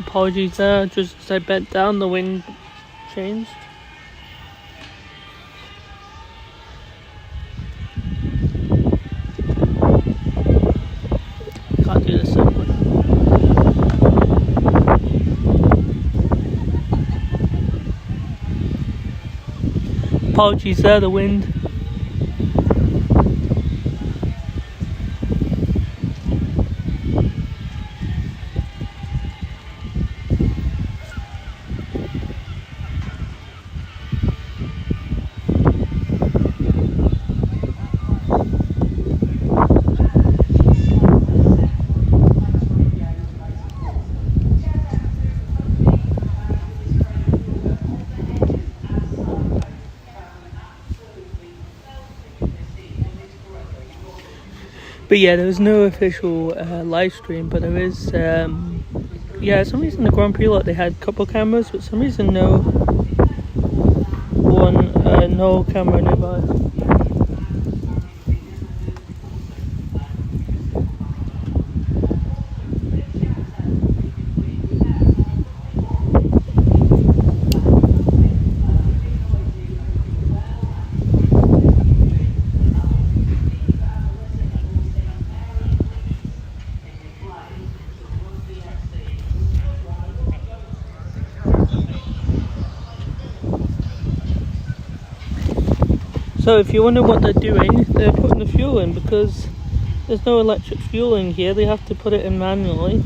S1: Apologies there, just as I bent down the wind changed. Can't do this simply. Apologies there, the wind. But yeah, there was no official live stream, but there is, yeah, for some reason the Grand Prix lot, they had a couple cameras, but for some reason no camera nearby. So if you wonder what they're doing, they're putting the fuel in, because there's no electric fuel in here, they have to put it in manually.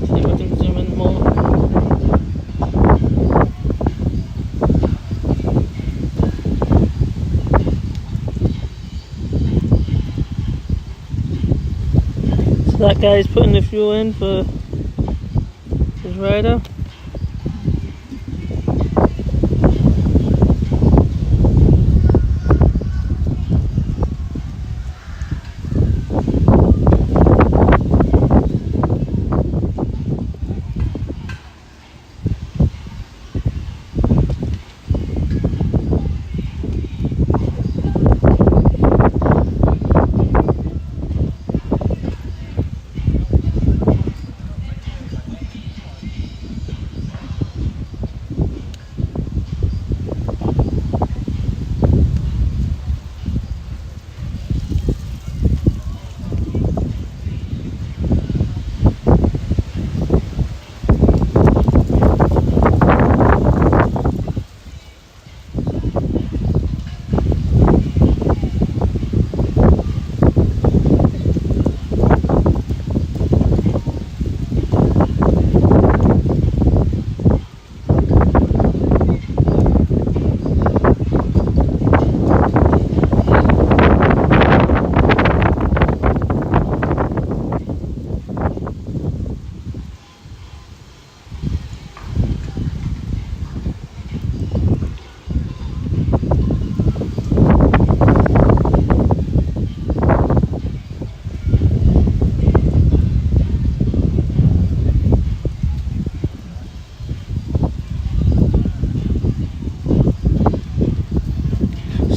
S1: See if I can zoom in more. That guy's putting the fuel in for his rider.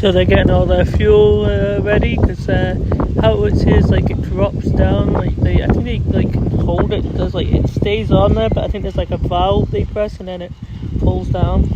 S1: So they're getting all their fuel ready, because how it works here is like it drops down. Like I think they like can hold it. There's like it stays on there, but I think there's like a valve they press and then it pulls down.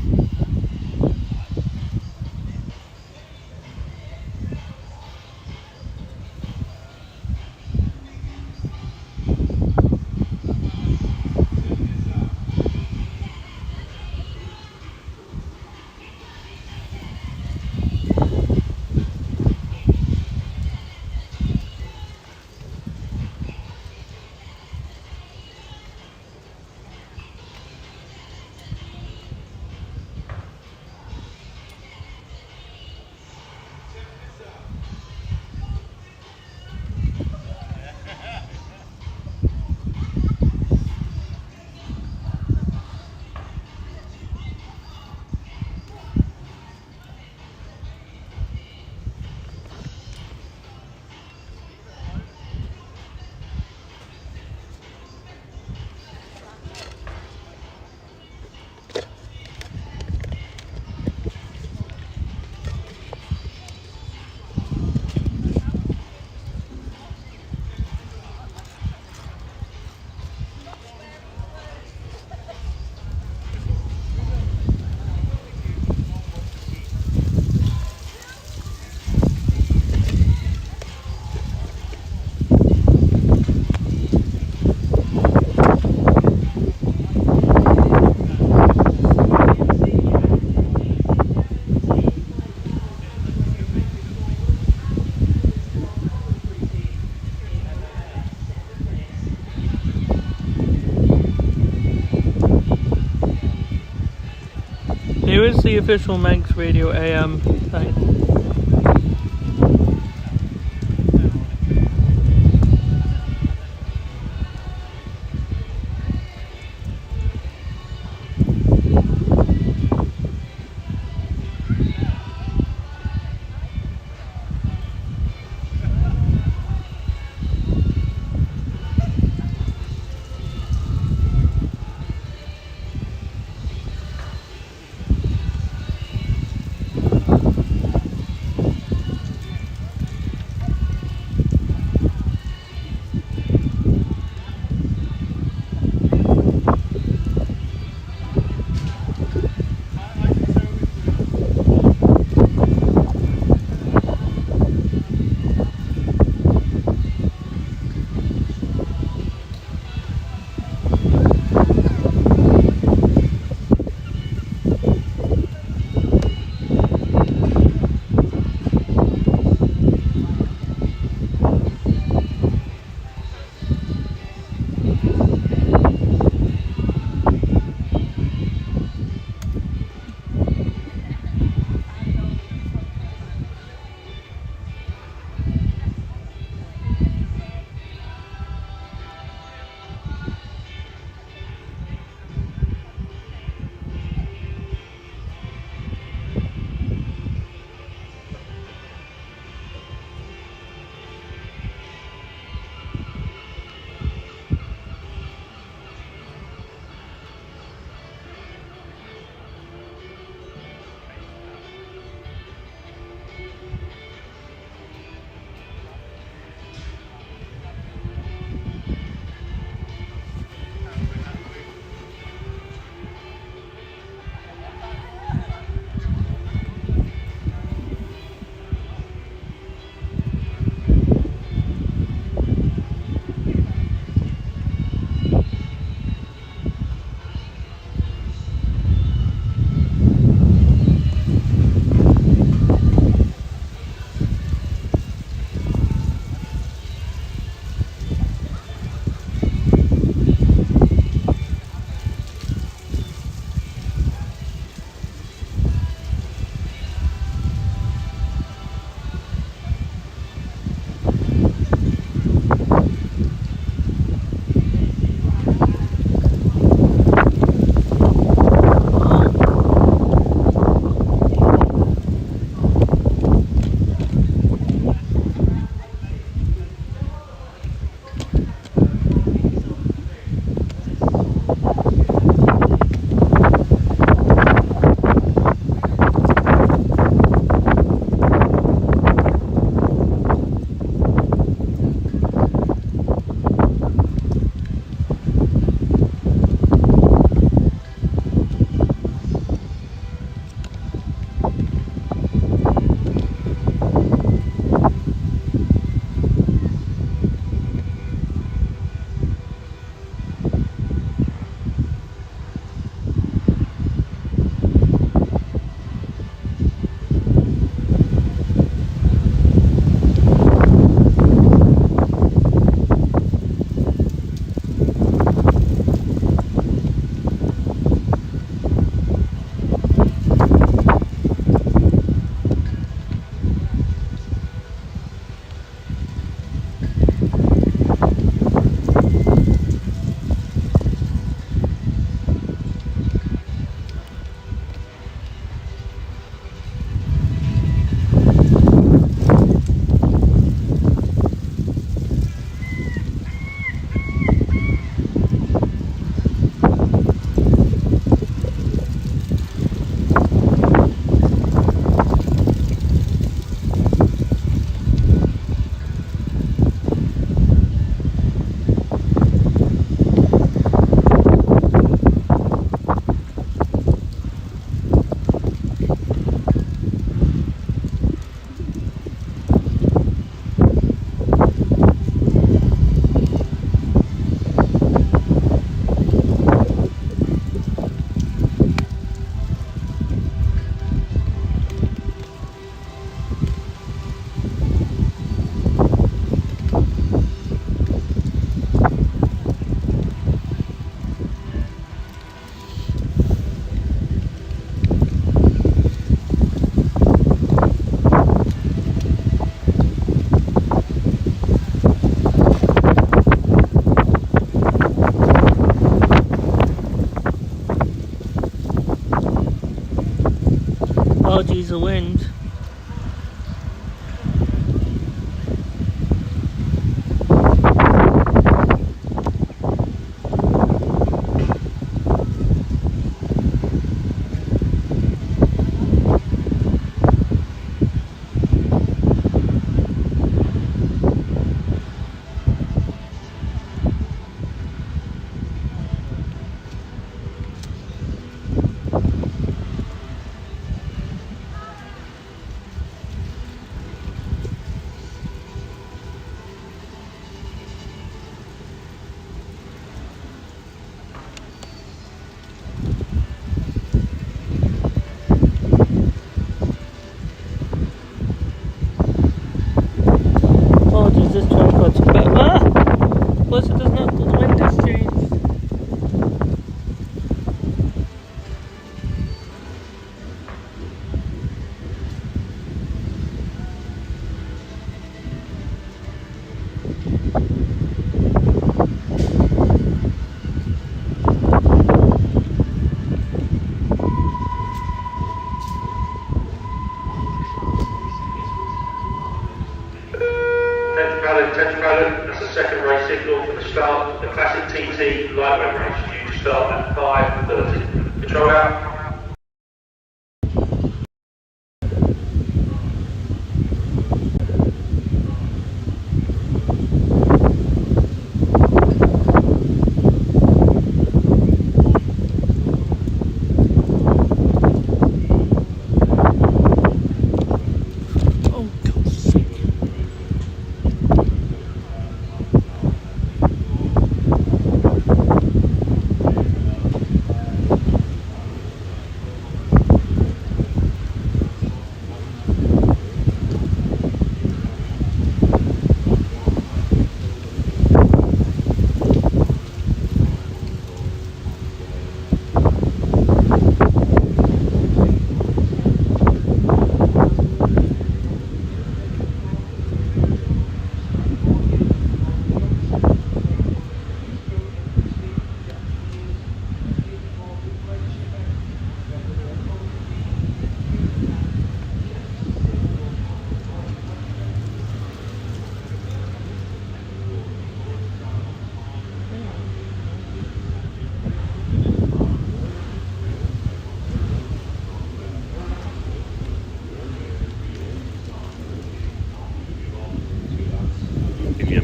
S1: Here is the official Manx Radio AM site. Apologies, the wind. This track got too bad. Plus it does not, the wind has changed.
S3: Attention Braddan, that's the second race signal for the start of the Classic TT lightweight race. You start at 5:30. Control out.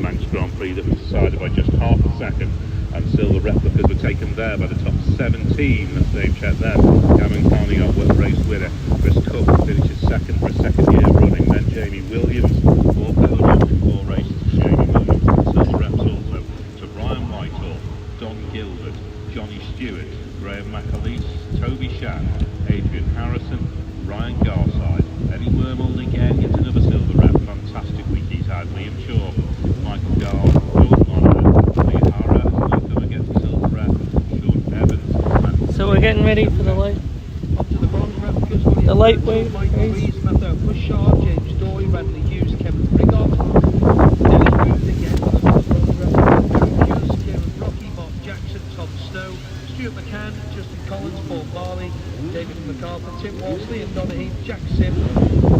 S9: Manx Grand Prix that was decided by just half a second, and silver replicas were taken there by the top 17 as they've checked them. Cameron Carney got race winner. Chris Cook finishes second for a second year running. Then Jamie Williams, all podiums in 4 races to Jamie Williams. Silver reps also to Brian Whitehall, Don Gilbert, Johnny Stewart, Graham McAleese, Toby Shan, Adrian Harrison, Ryan Garside, Eddie Wormald again gets another silver rep. Fantastic week he's had. Liam Shaw, Michael Garr, Jordan Monaghan, Lee Hara, Luthor gets a silver rep, Sean Evans.
S1: So we're getting ready for the lightweight race.
S6: Push Sharp, James Doy, Radley Hughes, Kevin Brigott, Dennis Booth again, Kieran Rocky, Mark Jackson, Tom Snow, Stuart McCann, Justin Collins, Paul Marley, David McArthur, Tim Walsley and Donna Heath, Jack Sim,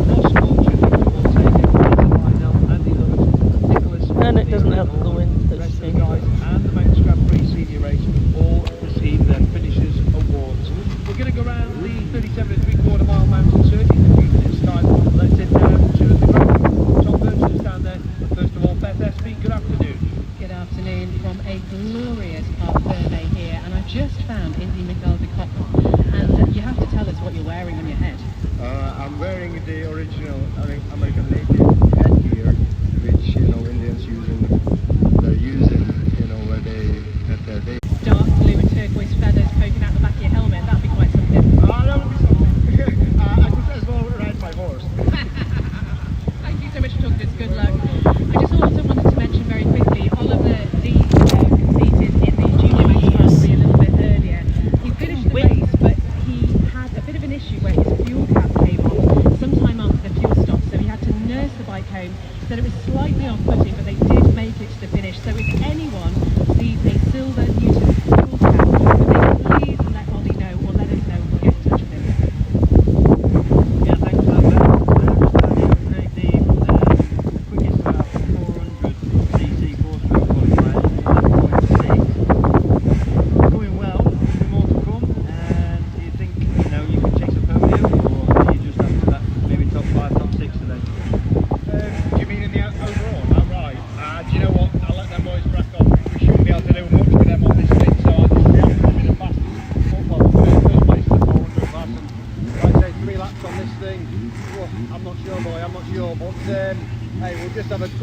S6: Ross Culture, Victor Montague, Lionel, Andy Lovett, Nicholas,
S1: And it doesn't help the wind
S6: the
S1: that's
S6: rest of the guys, and the Manx Grand Prix Senior Race all receive their finishers awards. We're going to go around the 37 3/4 mile mountain circuit in a few minutes time. Let's head down to the ground. Tom Burton is down there. First of all, Beth Espy, good afternoon.
S15: Good afternoon from a glorious Parc Fermé here, and I've just found Indy Miguel de Coppel, and you have to tell us what you're wearing on your head.
S13: I'm wearing the original American native headgear, which Indians they're using, where they at their day.
S15: Dark blue and turquoise feathers poking out the back of your helmet. That'd be quite something.
S13: That would be something. I could as well ride my horse.
S15: Thank you so much for talking to us. Good luck. I just also wanted to mention very quickly, Oliver D competed in the Junior Manx Grand Prix a little bit earlier. He finished the race, but he had a bit of an issue where his fuel cap came off sometime after the fuel stop, so he had to nurse the bike home. He said it was slightly off-putting, but they did make it to the finish. So if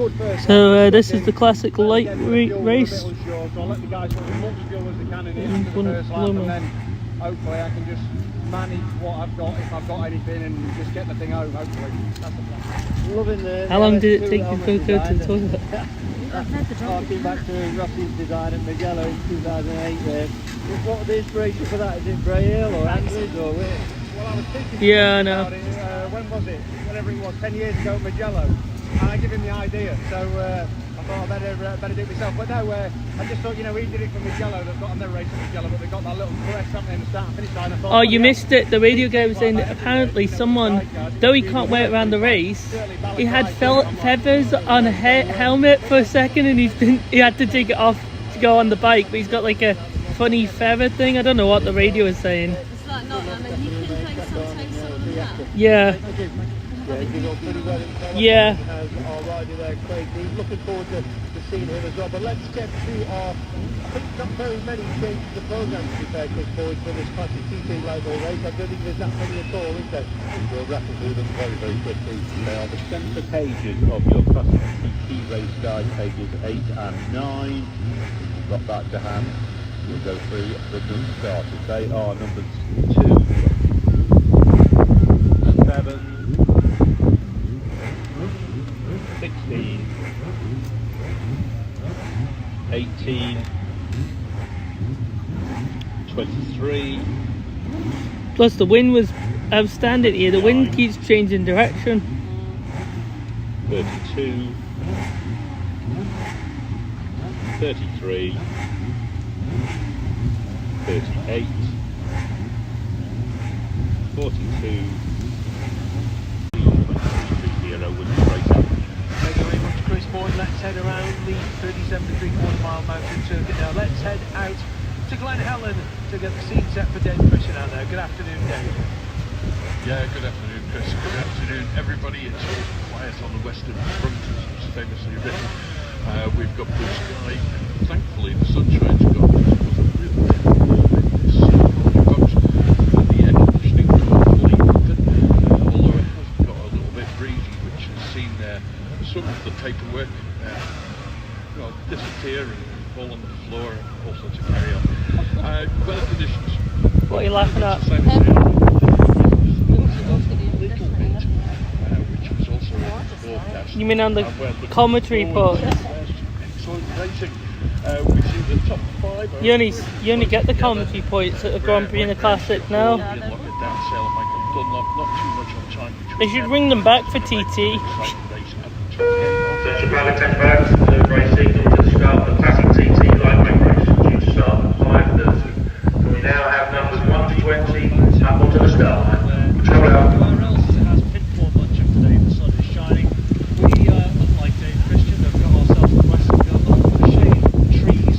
S16: good first.
S1: So this is the classic light race.
S16: So I'll let the guys put as much fuel as they can in it after the first lap, and then hopefully I can just manage what I've got, if I've got anything, and just get the thing home, hopefully. That's the plan. Loving the...
S1: How long did it take you to go to the toilet?
S16: I came back to Rossi's design at Magello in 2008 there. What was the inspiration for that? Is it Braille or Android or where? Well, I was thinking
S1: yeah, I know.
S16: about it, when was it? Whatever it was, 10 years ago at Magello. And I gave him the idea, so I thought I'd better do it myself. But no, I just thought, you know, he did it for Magello. They've got, I've never raced at Magello, but they've got that little crest something in the start and finish line. I thought,
S1: oh, you missed it. The radio guy was saying that apparently someone, though he can't wear it around the race, he had feathers on a helmet for a second, and he had to take it off to go on the bike. But he's got like a funny feather thing. I don't know what the radio is saying.
S2: It's like not, I mean, you can take sometimes some of that.
S1: Yeah. Yeah.
S16: Our rider there, Craig. He's looking forward to seeing him as well. But let's get to our, I think not very many changes to the programme to be fair, Chris Boyd, for this classic TT Lightweight race. I don't think there's that many at all, is there?
S7: We'll rattle through them very, very quickly. They are the centre pages of your classic TT race guide, pages 8 and 9. Got that to hand. We'll go through the new starters. They are numbers 2, 7, 16, 18, 23.
S1: Plus the wind was outstanding here. The wind keeps changing direction.
S7: 32, 33, 38, 42.
S6: Thank you very much, Chris Boyd. Let's head around the 37 3/4 mile mountain circuit now. Let's head out to Glen Helen to get the scene set for Dave Christian out there. Good afternoon, Dave.
S9: Yeah, good afternoon, Chris. Good afternoon, everybody. It's all quiet on the Western Front, as it's famously written. We've got blue sky. Thankfully, the sunshine's gone. It wasn't really the air conditioning completely, although it has got a little bit breezy, which has seen some of the paperwork disappear and fall on the floor and all sorts of carry on. Weather conditions.
S1: What are you laughing at?
S9: Which was also forecast.
S1: You mean on the commentary post?
S9: Excellent racing. We see the top 5.
S1: You only get the commentary points at the Grand Prix and the Classic now.
S9: Look at Dansell and Michael Dunlop, not too much on time.
S1: They should bring them back for TT.
S3: So Braddan 10 bags, the race signal to start the classic TT lightweight race, due to start at 5:30. So we now have numbers 1 to 20 up onto the start line. Control out.
S11: Where else it has been for much of today, the sun is shining. We, unlike Dave Christian, have got ourselves a western field, a lot of shade trees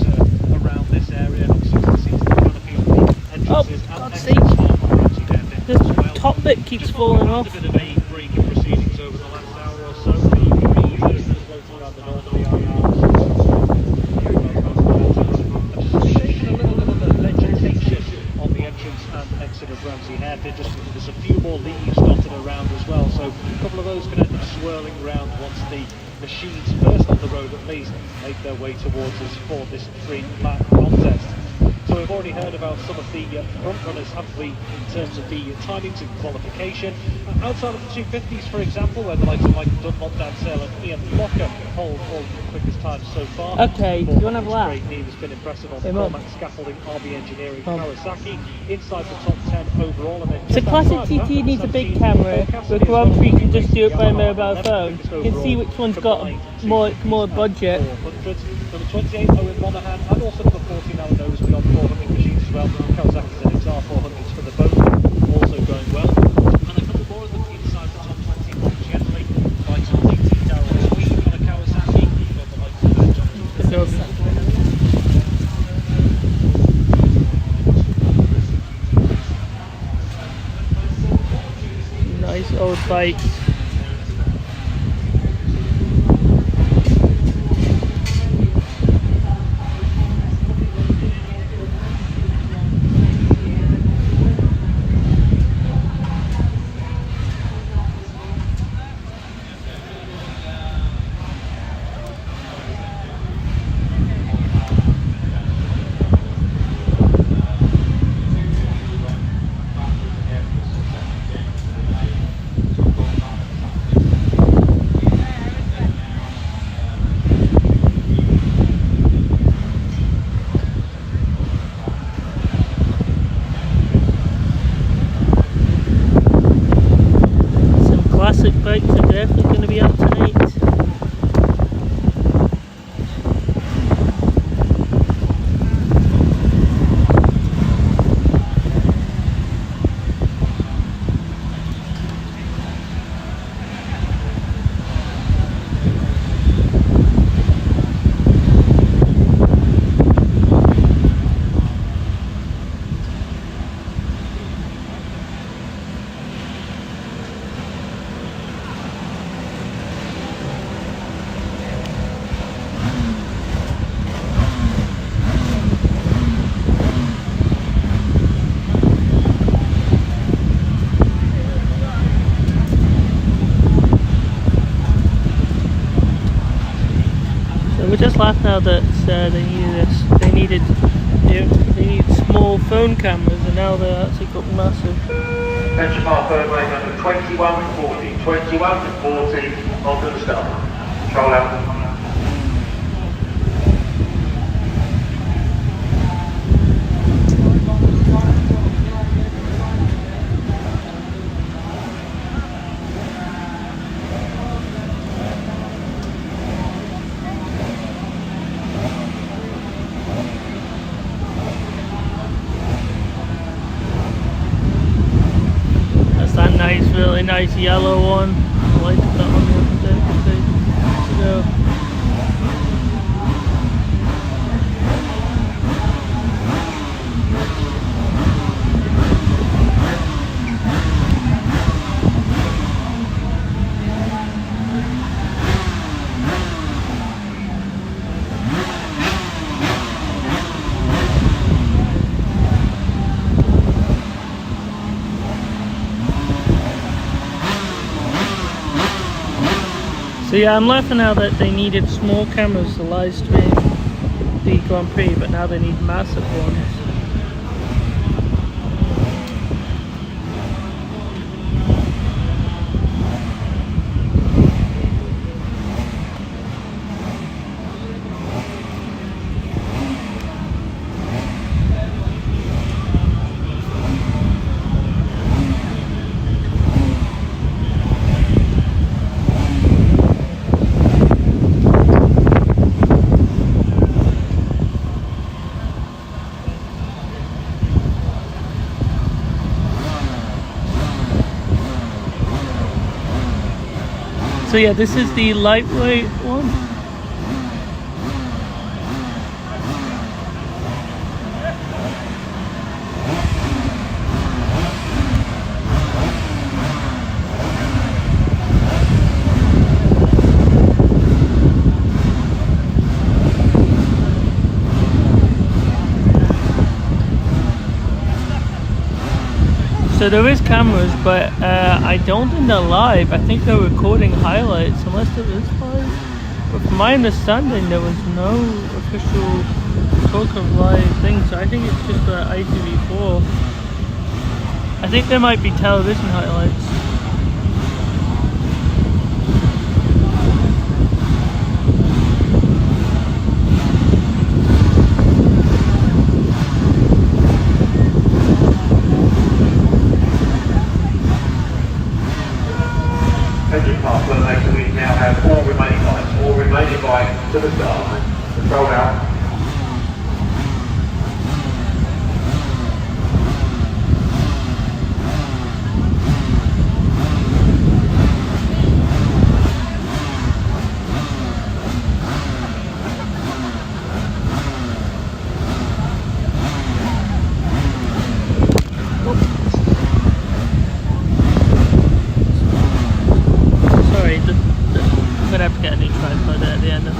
S11: around this area. Obviously, you can see the canopy of the entrances and exits for Ramsey down there
S1: This
S11: as well.
S1: top bit keeps falling off.
S11: A bit of a break in proceedings over the last hour or so. Floating around the north of the shaking a little bit of the vegetation on the entrance and exit of Ramsey Head. There's a few more leaves dotted around as well, so a couple of those can end up swirling around once the machines first on the road at least make their way towards us for this 3-lap contest. So we've already heard about some of the front runners, haven't we, in terms of the timings and qualification. Outside of the 250s, for example, where the likes of Michael Dunlop, Dansell and Ian Locker hold all the quickest times so far.
S1: Okay, do you want to have a laugh?
S11: Great Neal has been impressive on
S1: Hey,
S11: Cormac Scaffolding, RB Engineering, Kawasaki, inside the top 10 overall. And then
S1: So classic TT needs a big camera, but Grand Prix can just do it by mobile phone. You can see which one's got more budget.
S11: Number 28, Owen Monaghan, and also number 14, Alan Knowles, beyond 400 machines as well. Kawasaki's NXR 400s for the both, also going well. And a couple more of them inside the top 20 more gently. Likes of DT Darryl Tweed on a Kawasaki. You've got the likes of John
S1: Nice old bikes. bikes are definitely going to be out tonight. We just laughed now that they needed small phone cameras, and now they're actually got massive.
S3: Attention bar third lane number 2140, 2140 onto the start. Control out.
S1: Really nice yellow one. I like that one the other day. So yeah, I'm laughing now that they needed small cameras to live stream the Grand Prix, but now they need massive ones. So yeah, this is the lightweight one. So there is cameras, but I don't think they're live. I think they're recording highlights, unless it is live. But from my understanding, there was no official talk of live thing, so I think it's just ITV4. I think there might be television highlights.
S3: We now have all remaining bikes to the start line. Control out.
S1: I'm gonna have to get a new tripod at the end of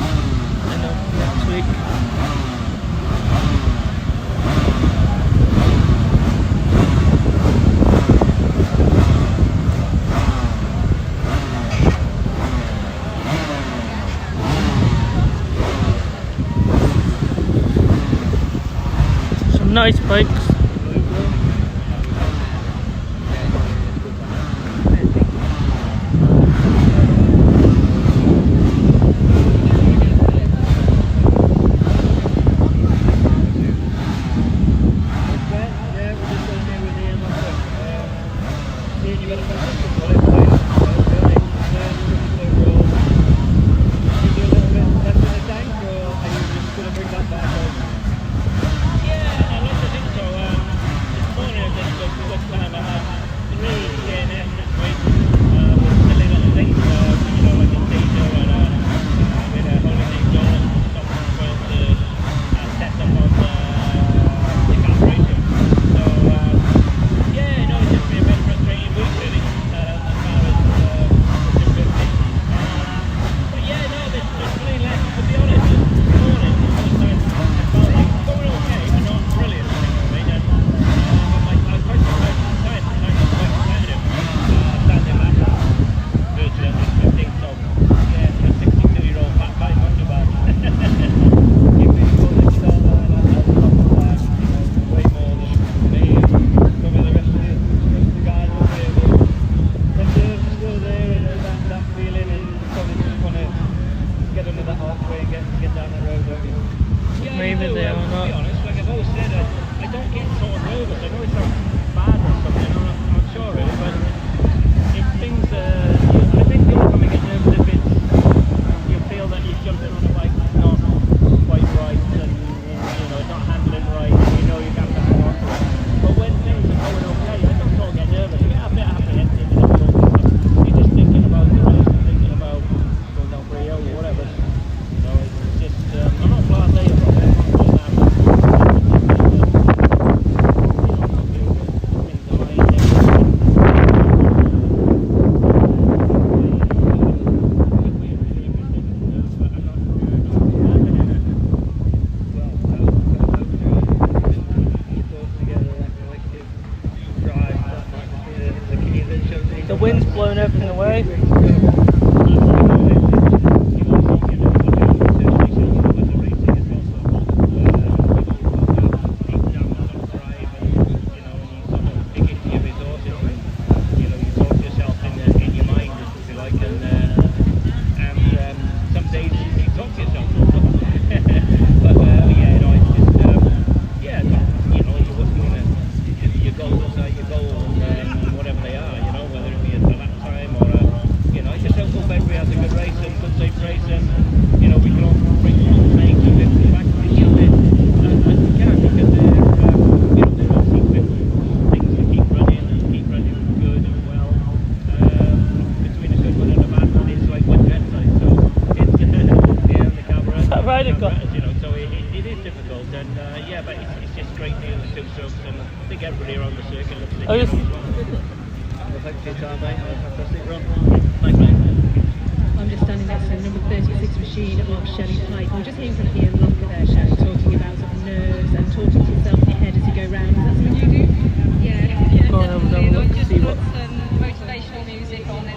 S1: next week. Some nice bikes. wind's blowing everything away.
S15: I'm just standing next to number 36 machine of Shelley Pike. We're just hearing from Ian Locker there, Shelley, talking about sort of nerves and talking to yourself in your head as you go round. Is that something you do?
S21: Yeah, definitely.
S1: Look,
S21: Just
S1: see
S21: put
S1: what...
S21: some motivational music on the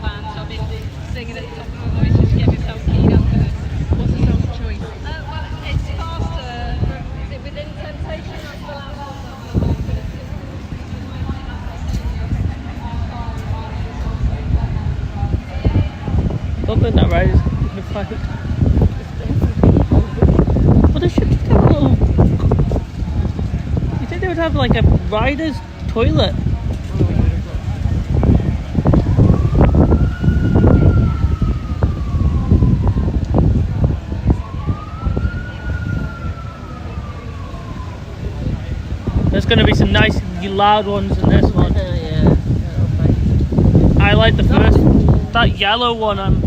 S21: van, so I've been singing at the top of my voice just to get myself keyed up.
S15: What's the song of choice?
S21: Well, it's faster. Is it Within Temptation? That's the last one.
S1: Don't think that right. It's like well, they should just have a little. You think they would have like a rider's toilet? There's going to be some nice loud ones in this one. I like the first, that yellow one.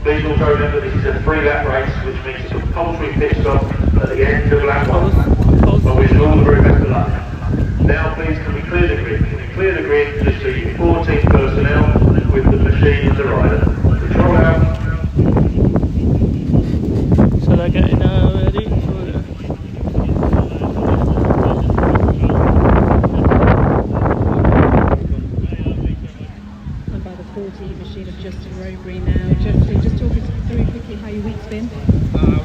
S3: Please also remember this is a 3-lap race, which means a compulsory pit stop at the end of lap 1. I wish you all the very best of luck. Now please can we clear the grid? Can we clear the grid to just leave 14 personnel with the machine and the rider? Control out.
S1: So they're getting ready.
S15: And by the 40 machine of Justin Rcoridng now. Justin, just talk us through quickly how your week's been.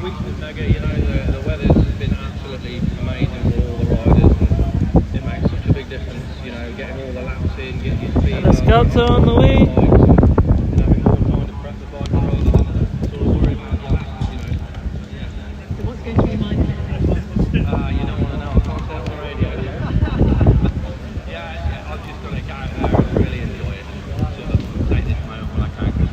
S22: Week's been mega, you know, the weather's been absolutely amazing for all the riders, and it makes such a big difference, you know, getting all the laps in, getting your speed.
S1: And the scouts are on the way.
S22: Having more time to prep the bike rather than sort of worry about your laps, you know.
S15: So what's going through your mind?
S22: You don't want to know, I can't say it on the radio. Yeah, I've just got to go out there and really enjoy it, and sort of take this moment when I can, because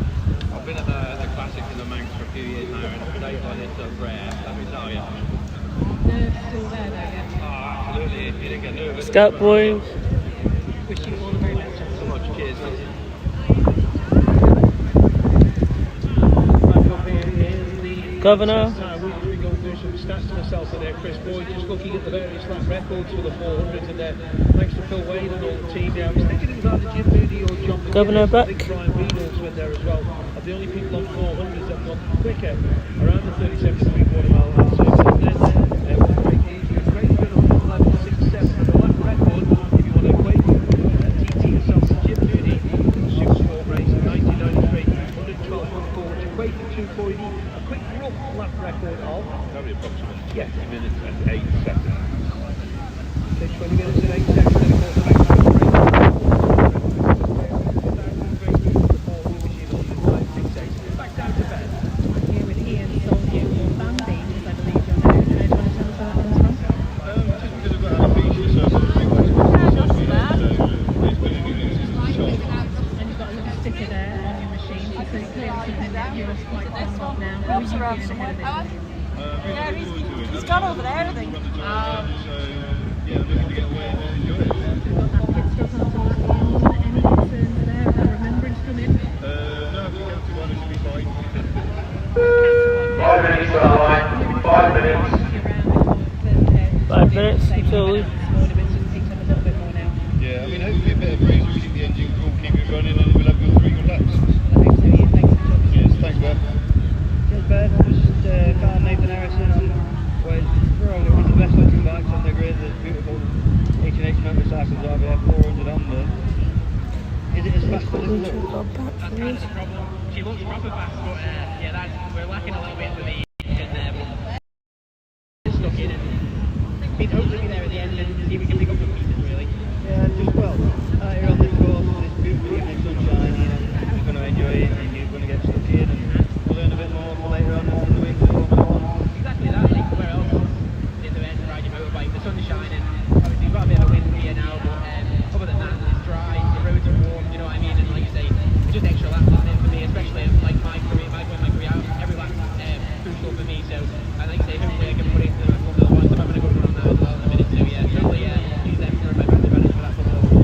S22: I've been at the Classic in the Manx for a few years now, and days like this are rare, let me tell you.
S15: Nerves still there though, yeah?
S22: Oh, absolutely, if you didn't get nervous.
S1: Scout boys.
S15: Wish you all the very best.
S22: Thanks so much, cheers.
S1: Governor.
S6: We go through some stats to myself there, Chris Boyd, just looking at the various lap records for the 400s, and thanks to Phil Wade and all the team there. I was thinking it was either Jim Moody or John McGinnis.
S1: Governor Beck.
S6: I think Brian Reynolds went there as well. Are the only people on 400s that have gone quicker around the 37.75 mile lap. So it's great run on 11.67. And the lap record, if you want to equate TT yourself to Jim Moody, Super Sport race in 1993, 112.4, which equates to 240. A quick rough lap record of
S19: Very approximate.
S6: Yes.
S19: 20 minutes and 8 seconds.
S6: Okay, 20 minutes and 8 seconds, and of course the back back down to bed.
S15: Here with Ian Soldier, Bambi. clearly something that you're quite fond of now. How are you feeling ahead of it?
S4: Yeah, he's gone over there, I think.
S13: Yeah, looking to get away and enjoy it.
S15: Got that pit stop after lap one. Any concerns there? That remembrance come in?
S13: No, I think after one it should be fine.
S3: 5 minutes to our line, 5 minutes.
S1: 5 minutes until we...
S13: Yeah, I mean, hopefully a bit of breeze will keep the engine cool, keep it running, and we'll have good 3 good laps. Yes, thanks, Beth.
S16: Cheers, Beth. Just Carl Nathan Harrison. Well, probably one of the best looking bikes on the grid. There's beautiful H&H motorcycles over there, 400 on there. Is it as fast as it looks?
S2: That's kind of the problem. She looks proper fast, but yeah, we're lacking a little bit with the engine there. But it's stuck in, and we'd hopefully be there at the end and see if we can pick up the pieces, really.
S16: Yeah, just well, here on this course, this beautiful evening sunshine, you know, you're going to enjoy it and you're going to get stuck in, and we'll learn a bit more for later on in the week.
S2: Exactly that, like where else is there to ride your motorbike? The sun's shining, obviously you've got a bit of a wind here now, but other than that, it's dry, the roads are warm, you know what I mean? And like you say, just extra laps isn't it for me, especially like my career out, every lap's crucial for me, so I like to say hopefully I can put it into the Formula 1, so I'm having a good run on that as well in a minute, so yeah, totally use them for my advantage for that Formula 1.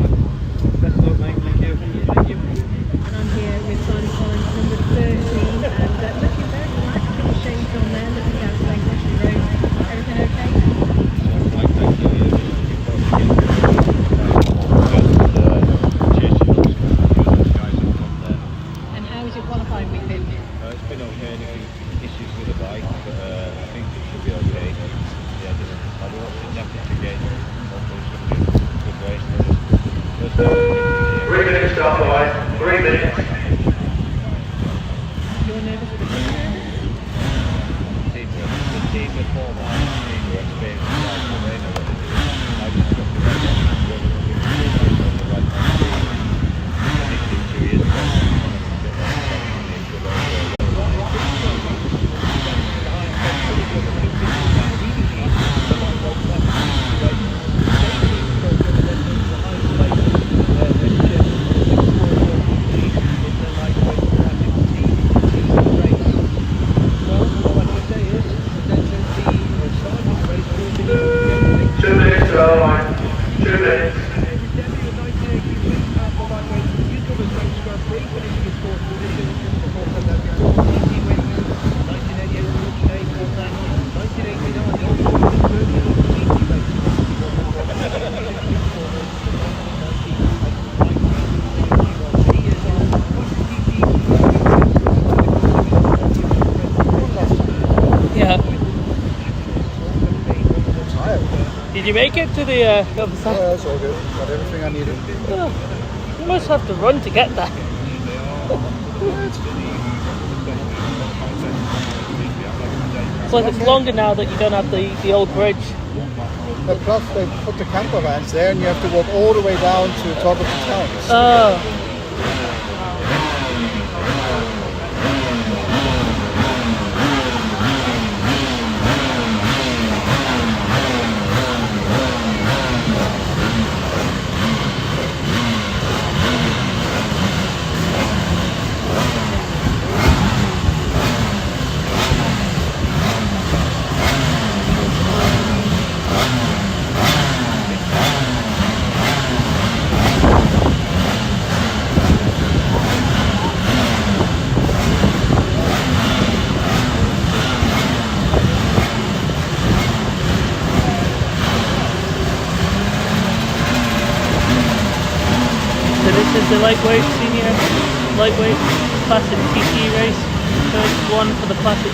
S16: Best of luck, mate, thank you.
S2: Thank you.
S15: And I'm here with Simon Collins, number 13, and looking very relaxed, got the shades on there, looking down to Enclosure Road. Everything okay? And how is your qualifying week been?
S22: It's been okay, any issues with the bike, but I think it should be okay. Yeah, I don't want to nothing to gain. Hopefully it's going to be a good race. First time
S3: 3 minutes to our line, 3 minutes.
S15: You're nervous with the
S22: team with form, team with experience, they know what to do. I just got the right hand, the right hand. I think 2 years ago.
S1: Did you make it to the other side?
S10: Yeah, that's all good. Got everything I needed.
S1: Oh, you must have to run to get there. It's like it's longer now that you don't have the old bridge.
S10: But plus they put the camper vans there and you have to walk all the way down to the top of the town.
S1: Oh. This is the lightweight senior lightweight classic TT race. First one for the classic.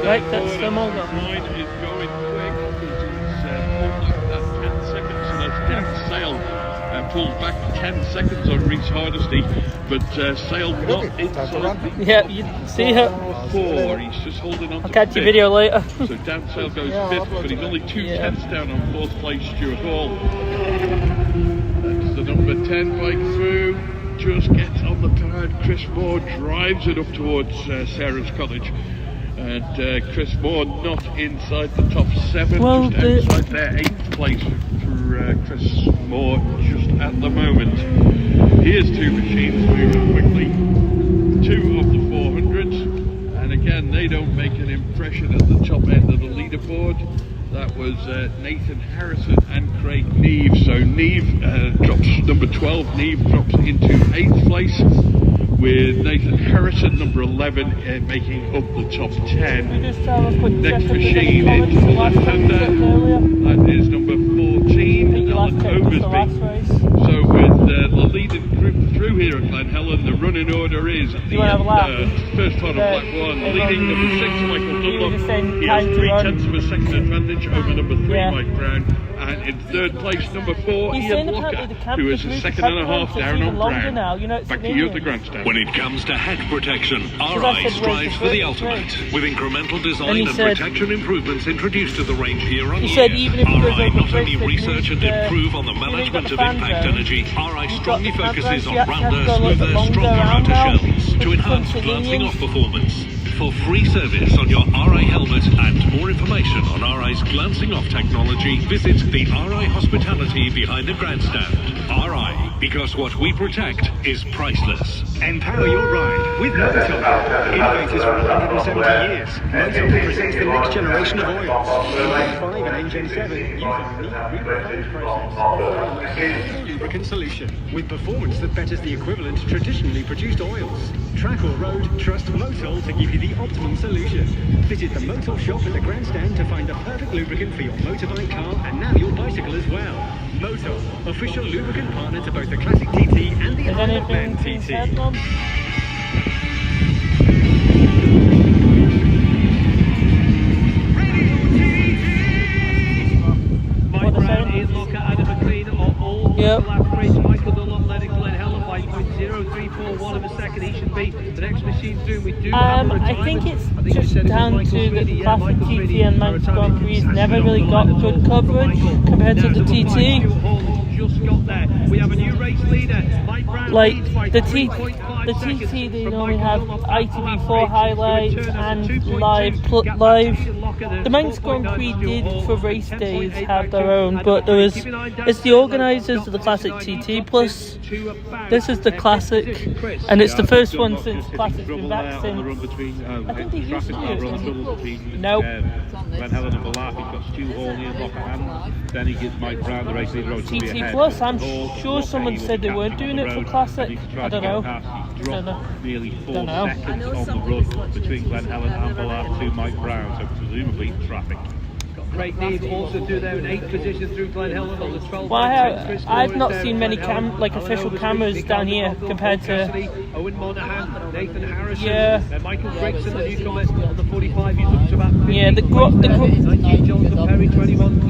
S1: Right, that's the Mulder.
S9: Line is going quick. That's 10 seconds, so that's Dan Sale pulled back 10 seconds on Reece Hardesty, but Sale not inside.
S1: Yeah, you see her.
S9: 4, he's just holding on.
S1: I'll catch your video later.
S9: So Dan Sale goes 5th, but he's only 2 tenths down on 4th place Stuart Hall. That's the number 10 bike through. Just gets on the pad. Chris Moore drives it up towards Sarah's Cottage. And Chris Moore not inside the top 7,
S1: well,
S9: just outside their 8th place for Chris Moore just at the moment. Here's 2 machines moving quickly, 2 of the 400s, and again they don't make an impression at the top end of the leaderboard. That was Nathan Harrison and Craig Neve. So Neve drops number 12, Neve drops into 8th place, with Nathan Harrison, number 11, making up the top 10. Next machine into the left-hander, that is number 14, Alan Oversby. So with the leading group through here at Glen Helen, the running order is the first part of Black 1, leading number 6, Michael Dunlop. He has 3/10 of a second advantage over number 3, Mike Brown. And in 3rd place, number 4, Ian Locker, who is a second and a half down on Brown. Back to you at the grandstand.
S12: When it comes to head protection, RI strives for the ultimate, with incremental design and protection improvements introduced to the range year on year. RI not only research and improve on the management of impact energy, RI strongly focuses on rounder, smoother, stronger outer shells to enhance glancing off performance. For free service on your RI helmet and more information on RI's glancing off technology, visit the RI Hospitality behind the grandstand. RI, because what we protect is priceless.
S5: Empower your ride with Motor. Innovators for 170 years. Motor presents the next generation of oils. Engine 5 and Engine 7 use a unique refined process. Lubricant solution with performance that betters the equivalent traditionally produced oils. Track or road, trust Motul to give you the optimum solution. Visit the Motul shop at the grandstand to find the perfect lubricant for your motorbike, car, and now your bicycle as well. Motul, official lubricant partner to both the Classic TT and the Ironman TT.
S6: Mike Brown, Ian Locker, Adam McLean are all on the lap race. Michael Dunlop led in Glen Helen by 0.0341 of a second. He should be the next machine through. We do have a
S1: I think it's just down to the Classic TT and Manx Grand Prix never really got good coverage compared to the TT.
S6: Just got there. We have a new race leader. Mike Brown leads by
S1: the TT they only have ITV4 highlights and live. The Manx Grand Prix did for race days have their own, but it's the organisers of the Classic TT plus. This is the Classic, and it's the first one since Classic's been back since. I think they used to do it. No.
S7: Glen Helen and Ballack, he's got Stu Hall, Ian Locker, and then he gives Mike Brown the race leader.
S1: TT plus, I'm sure someone said they weren't doing it for Classic. I don't know.
S7: Nearly 4 seconds on the run between Glen Helen and Ballack to Mike Brown, so presumably traffic.
S6: Craig Neve also through there in 8th position through Glen Helen on the 12th.
S1: Well, I've not seen many official cameras down here compared to
S6: Owen Monaghan, Nathan Harrison, Michael Gregson, the newcomer on the 45. He's up to about 19 Jonathan Perry, 21.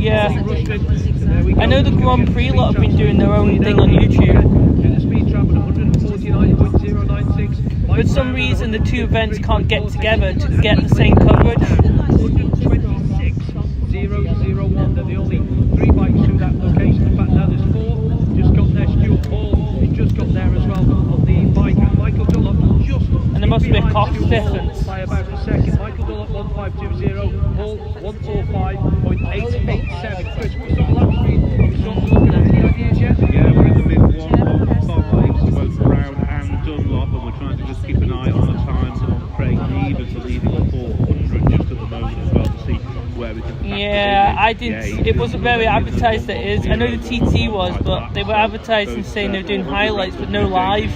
S1: I know the Grand Prix lot have been doing their own thing on YouTube.
S6: In the speed trap at 149.096.
S1: For some reason, the two events can't get together to get the same coverage.
S6: 126.001. They're the only 3 bikes through that location. In fact, now there's 4. Just got there. Stuart Hall has just got there as well on the bike. And Michael Dunlop just.
S1: And there must be a cost difference.
S6: By about a second. Michael Dunlop 1520. Hall 145.887. Chris, what sort of lap speed are we sort of looking at? Any ideas yet?
S19: Yeah, we're in the mid 1:05 for both Brown and Dunlop, and we're trying to just keep an eye on the times on Craig Neves for leading the 400 just at the moment as well to see where we can.
S1: Yeah, I didn't. It wasn't very advertised. It is. I know the TT was, but they were advertising saying they're doing highlights, but no live.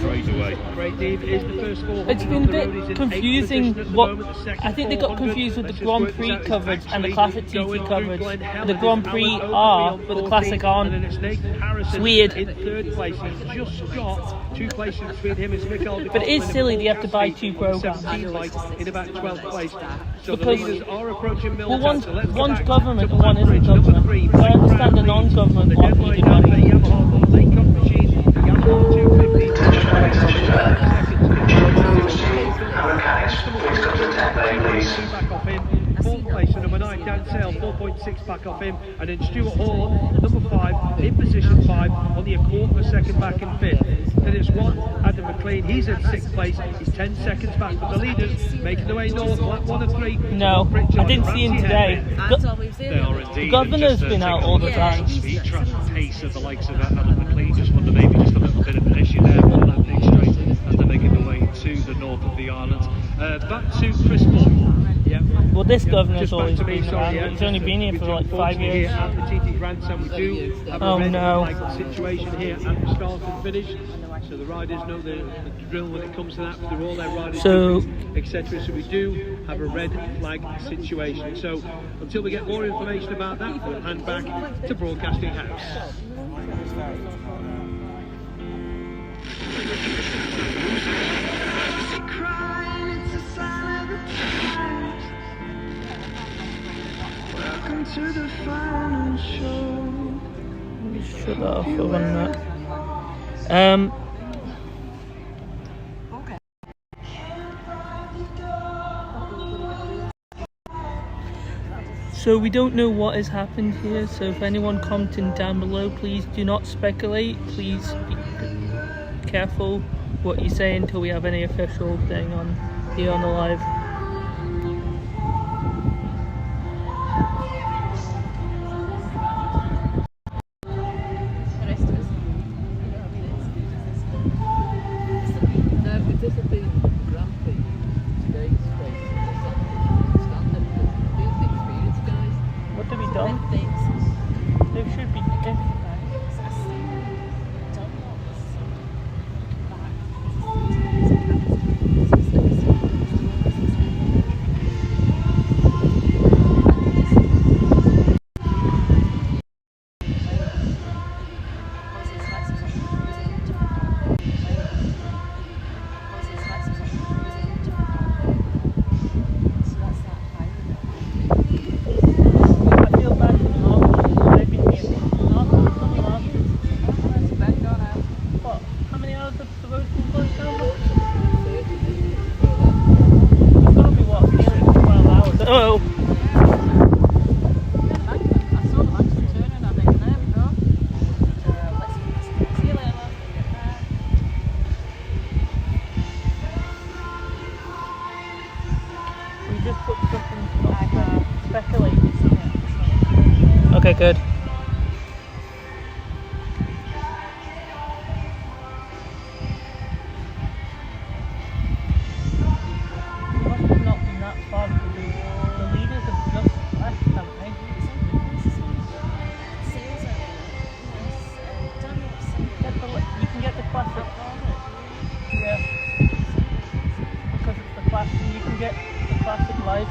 S1: It's been a bit confusing. What I think they got confused with the Grand Prix coverage and the Classic TT coverage. The Grand Prix are, but the Classic aren't. It's weird.
S6: In third place, he's just got 2 places between him and Michael.
S1: But it is silly. They have to buy 2 programs.
S6: In about 12th place. So
S1: because
S6: the leaders are approaching
S1: well, one's government and one isn't government. So I understand the non-government lot needed money. Fourth place for number 9, Dan Sale, 4.6 back off him, and then Stuart Hall, number 5, in position 5, only a quarter of a second back in 5th. Then it's 1, Adam McLean, he's in 6th place, he's 10 seconds back, but the leaders making their way north, lap 1 and 3. No, I didn't see him today. The governor's been out all the time.
S11: Speed trap pace of the likes of Adam McLean, just wonder maybe just a little bit of an issue there on that big straight as they're making their way to the north of the island. Back to Chris Moore. Yeah.
S1: Well, this governor's always been around. He's only been here for like 5 years.
S6: At the TT Grandstand, we do have a red flag situation here at the start and finish. So the riders know the drill when it comes to that, through all their riders, etc. So we do have a red flag situation. So until we get more information about that, we'll hand back to Broadcasting House.
S8: Welcome to the final show.
S1: Shut that off for 1 minute. So we don't know what has happened here, so if anyone commenting down below, please do not speculate. Please be careful what you say until we have any official thing on here on the live. What have we done? There should be different. Oh. We just put stuff in speculate. Okay, good.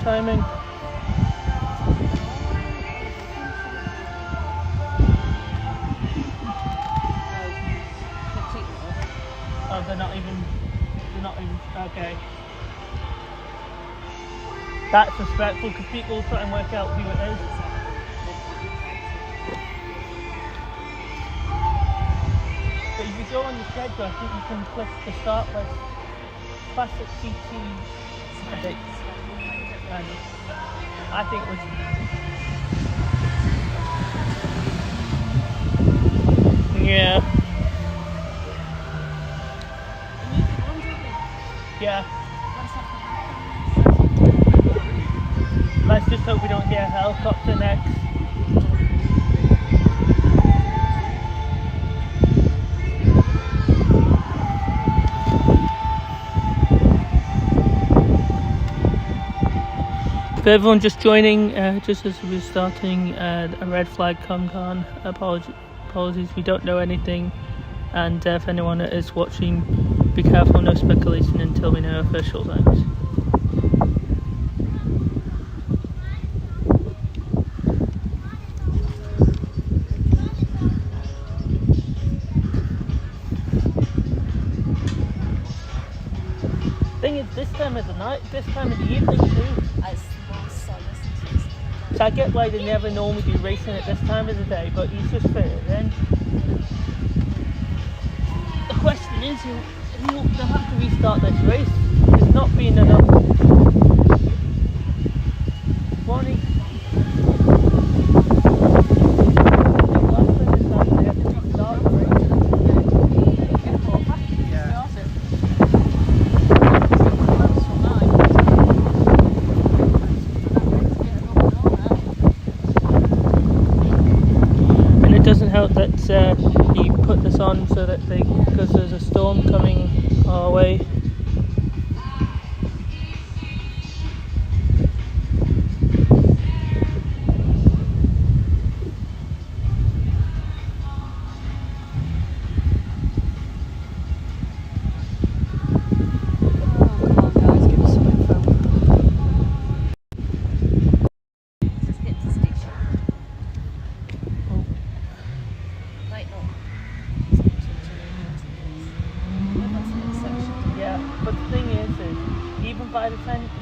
S1: Timing. Oh, they're not even, okay. That's respectful because people try and work out who it is. But if you go on the schedule, I think you can click the start list. classic TT bit, and I think it was. Yeah. Yeah. Let's just hope we don't get a helicopter next. For everyone just joining, just as we're starting, a red flag come on. Apologies, we don't know anything, and if anyone is watching, be careful, no speculation until we know official times. Thing is, this time of the night, this time of the evening too. So I get why they never normally do racing at this time of the day, but he's just fitted in. The question is, they'll have to restart this race. There's not been enough warning. That he put this on so that because there's a storm coming our way.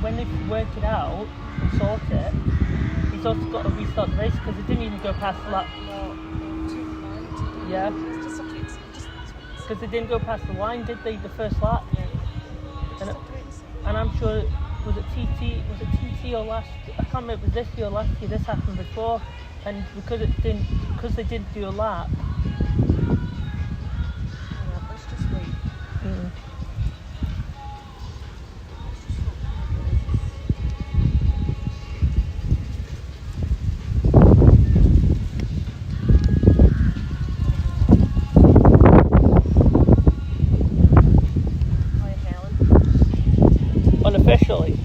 S1: When they work it out and sort it, he's also got to restart the race because it didn't even go past lap. Yeah. Because they didn't go past the line, did they? The first lap. And I'm sure was it TT or last? I can't remember. It was this year or last year. This happened before, and because they didn't do a lap.
S4: Let's just wait.
S1: Unofficially.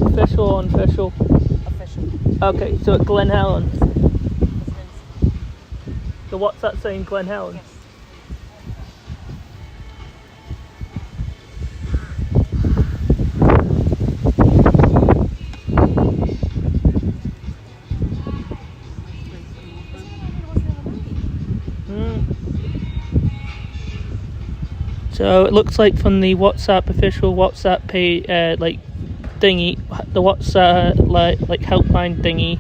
S1: Official or unofficial? Official. Okay, so at Glen Helen. So what's that saying, Glen Helen? Yes. So it looks like from the official WhatsApp page, like thingy, the WhatsApp like helpline thingy,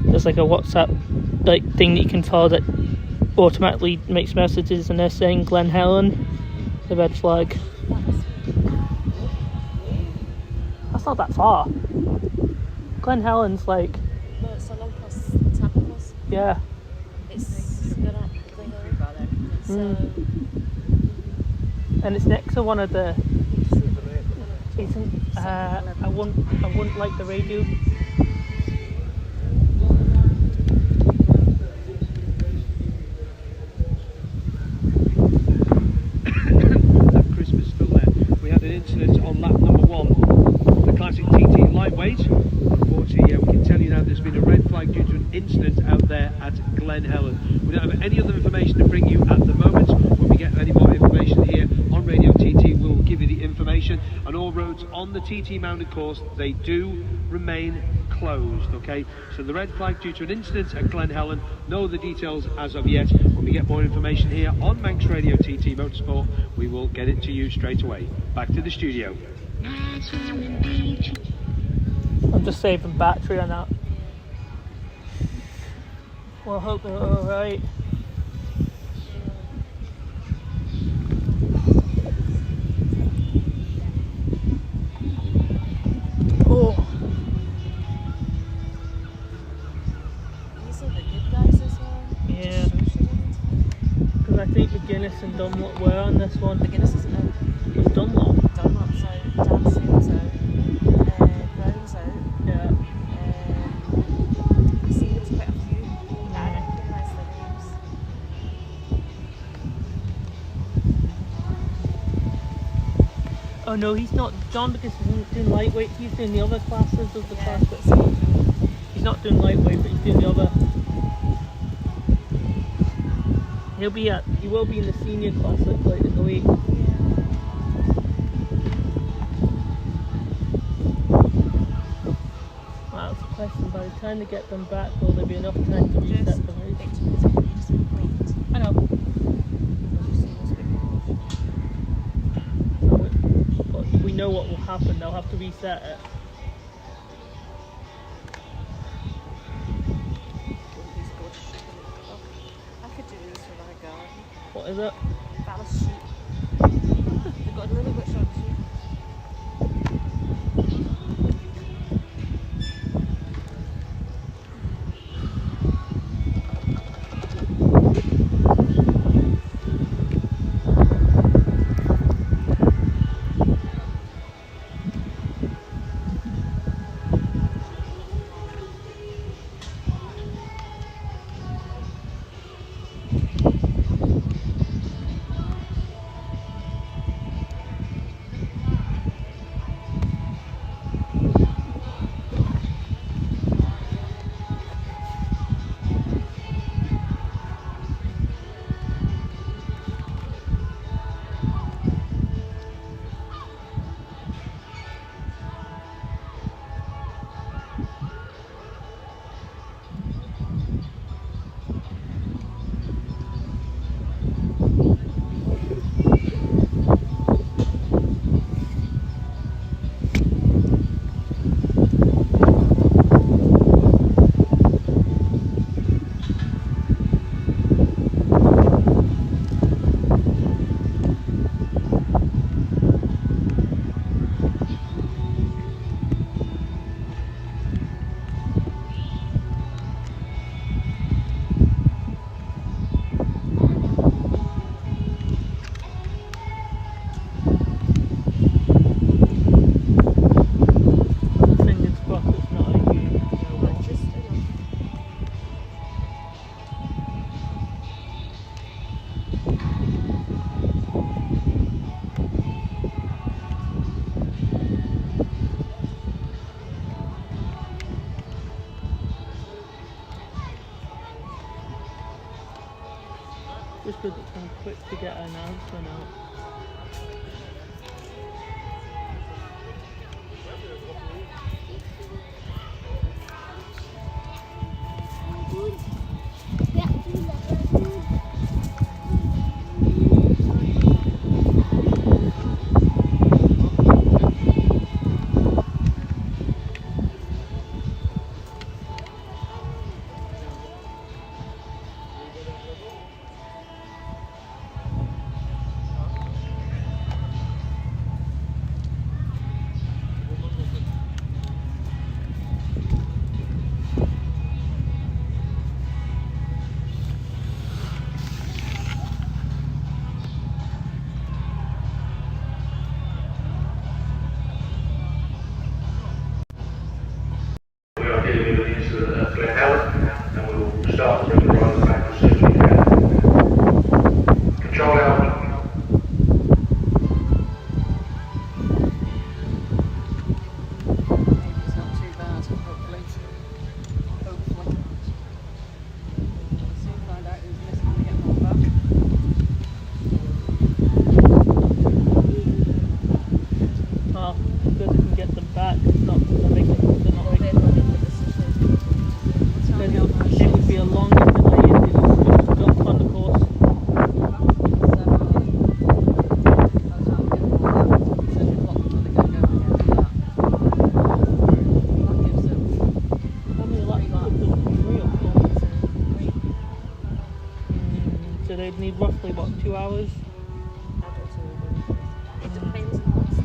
S1: there's like a WhatsApp like thing that you can follow that automatically makes messages, and they're saying Glen Helen, the red flag. That's not that far. Glen Helen's like.
S4: No, it's a long cross Tampa cross.
S1: Yeah.
S4: It's good up Glen Helen.
S1: And it's next to one of the. Isn't I wouldn't like the radio.
S6: That Christmas still there. We had an incident on lap number 1, the classic TT lightweight. Unfortunately, we can tell you now there's been a red flag due to an incident out there at Glen Helen. We don't have any other information to bring you at the moment. When we get any more information here on Radio TT, we'll give you the information. And all roads on the TT mounted course, they do remain closed, okay? So the red flag due to an incident at Glen Helen, no other details as of yet. When we get more information here on Manx Radio TT Motorsport, we will get it to you straight away. Back to the studio.
S1: I'm just saving battery on that. Well, I hope they're alright. Dunlop were on this one?
S4: The Guinness isn't out.
S1: It's Dunlop.
S4: Dunlop's out, Dancing's out, Brown's out.
S1: Yeah.
S4: See, there was quite a few. I recognise the names.
S1: Oh no, he's not. John Lucas isn't doing lightweight. He's doing the other classes of the class. But he's not doing lightweight, but he's doing the other. He will be in the senior class like in the week. Well, that's the question. By the time they get them back, will there be enough time to reset the race? I know. But we know what will happen. They'll have to reset it. What is it?
S4: Ballast sheet. They've got a little bit short sheet.
S1: Just because it's kind of quick to get an announcement out. So they'd need roughly, what, 2 hours?
S4: It depends on what's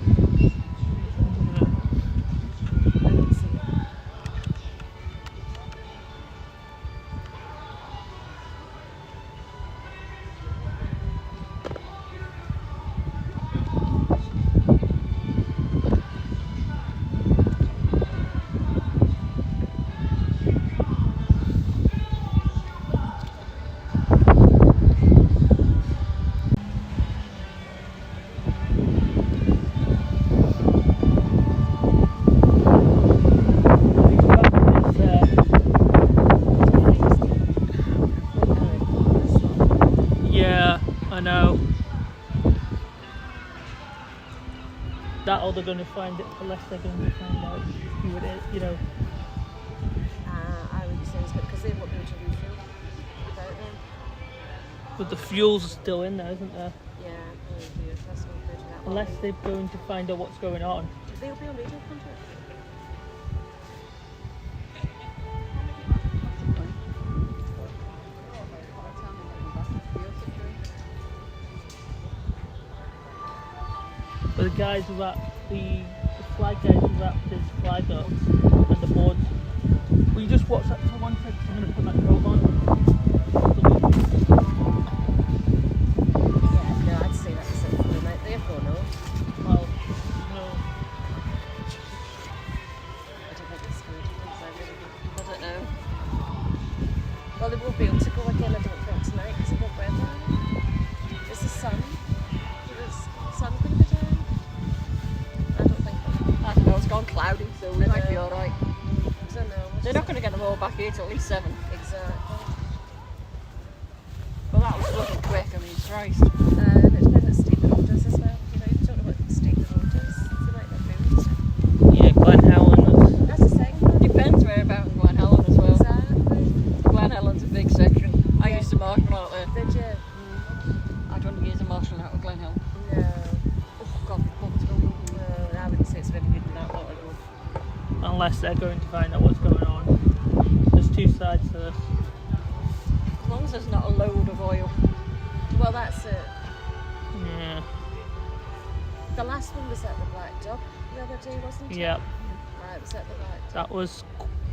S1: that or they're going to find it unless they're going to find out who it is, you know.
S14: I would say it's good because they won't be able to refuel without them.
S1: But the fuel's still in there, isn't there?
S14: Yeah, probably. That's not good. That
S1: Unless they're going to find out what's going on.
S14: They'll be on radio contact.
S1: But the guys who wrapped the flag guys who wrapped his flag up and the boards. Will you just watch that for 1 second? I'm going to put that coat on.
S14: Yeah, no, I'd say that's it for the night. Therefore, no.
S1: Well, no.
S14: I don't think it's good. I don't know. Well, they won't be able to go again, I don't think, tonight because of the weather. Is the sun? Is the sun going to be down? I don't think.
S17: I don't know, it's gone cloudy, so we might be alright.
S14: I don't know.
S17: They're not going to get them all back here till at least 7.
S14: Exactly.
S17: Well, that was looking quick, I mean, Christ.
S14: And it depends on steep the road is as well. You know, you don't know what steep the road is. They might not move.
S1: Yeah, Glen Helen.
S14: That's the second.
S17: Depends where about in Glen Helen as well.
S14: Exactly.
S17: Glen Helen's a big section. I used to marshal out there.
S14: Did you?
S17: I don't years of marshalling out of Glen Helen.
S14: No.
S17: Oh, God, what's going on?
S14: No, I wouldn't say it's very good in that water road.
S1: Unless they're going to find out what's going on. There's two sides to this.
S17: As long as there's not a load of oil.
S14: Well, that's it.
S1: Yeah.
S14: The last one was at the Black Dog the other day, wasn't it?
S1: Yep.
S14: Right, it was at the Black Dog.
S1: That was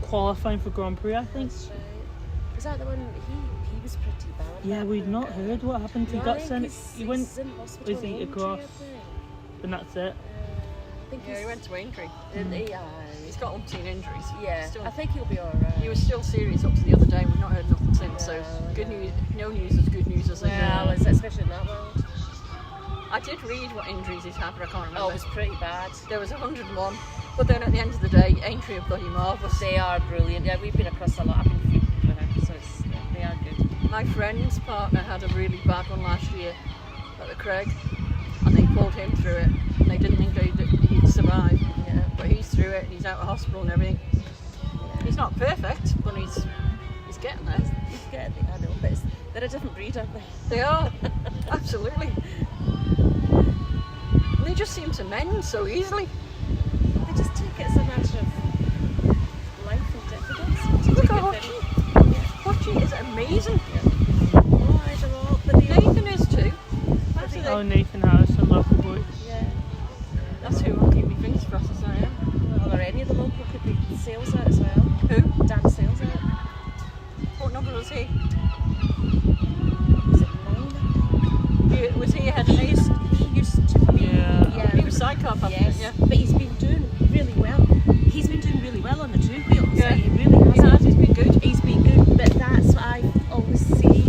S1: qualifying for Grand Prix, I think.
S14: That's right. Was that the one? He was pretty bad.
S1: Yeah, we've not heard what happened. He
S14: No, I
S1: got
S14: think
S1: sent.
S14: he's
S1: He went.
S14: in hospital
S1: Was he
S14: in
S1: across?
S14: Aintree, I think.
S1: And that's it.
S14: I think
S17: Yeah, he went to Aintree.
S14: Yeah.
S17: He's got umpteen injuries.
S14: Yeah,
S17: Still,
S14: I think he'll be alright.
S17: he was still serious up to the other day. We've not heard nothing since. So
S14: No,
S17: good
S14: no.
S17: news. No news is good news, as they say.
S14: Well, especially in that world.
S17: I did read what injuries he's had, but I can't remember.
S14: Oh, it was pretty bad.
S17: There was 101, but then at the end of the day, Aintree are bloody marvellous.
S14: They are brilliant. Yeah, we've been across a lot. I've been feeding for them, so they are good.
S17: My friend's partner had a really bad one last year at the Craig, and they pulled him through it, and they didn't think he'd survive.
S14: Yeah.
S17: But he's through it, he's out of hospital and everything. Yeah. He's not perfect, but he's getting there.
S14: He's getting there, I know, but they're a different breed, aren't they?
S17: They are, absolutely. And they just seem to mend so easily.
S14: They just take it as a matter of life and diffidence.
S17: Look at Hotchie is amazing.
S14: Oh, I don't know, but
S17: Nathan is too.
S1: Oh, Nathan Harrison, local boy.
S14: Yeah.
S17: That's who I'll keep my fingers crossed as I am.
S14: Well, or any of the local could be sales out as well.
S17: Who?
S14: Dan Sales out.
S17: What number was he?
S14: Was it 9?
S17: Was he ahead of Nathan?
S14: He used to be.
S1: Yeah.
S17: He was sidecar passenger,
S14: Yes,
S17: yeah.
S14: but he's been doing really well. He's been doing really well on the two wheels.
S17: Yeah.
S14: Like, he really has.
S17: He's been good.
S14: He's been good, but that's what I always see.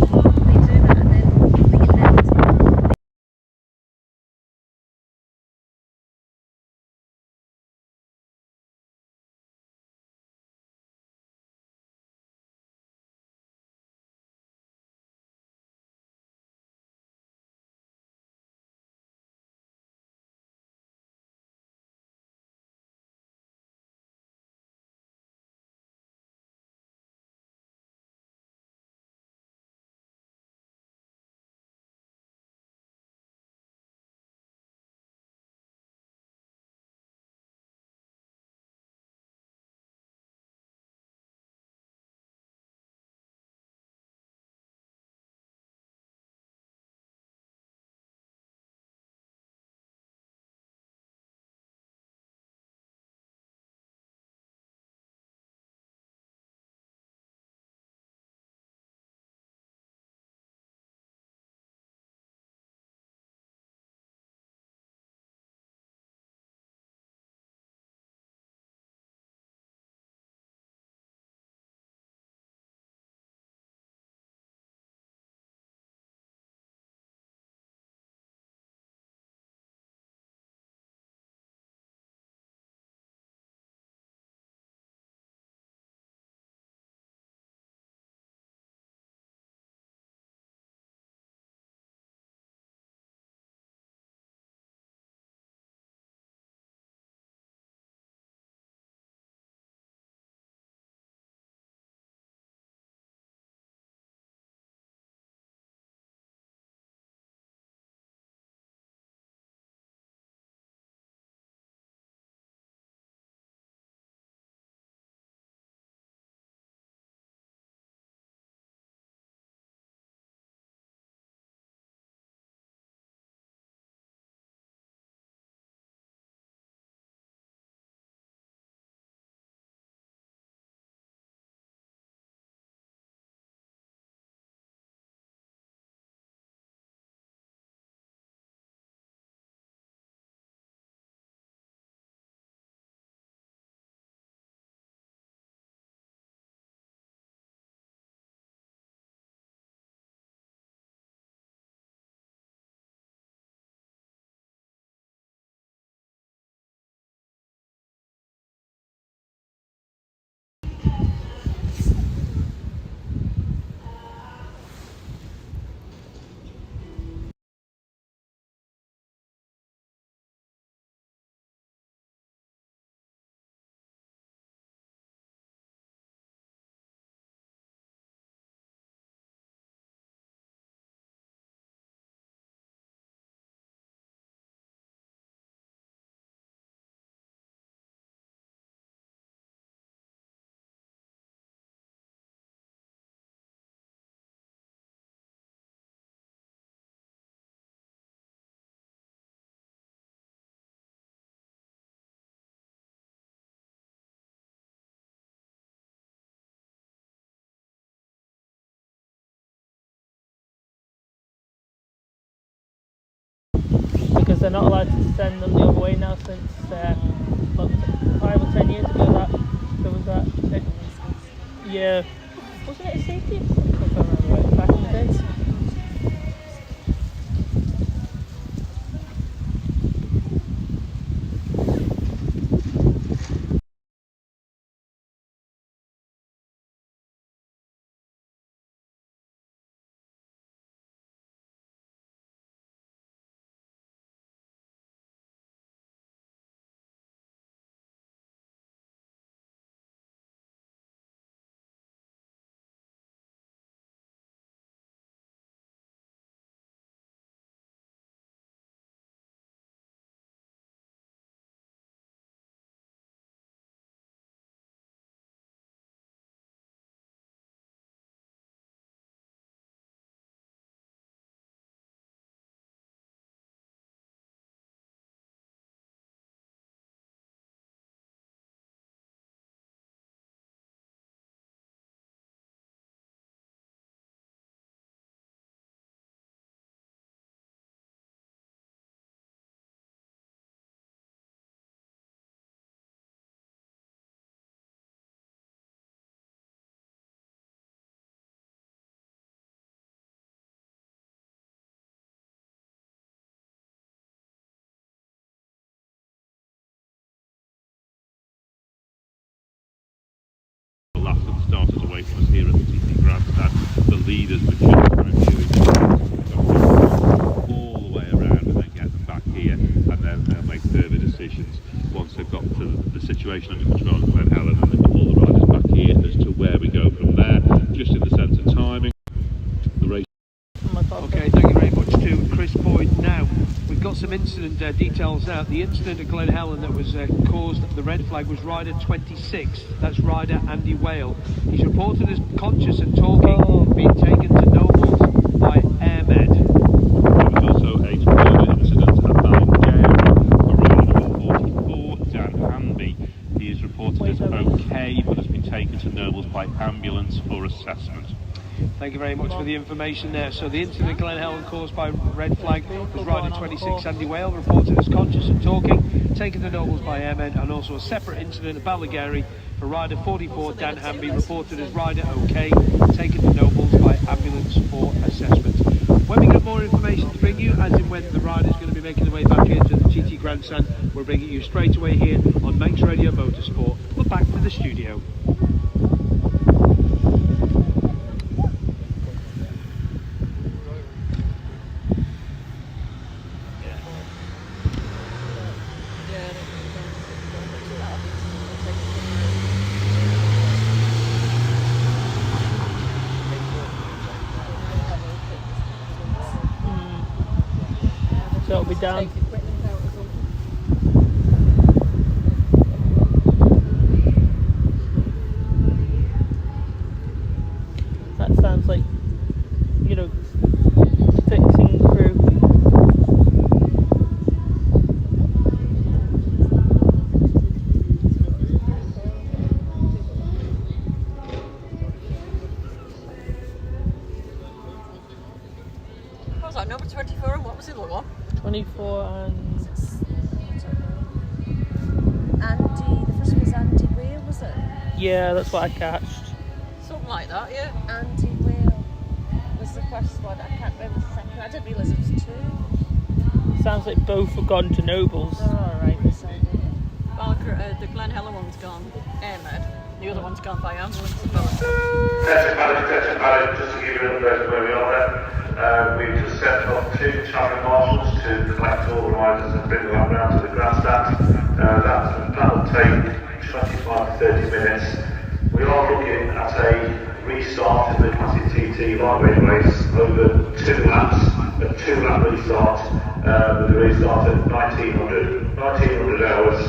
S1: they're not allowed to send them the other way now since 5 or 10 years ago that there was that. Yeah, wasn't it a safety? If I remember right, back in the days.
S9: Last that started away from us here at the TT Grandstand, the leaders were just kind of doing all the way around and then get them back here, and then they'll make further decisions once they've got to the situation under control at Glen Helen, and they've got all the riders back here as to where we go from there. Just in the sense of timing, the race.
S6: Okay, thank you very much to Chris Boyd. Now, we've got some incident details now. The incident at Glen Helen that was caused, the red flag, was rider 26. That's rider Andy Whale. He's reported as conscious and talking, being taken to Nobles by AirMed.
S9: There was also a further incident at Ballingare for rider number 44, Dan Hanby. He is reported as okay, but has been taken to Nobles by ambulance for assessment.
S6: Thank you very much for the information there. So the incident at Glen Helen caused by red flag was rider 26 Andy Whale, reported as conscious and talking, taken to Nobles by airmen, and also a separate incident at Ballingare for rider 44 Dan Hamby, reported as rider okay, taken to Nobles by ambulance for assessment. When we get more information to bring you, as in when the rider is going to be making their way back into the TT Grandstand, we're bringing you straight away here on Manx Radio Motorsport. We're back to the studio.
S1: So it'll be down. That sounds like, you know, fixing crew.
S17: What was that, number 24, and what was the other one?
S1: 24 and...
S14: Andy, the first one was Andy Whale, was it?
S1: Yeah, that's what I catched.
S17: Something like that, yeah.
S14: Andy Whale was the first one. I can't remember the second. I didn't realise it was two.
S1: Sounds like both have gone to Nobles.
S14: They're alright, they sound it.
S17: Well, the Glen Helen one's gone AirMed. The other one's gone by ambulance.
S3: Attention Paddock, just to give you an update where we are there. We've just sent off 2 traffic marshals to collect all the riders and bring them up round to the grandstand. That'll take 25 to 30 minutes. We are looking at a restart of the Classic TT lightweight race over 2 laps, a 2-lap restart, with a restart at 1900 hours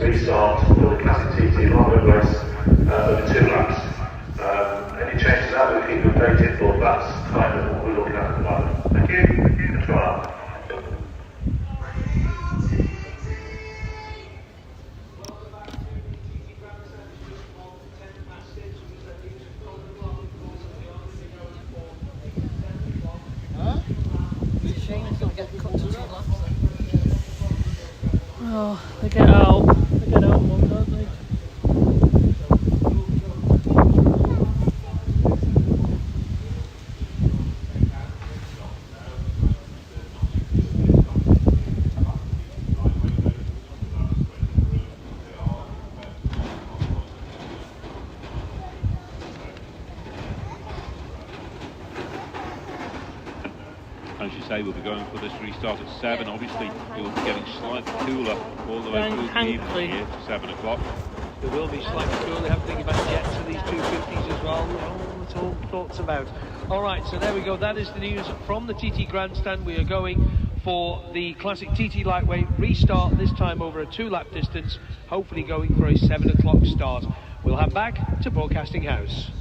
S3: restart for the Classic TT lightweight race over 2 laps. Any changes to that, we'll keep you updated, but that's kind of what we're looking at the moment. Thank you. Let's try that.
S17: It's a shame it's going to get cut to 2 laps.
S1: Oh, they get out. They get out more, don't they?
S7: As you say, we'll be going for this restart at 7. Obviously, it will be getting slightly cooler all the way through the evening here to 7 o'clock.
S6: There will be slightly cooler. They have to think about jets for these 250s as well. Oh, it's all thoughts about. All right, so there we go. That is the news from the TT Grandstand. We are going for the classic TT Lightweight restart, this time over a 2-lap distance, hopefully going for a 7 o'clock start. We'll head back to Broadcasting House.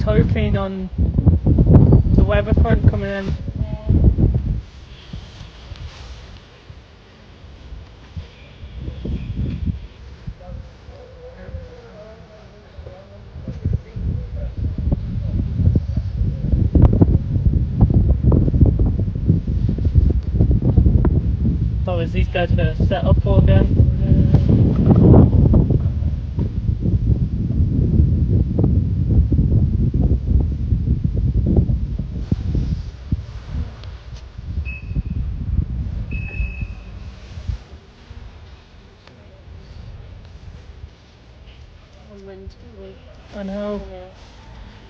S1: Hurricane on the weather front coming in. Oh, is these guys going to set up all again? I know.
S14: Yeah.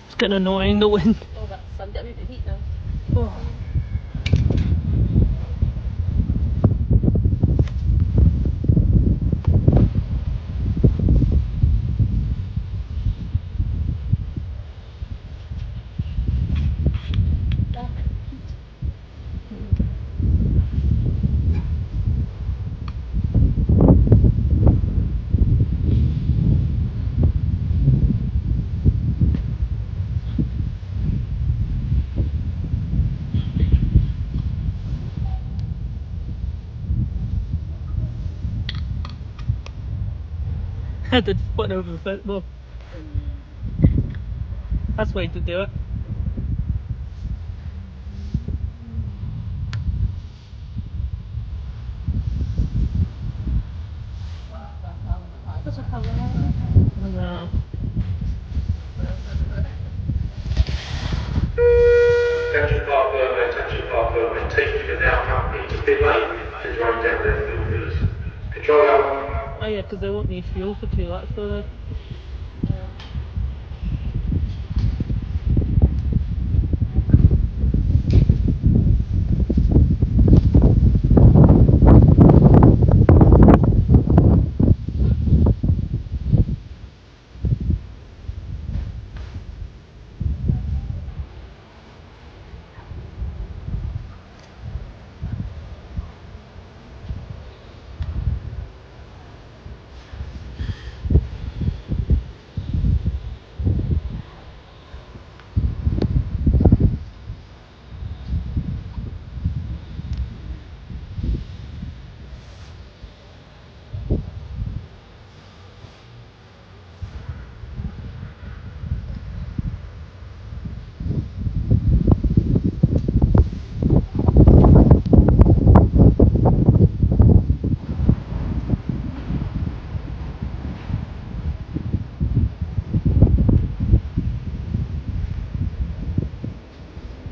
S1: It's getting annoying, the wind.
S14: Oh, that sun. Get a bit of heat now.
S1: Oh. Had to put over the foot. Look. That's the way to do it.
S14: What's a problem?
S1: No.
S3: Attention park firmly. Teams are now coming into pit lane and driving down their fuel fillers. Control that.
S1: Oh yeah, because they won't need fuel for 2 laps, will they?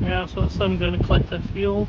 S1: Yeah, so I'm going to collect their fuel.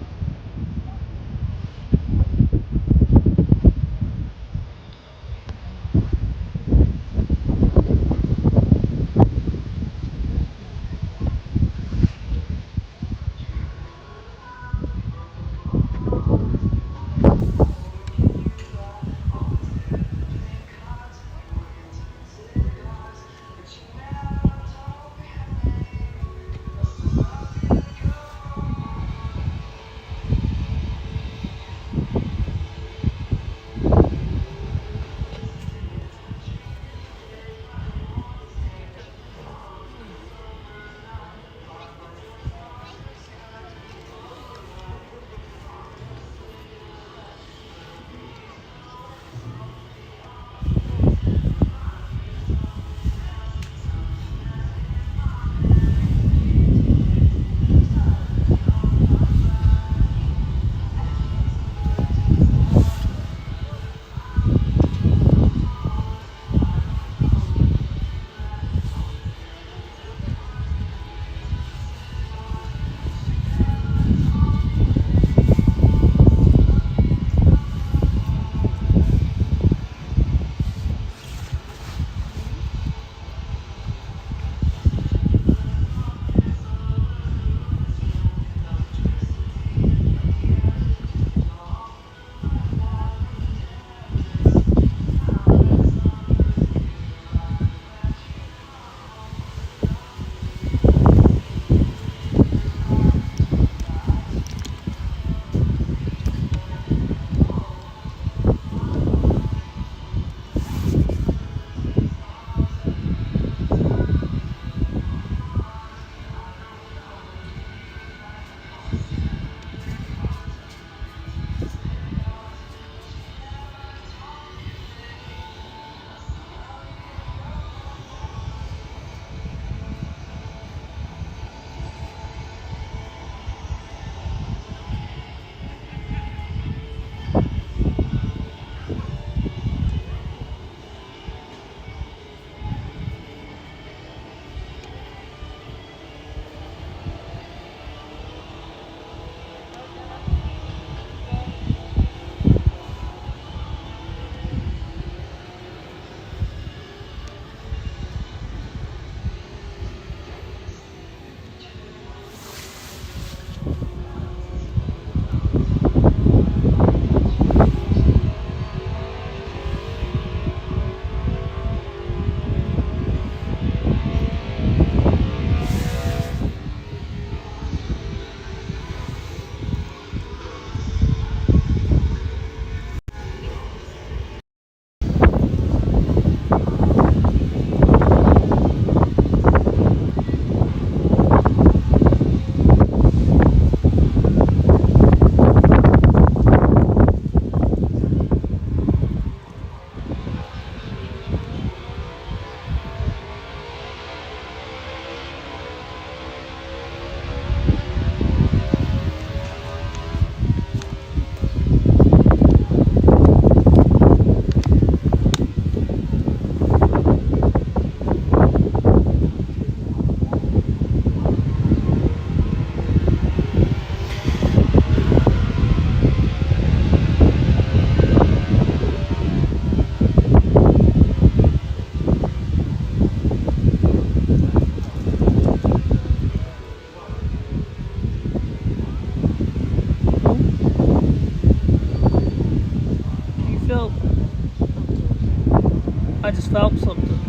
S1: just felt something.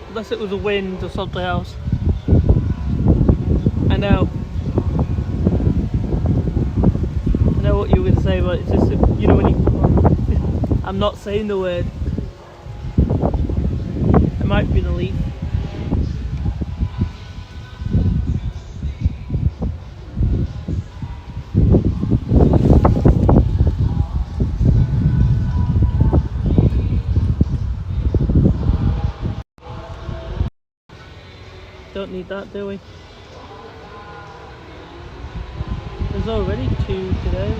S1: Unless it was a wind or something else. I know what you were going to say, but it's just, you know, when you... I'm not saying the word. It might be the leaf. Don't need that, do we? There's already 2 today.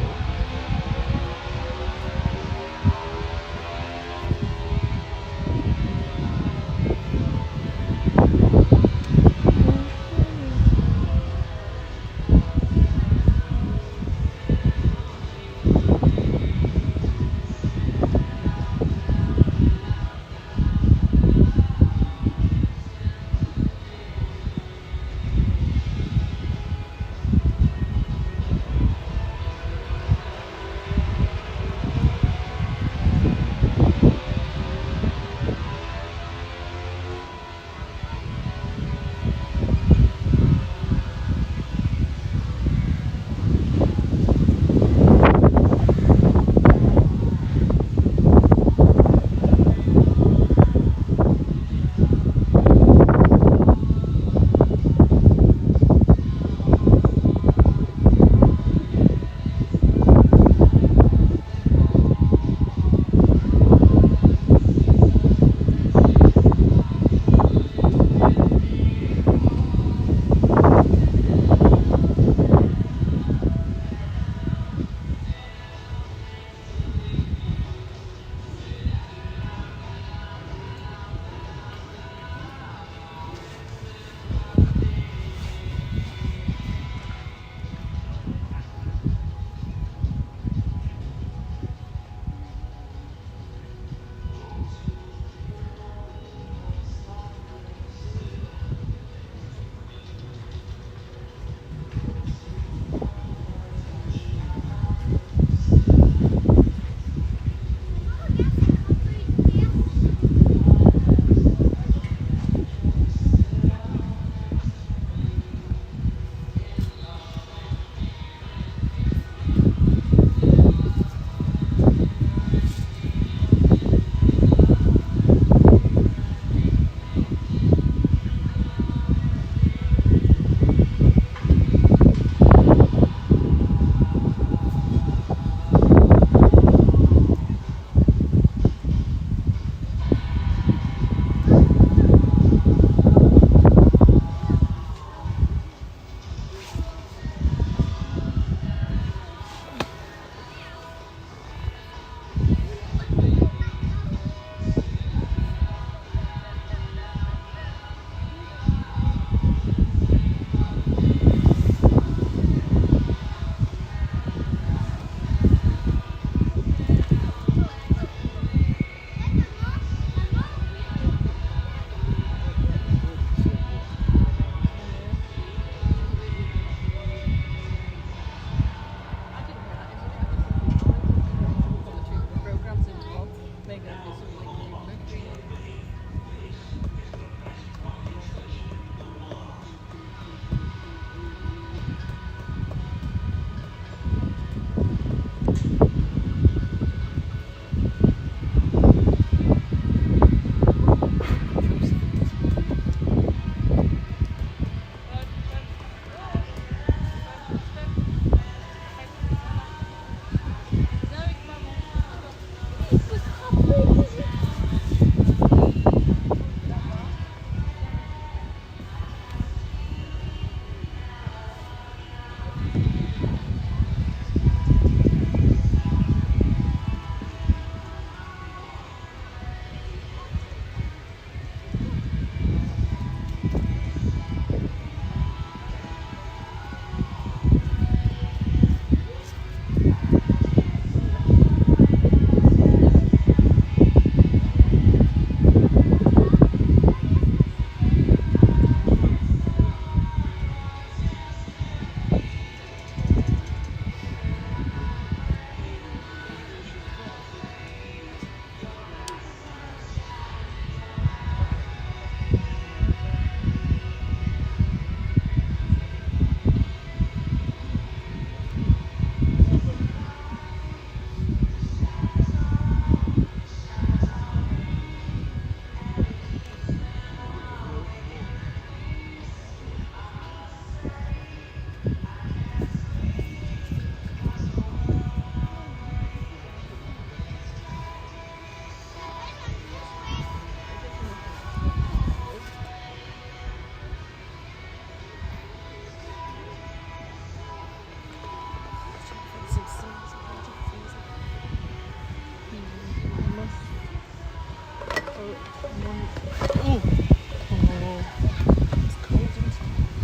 S1: Oh.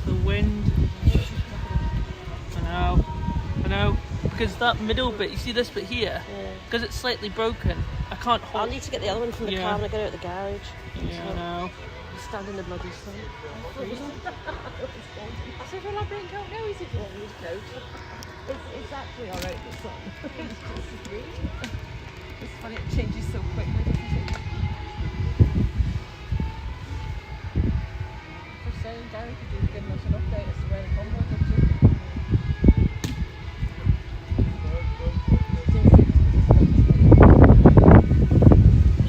S1: The wind. I know. Because that middle bit, you see this bit here? Because it's slightly broken, I can't hold.
S14: I'll need to get the other one from the car when I get out of the garage.
S1: Yeah, I know.
S14: Stand in the bloody sun.
S17: I said, well, I don't know, is it on his coat? It's actually alright, the sun. It's just great. It's funny, it changes so quickly, doesn't it? For saying Gary could do giving us an update as to where the convoy got to.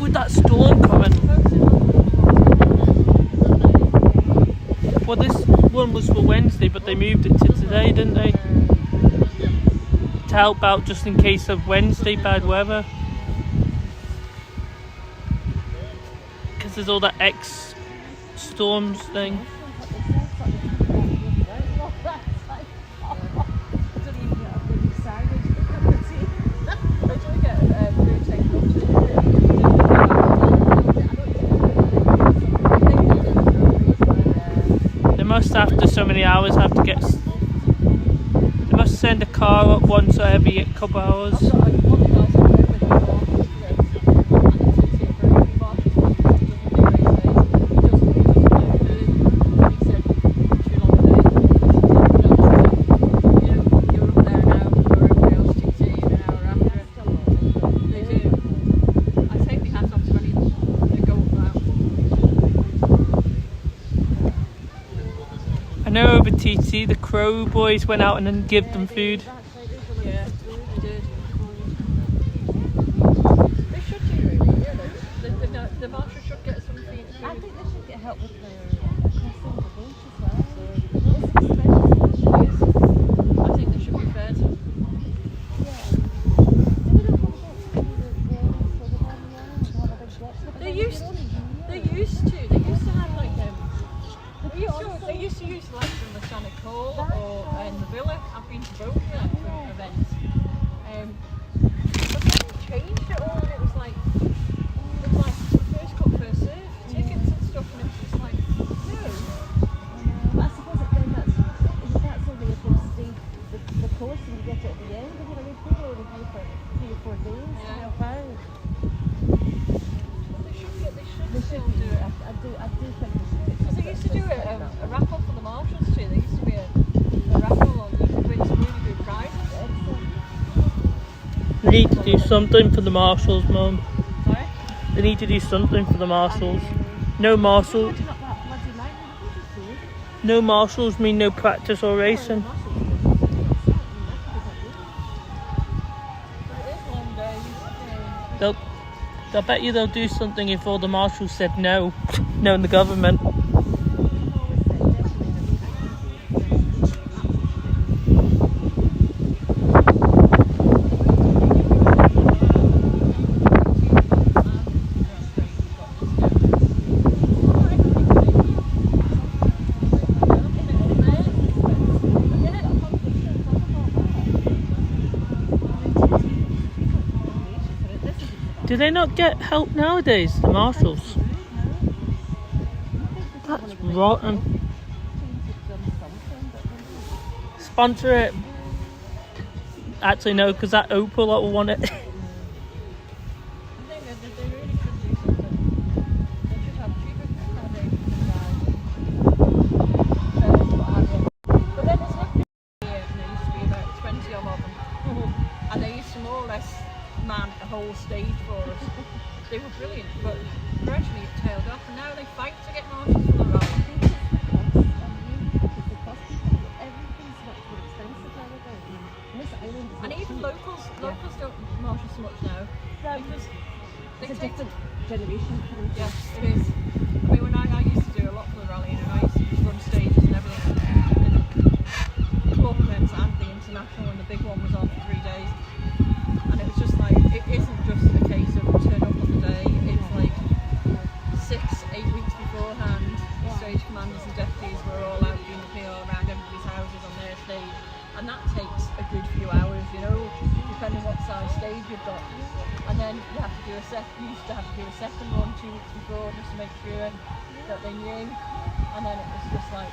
S1: With that storm coming. Well, this one was for Wednesday, but they moved it to today, didn't they? To help out just in case of Wednesday bad weather. Because there's all that X storms thing. They must, after so many hours, have to get. They must send a car up once every couple hours. I know over TT the Crow boys went out and then give them food.
S17: Yeah, they did. They should do it, really. The marshal should get some food. I think they should get help with their crossing the boat as well. I think they should be fair to. They used to have like they used to use like in the Sonic Hall or in the Villa. I've been to both of them for events. But then they changed it all, and it was like first come first served tickets and stuff, and it was just like no.
S18: But I suppose that's only if they stay the course and you get it at the end. I mean, people only pay for 3 or 4 days to help out.
S17: They should do it.
S18: I do think they should.
S17: Because they used to do a raffle for the marshals too. There used to be a raffle on you could win some really good prizes.
S1: They need to do something for the marshals, Mum.
S17: Sorry?
S1: They need to do something for the marshals. No marshals. No marshals mean no practice or racing. I bet you they'll do something if all the marshals said no. No in the government. Do they not get help nowadays, the marshals? That's rotten. Sponsor it. Actually no, because that Opel will want it.
S17: Stage for us. They were brilliant, but gradually it tailed off, and now they fight to get marshals for the rally. And even locals don't marshal so much now because they
S18: it's a
S17: take
S18: different generation.
S17: Yeah, it is. I mean, when I used to do a lot for the rally, and I used to just run stages and everything, in club events and the international, when the big one was on for 3 days. And it was just like, it isn't just a case of turn up on the day, it's like 6-8 weeks beforehand, the stage commanders and deputies were all out doing the PR around everybody's houses on their stage, and that takes a good few hours, you know, depending what size stage you've got. And then you have to do used to have to do a second run 2 weeks before just to make sure that they knew. And then it was just like,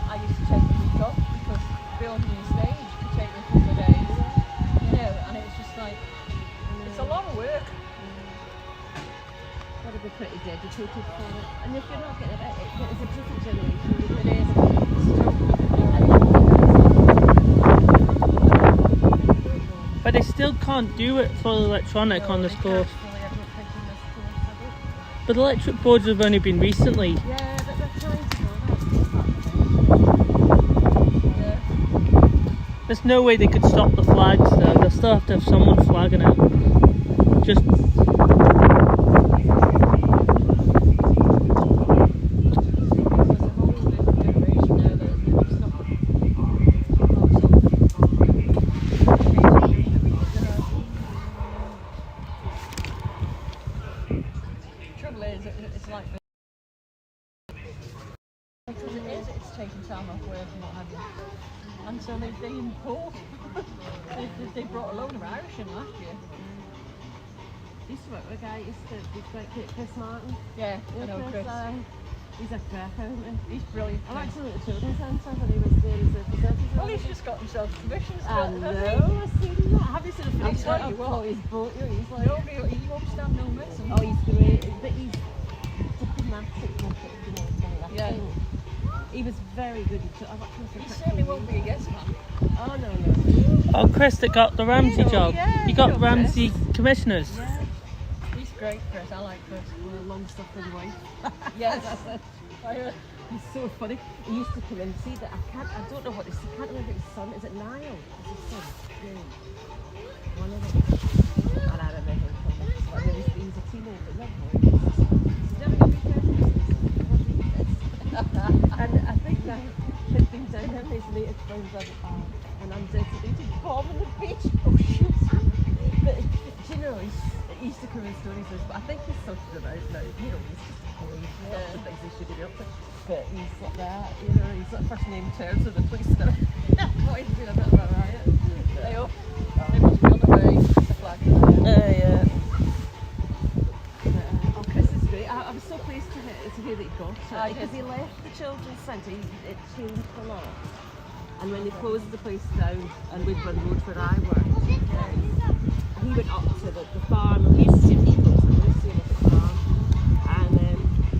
S17: I used to take a week off because building a stage could take me a couple of days, you know, and it was just like, it's a lot of work.
S18: Got to be pretty dedicated for it. And if you're not getting it, it's a different generation. It is.
S1: But they still can't do it full electronic on this course. But the electric boards have only been recently.
S18: Yeah, but they're trying to.
S1: There's no way they could stop the flags though. They'll still have to have someone flagging it. Just.
S17: And so they import. they brought a load of Irish in last year.
S18: Used to work with a guy, Chris Martin.
S17: Yeah, I know Chris.
S18: He's a crack, isn't he?
S17: He's brilliant.
S18: I'm actually at the children's centre when he was there as a presenter.
S17: Well, he's just got himself commissions.
S18: I know, I've seen that. Have you seen a
S17: I'll
S18: picture
S17: tell you
S18: of
S17: what.
S18: what he's bought you? He's like,
S17: He won't stand no messing.
S18: oh, he's great, but he's diplomatic, you know, that
S17: Yeah.
S18: thing. He was very good.
S17: He certainly won't be a yes man.
S18: Oh, no.
S1: Oh, Chris that got the Ramsey job.
S17: Yeah,
S1: you got
S17: Chris.
S1: Ramsey commissioners.
S17: Yeah. He's great, Chris. I like Chris.
S18: Long suffering wife.
S17: Yes.
S18: He's so funny. He used to come in and see that I don't know what I can't remember his son. Is it Niall? Is his son? Yeah. One of them. And I remember him coming. He was a teenager, not boy. And I think that had been down there recently, it found an undesignated bomb on the beach. Oh shoot! But you know, he used to come in stories, but I think he's sorted them out now. You know, he's just a police. Lots of things he shouldn't be up to. But he's like that, you know, he's like first name terms with the police now. What, he's been a bit of a riot.
S17: They must be on the way. The flag.
S18: Yeah. Oh, Chris is great. I'm so pleased to hear that he got it. Because he left the children's centre, it changed a lot. And when they closed the place down, and we'd run road where I worked, he went up to the farm, and we used to see people, so we used to see him at the farm.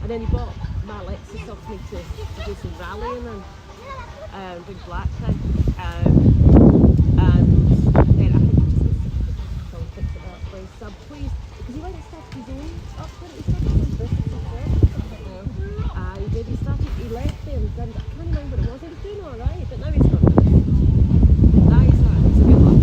S18: And then he bought my Lexus off me to do some rallying and big black thing. And then I think he just fix it that place. So I'm pleased, because he went and started his own up there. He started his own business himself. He did. He left there and done, I can't remember what it was. He was doing alright, but now he's not doing it. Now he's not. It's a good luck.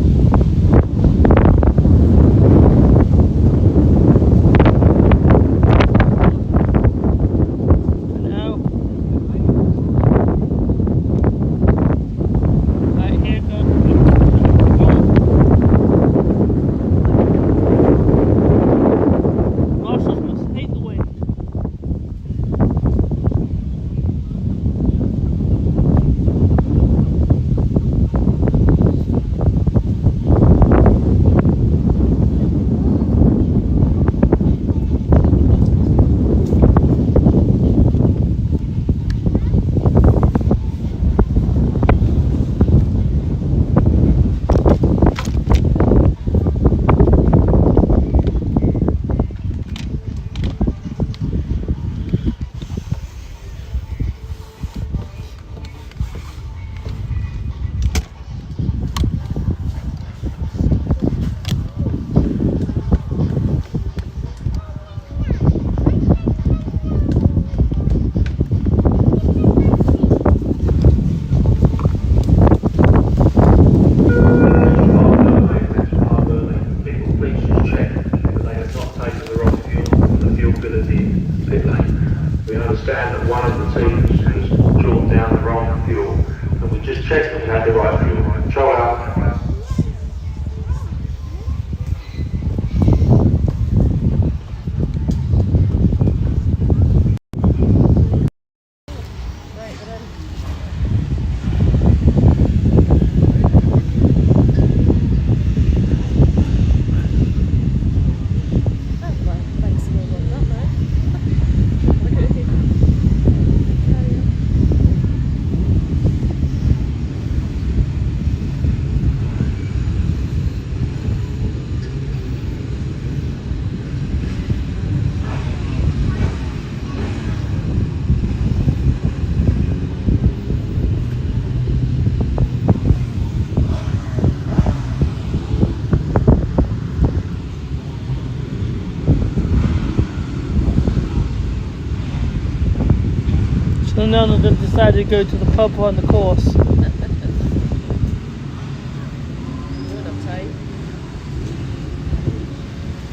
S1: none of them decided to go to the pub or on the course.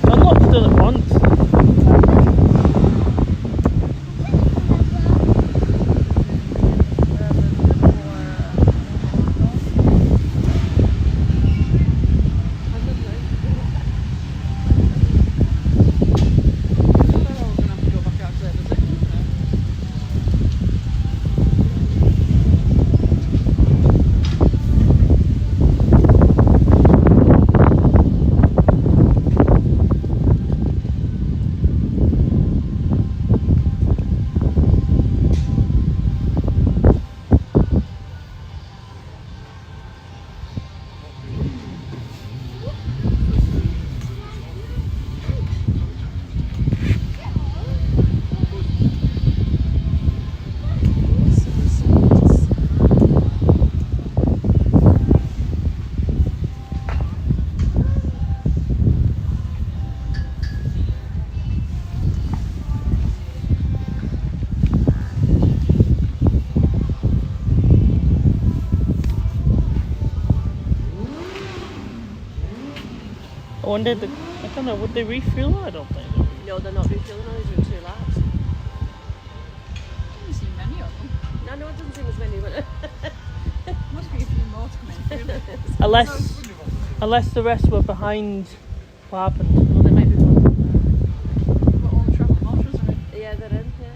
S1: I'm not done it once. I wonder, I don't know, would they refuel? I don't think.
S18: No, they're not refueling, they're doing 2 laps.
S17: Doesn't seem many of them.
S18: No, it doesn't seem as many, but
S17: Must be a few more to come in.
S1: Unless the rest were behind what happened.
S18: Well, there might be one.
S17: But all the travel motors are in.
S18: Yeah, they're in, yeah.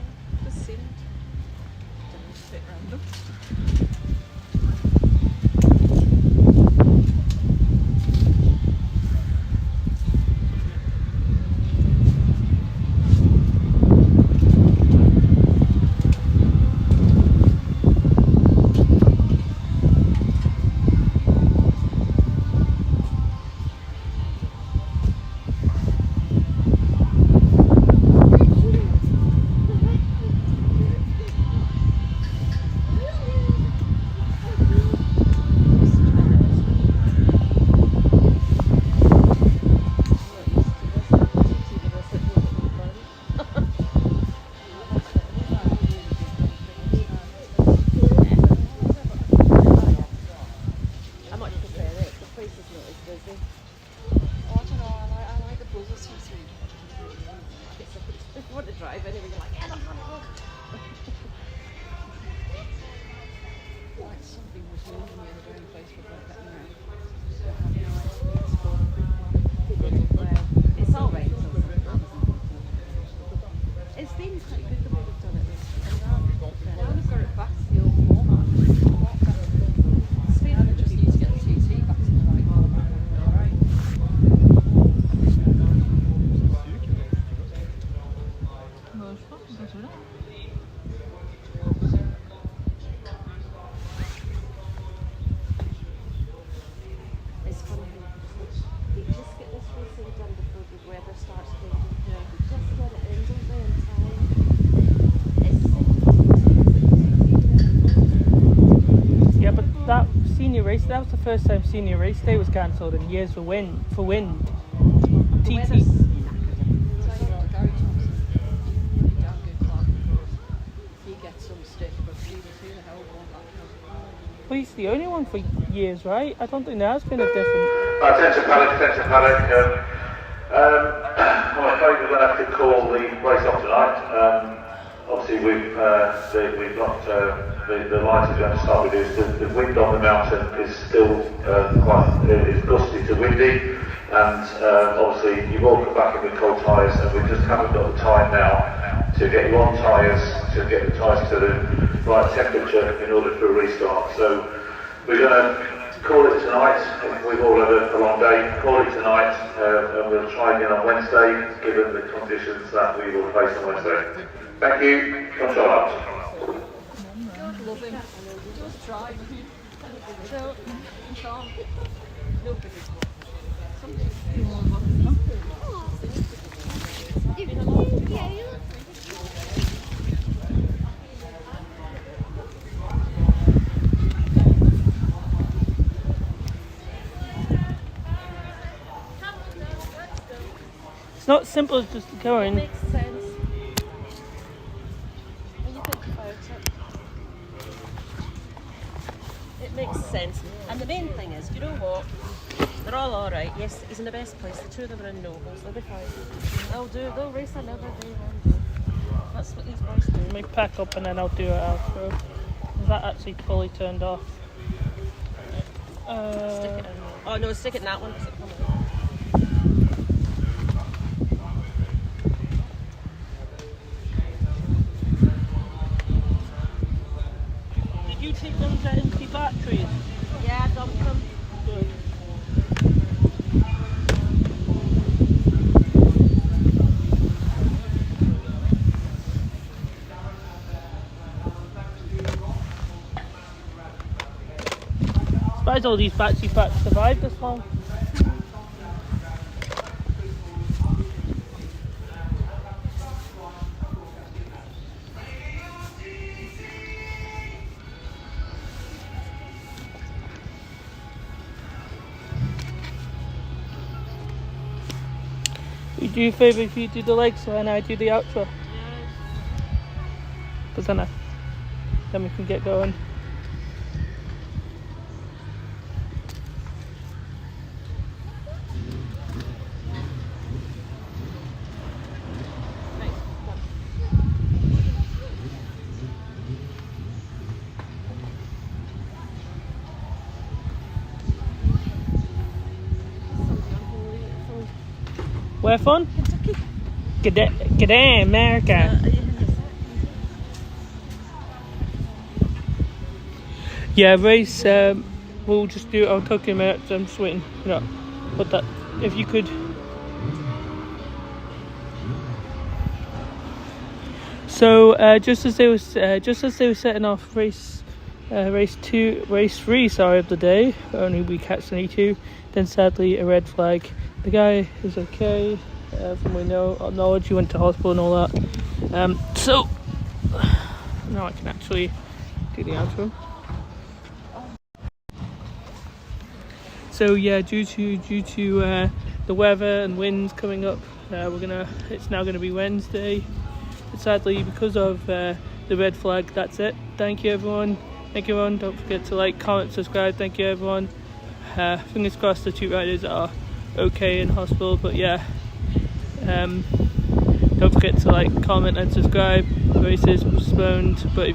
S18: Just seemed.
S17: Just sit round them.
S1: Senior race, that was the first time Senior Race Day was cancelled in years for wind. TT. Well, he's the only one for years, right? I don't think there has been a different.
S3: Attention paddock. I'm afraid we're going to have to call the race off tonight. Obviously, we've got the light is going to start reduced. The wind on the mountain is still it's gusty to windy, and obviously you've all come back in with cold tyres, and we just haven't got the time now to get you on tyres, to get the tyres to the right temperature in order for a restart. So we're going to call it tonight. We've all had a long day. Call it tonight, and we'll try again on Wednesday, given the conditions that we will face on Wednesday. Thank you. Control out.
S17: God love him. Just try. So,
S1: It's not simple as just going.
S18: It makes sense. When you think about it. sense. And the main thing is, you know what? They're all alright. Yes, he's in the best place. The two of them are in nobles. They'll be fine. They'll race another day one day. That's what these boys do.
S1: Let me pack up and then I'll do it outro. Is that actually fully turned off?
S18: Stick it in there. Oh no, stick it in that one.
S1: Did you take those empty batteries?
S18: Yeah, dump them.
S1: Good. Surprised all these battery packs survived this long. Would you favour if you do the legs and I do the outro? Because then we can get going. Where from?
S18: Kentucky.
S1: G'day, America. Yeah, race. We'll just do it. I'll talk in a minute. I'm just waiting. Put that. If you could. So just as they were setting off race 3, sorry, of the day. Only we catch 22. Then sadly a red flag. The guy is okay. From we know knowledge, he went to hospital and all that. So now I can actually do the outro. So yeah, due to the weather and winds coming up, it's now gonna be Wednesday. But sadly, because of the red flag, that's it. Thank you everyone. Don't forget to like, comment, subscribe. Thank you everyone. Fingers crossed the 2 riders are okay in hospital, but yeah, don't forget to like, comment and subscribe. The race is postponed, but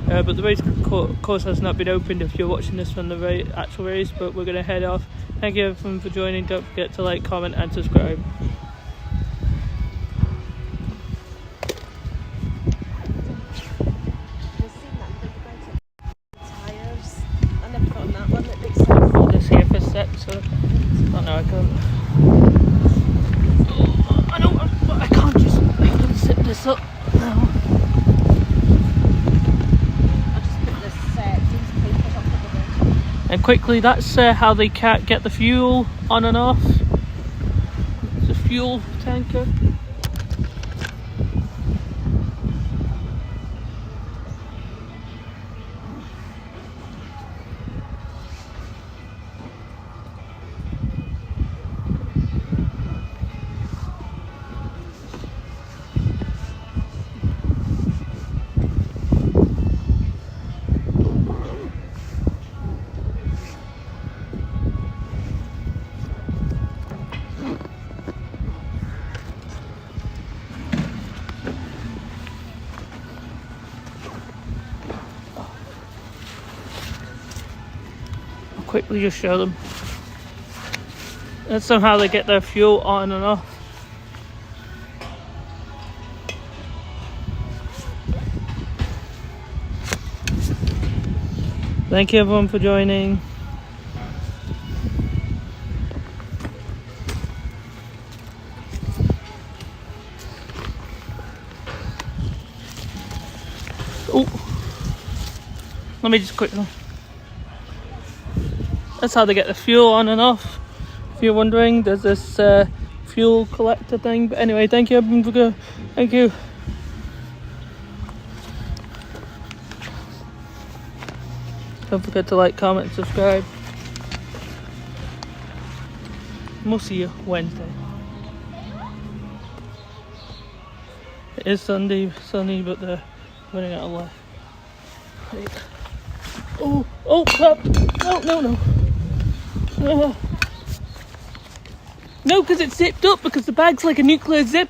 S1: but the race course has not been opened if you're watching this from the actual race, but we're going to head off. Thank you everyone for joining. Don't forget to like, comment and subscribe. Hold this here for a sec, so oh no, I can't. I know, but I can't just zip this up now.
S18: I'll just put these papers up at the bottom.
S1: And quickly, that's how they can't get the fuel on and off. It's a fuel tanker. Quickly just show them. That's somehow they get their fuel on and off. Thank you everyone for joining. Oh, let me just quickly. That's how they get the fuel on and off. If you're wondering, there's this fuel collector thing. But anyway, thank you everyone for going. Thank you. Don't forget to like, comment, and subscribe. And we'll see you Wednesday. It is sunny, but they're running out of life. Right. Oh, crap. No. No, because it's zipped up, because the bag's like a nuclear zip.